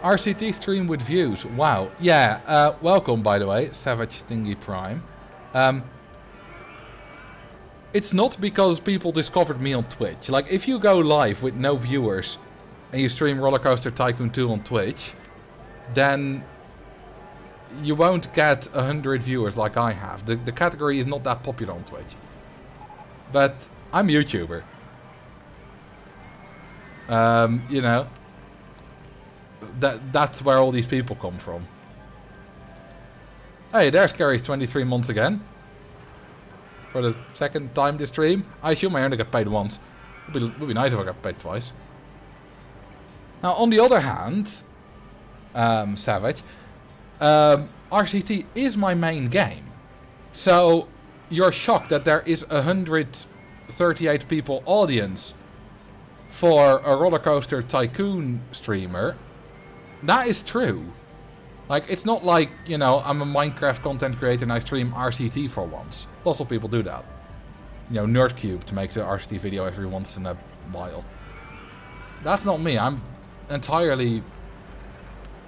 S1: RCT stream with views. Wow. Yeah, welcome by the way, Savage Stingy Prime. It's not because people discovered me on Twitch. Like, if you go live with no viewers and you stream Roller Coaster Tycoon 2 on Twitch, then you won't get 100 viewers like I have. The category is not that popular on Twitch. But I'm a YouTuber. You know, that's where all these people come from. Hey, there's Scary's 23 months again. For the second time this stream. I assume I only get paid once. Would be nice if I got paid twice. Now, on the other hand, Savage, RCT is my main game. So, you're shocked that there is 138 people audience for a Roller Coaster Tycoon streamer. That is true. Like, it's not like, you know, I'm a Minecraft content creator and I stream RCT for once. Lots of people do that. You know, Nerdcube to make the RCT video every once in a while. That's not me. I'm entirely...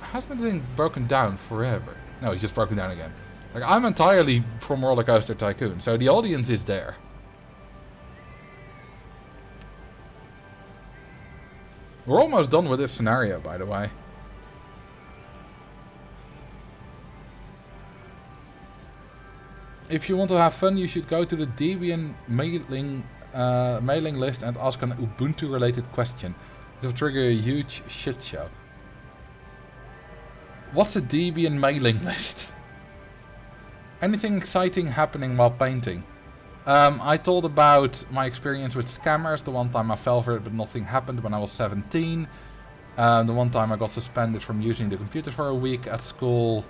S1: Hasn't the thing broken down forever? No, it's just broken down again. Like, I'm entirely from Roller Coaster Tycoon, so the audience is there. We're almost done with this scenario, by the way. If you want to have fun, you should go to the Debian mailing list and ask an Ubuntu-related question. This will trigger a huge shit show. What's a Debian mailing list? Anything exciting happening while painting? I told about my experience with scammers. The one time I fell for it, but nothing happened when I was 17. The one time I got suspended from using the computer for a week at school.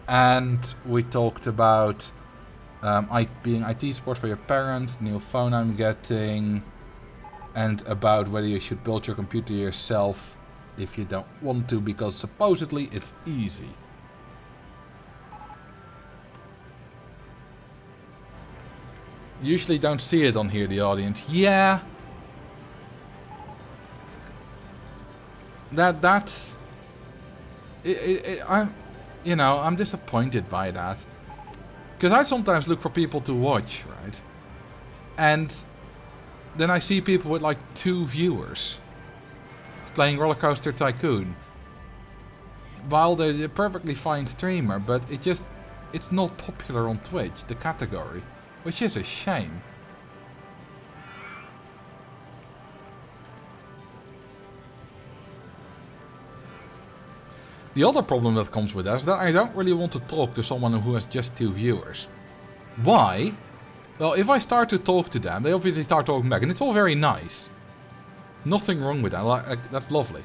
S1: And we talked about being IT support for your parents, the new phone I'm getting, and about whether you should build your computer yourself if you don't want to, because supposedly it's easy. Usually don't see it on here, the audience. Yeah. That's... I'm disappointed by that. Because I sometimes look for people to watch, right? And then I see people with like 2 viewers playing Roller Coaster Tycoon. While they're a perfectly fine streamer, but it's not popular on Twitch, the category. Which is a shame. The other problem that comes with that is that I don't really want to talk to someone who has just 2 viewers. Why? Well, if I start to talk to them, they obviously start talking back, and it's all very nice. Nothing wrong with that. Like, that's lovely.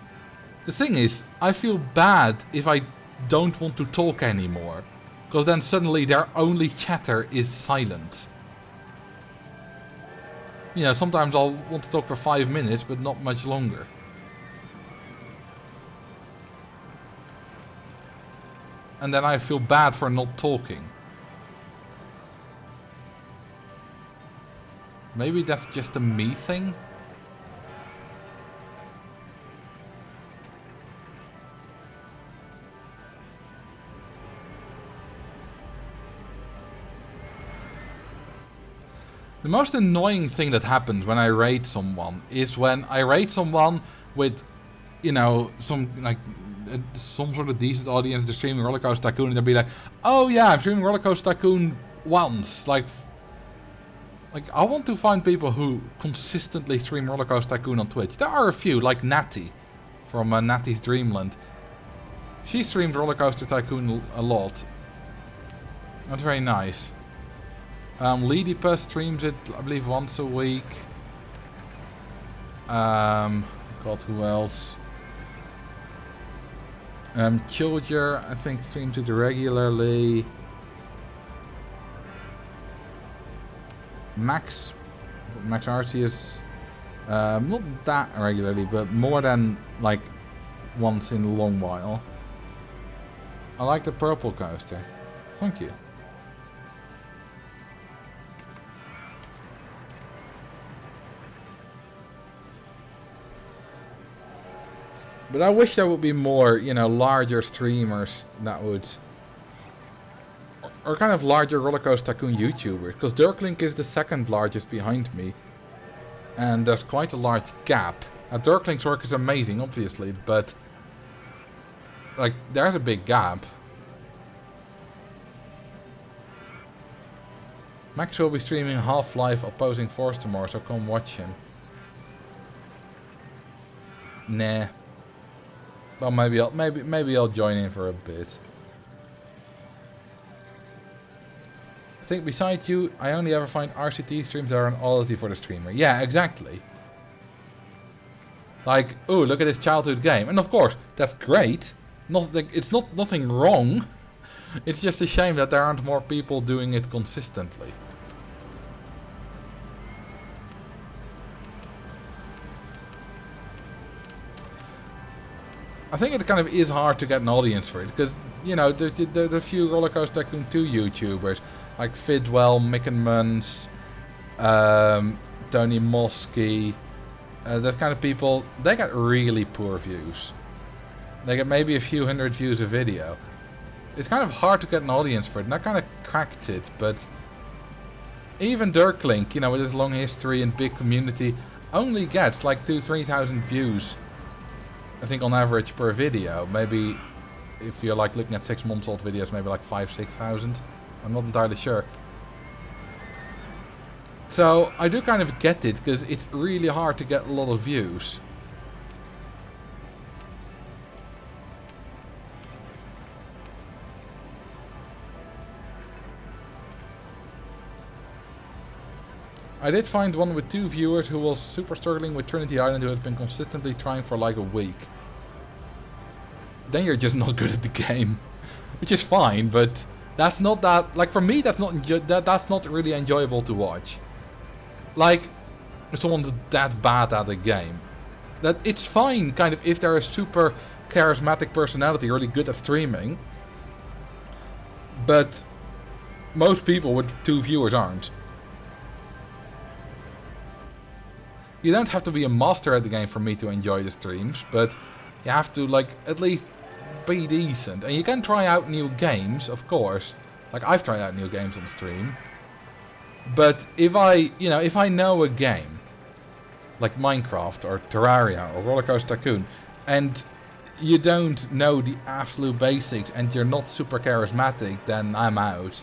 S1: The thing is, I feel bad if I don't want to talk anymore. Because then suddenly their only chatter is silent. You know, sometimes I'll want to talk for 5 minutes, but not much longer. And then I feel bad for not talking. Maybe that's just a me thing? The most annoying thing that happens when I raid someone is when I raid someone with, you know, some sort of decent audience, they're streaming Roller Coaster Tycoon, and they'll be like, oh yeah, I'm streaming Roller Coaster Tycoon once. Like I want to find people who consistently stream Roller Coaster Tycoon on Twitch. There are a few, like Natty from Natty's Dreamland. She streams Roller Coaster Tycoon a lot. That's very nice. Leadypus streams it, I believe, once a week. God, who else? Chilger, I think, streams it regularly. Max Arceus, not that regularly, but more than like once in a long while. I like the purple coaster. Thank you. But I wish there would be more, you know, larger streamers that would... Or kind of larger Roller Coaster Tycoon YouTubers. Because Dirklink is the second largest behind me. And there's quite a large gap. Now, Dirklink's work is amazing, obviously, but... like, there's a big gap. Max will be streaming Half-Life Opposing Force tomorrow, so come watch him. Nah. Well, maybe I'll join in for a bit. I think besides you, I only ever find RCT streams that are an oddity for the streamer. Yeah, exactly. Like, oh, look at this childhood game, and of course that's great. It's not nothing wrong. It's just a shame that there aren't more people doing it consistently. I think it kind of is hard to get an audience for it, because, you know, there's a few Roller Coaster Tycoon 2 YouTubers, like Fidwell, Mick and Muns, Tony Mosky, those kind of people. They get really poor views. They get maybe a few hundred views a video. It's kind of hard to get an audience for it, and I kind of cracked it, but even Dirklink, you know, with his long history and big community, only gets like 2,000-3,000 views. I think on average per video. Maybe if you're like looking at 6 months old videos, maybe like 5,000-6,000. I'm not entirely sure. So I do kind of get it, because it's really hard to get a lot of views. I did find one with 2 viewers who was super struggling with Trinity Island, who has been consistently trying for like a week. Then you're just not good at the game, which is fine, but that's not that, like, for me that's not really enjoyable to watch. Like, if someone's that bad at a game, that it's fine kind of if they're a super charismatic personality, really good at streaming, but most people with 2 viewers aren't. You don't have to be a master at the game for me to enjoy the streams, but you have to, like, at least be decent. And you can try out new games, of course. Like, I've tried out new games on stream. But if I know a game, like Minecraft or Terraria or Roller Coaster Tycoon, and you don't know the absolute basics and you're not super charismatic, then I'm out.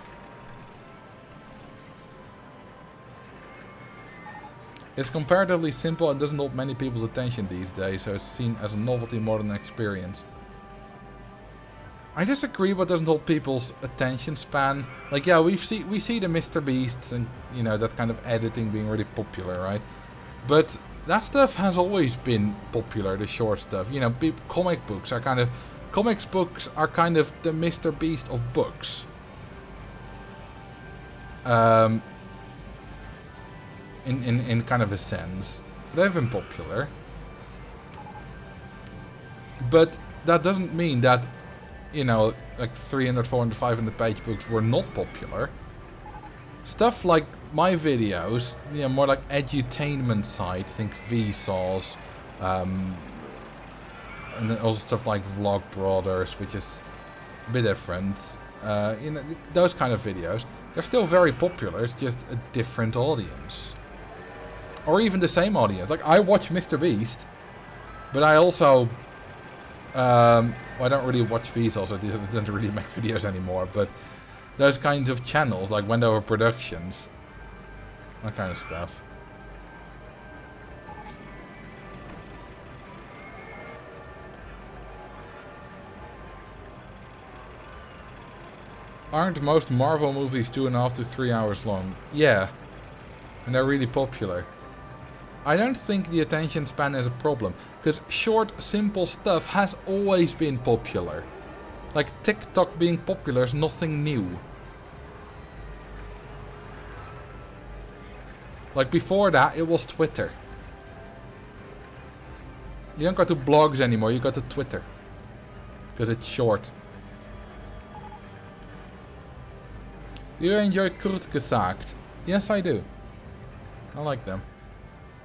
S1: It's comparatively simple and doesn't hold many people's attention these days, so it's seen as a novelty more than an experience. I disagree, but doesn't hold people's attention span. Like, yeah, we see the Mr. Beasts and, you know, that kind of editing being really popular, right? But that stuff has always been popular, the short stuff. You know, comic books are kind of the Mr. Beast of books. In kind of a sense. They've been popular. But that doesn't mean that, you know, like 300, 400, 500 page books were not popular. Stuff like my videos, you know, more like edutainment side, think Vsauce, and then also stuff like Vlog Brothers, which is a bit different. You know, those kind of videos, they're still very popular, it's just a different audience. Or even the same audience. Like, I watch Mr. Beast, but I also... I don't really watch Vsauce, so it doesn't really make videos anymore, but those kinds of channels, like Wendover Productions, that kind of stuff. Aren't most Marvel movies 2.5 to 3 hours long? Yeah, and they're really popular. I don't think the attention span is a problem, because short, simple stuff has always been popular. Like, TikTok being popular is nothing new. Like, before that, it was Twitter. You don't go to blogs anymore, you go to Twitter. Because it's short. Do you enjoy Kurzgesagt? Yes, I do. I like them.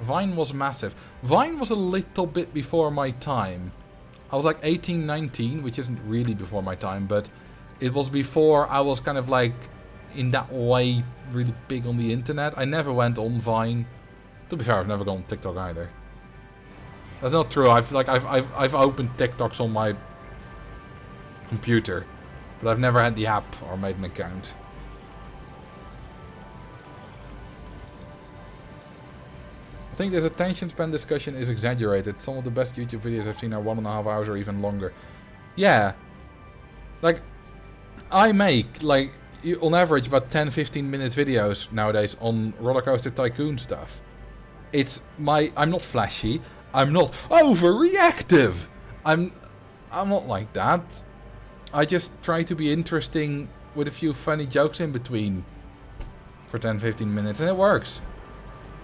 S1: Vine was massive. Vine was a little bit before my time. I was like 18, 19, which isn't really before my time, but it was before I was kind of like, in that way, really big on the internet. I never went on Vine. To be fair, I've never gone on TikTok either. That's not true. I've opened TikToks on my computer, but I've never had the app or made an account. I think this attention span discussion is exaggerated. Some of the best YouTube videos I've seen are 1.5 hours or even longer. Yeah. Like, I make, like, on average about 10-15 minute videos nowadays on Roller Coaster Tycoon stuff. I'm not flashy. I'm not overreactive. I'm not like that. I just try to be interesting with a few funny jokes in between for 10-15 minutes, and it works.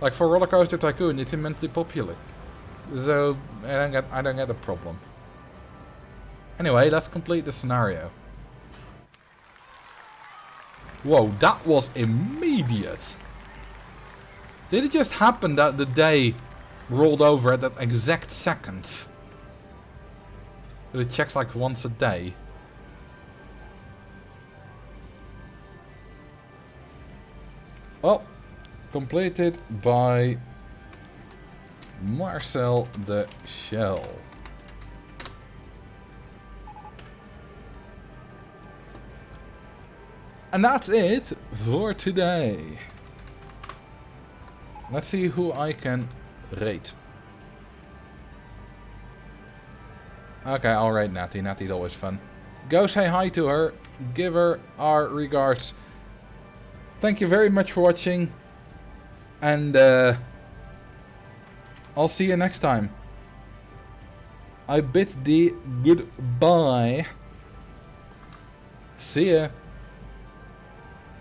S1: Like, for Roller Coaster Tycoon, it's immensely popular. So, I don't get the problem. Anyway, let's complete the scenario. Whoa, that was immediate. Did it just happen that the day rolled over at that exact second? But it checks like once a day. Well, completed by Marcel the Shell. And that's it for today. Let's see who I can rate. Okay, I'll rate Natty. Natty's always fun. Go say hi to her. Give her our regards. Thank you very much for watching. And I'll see you next time. I bid thee goodbye. See ya.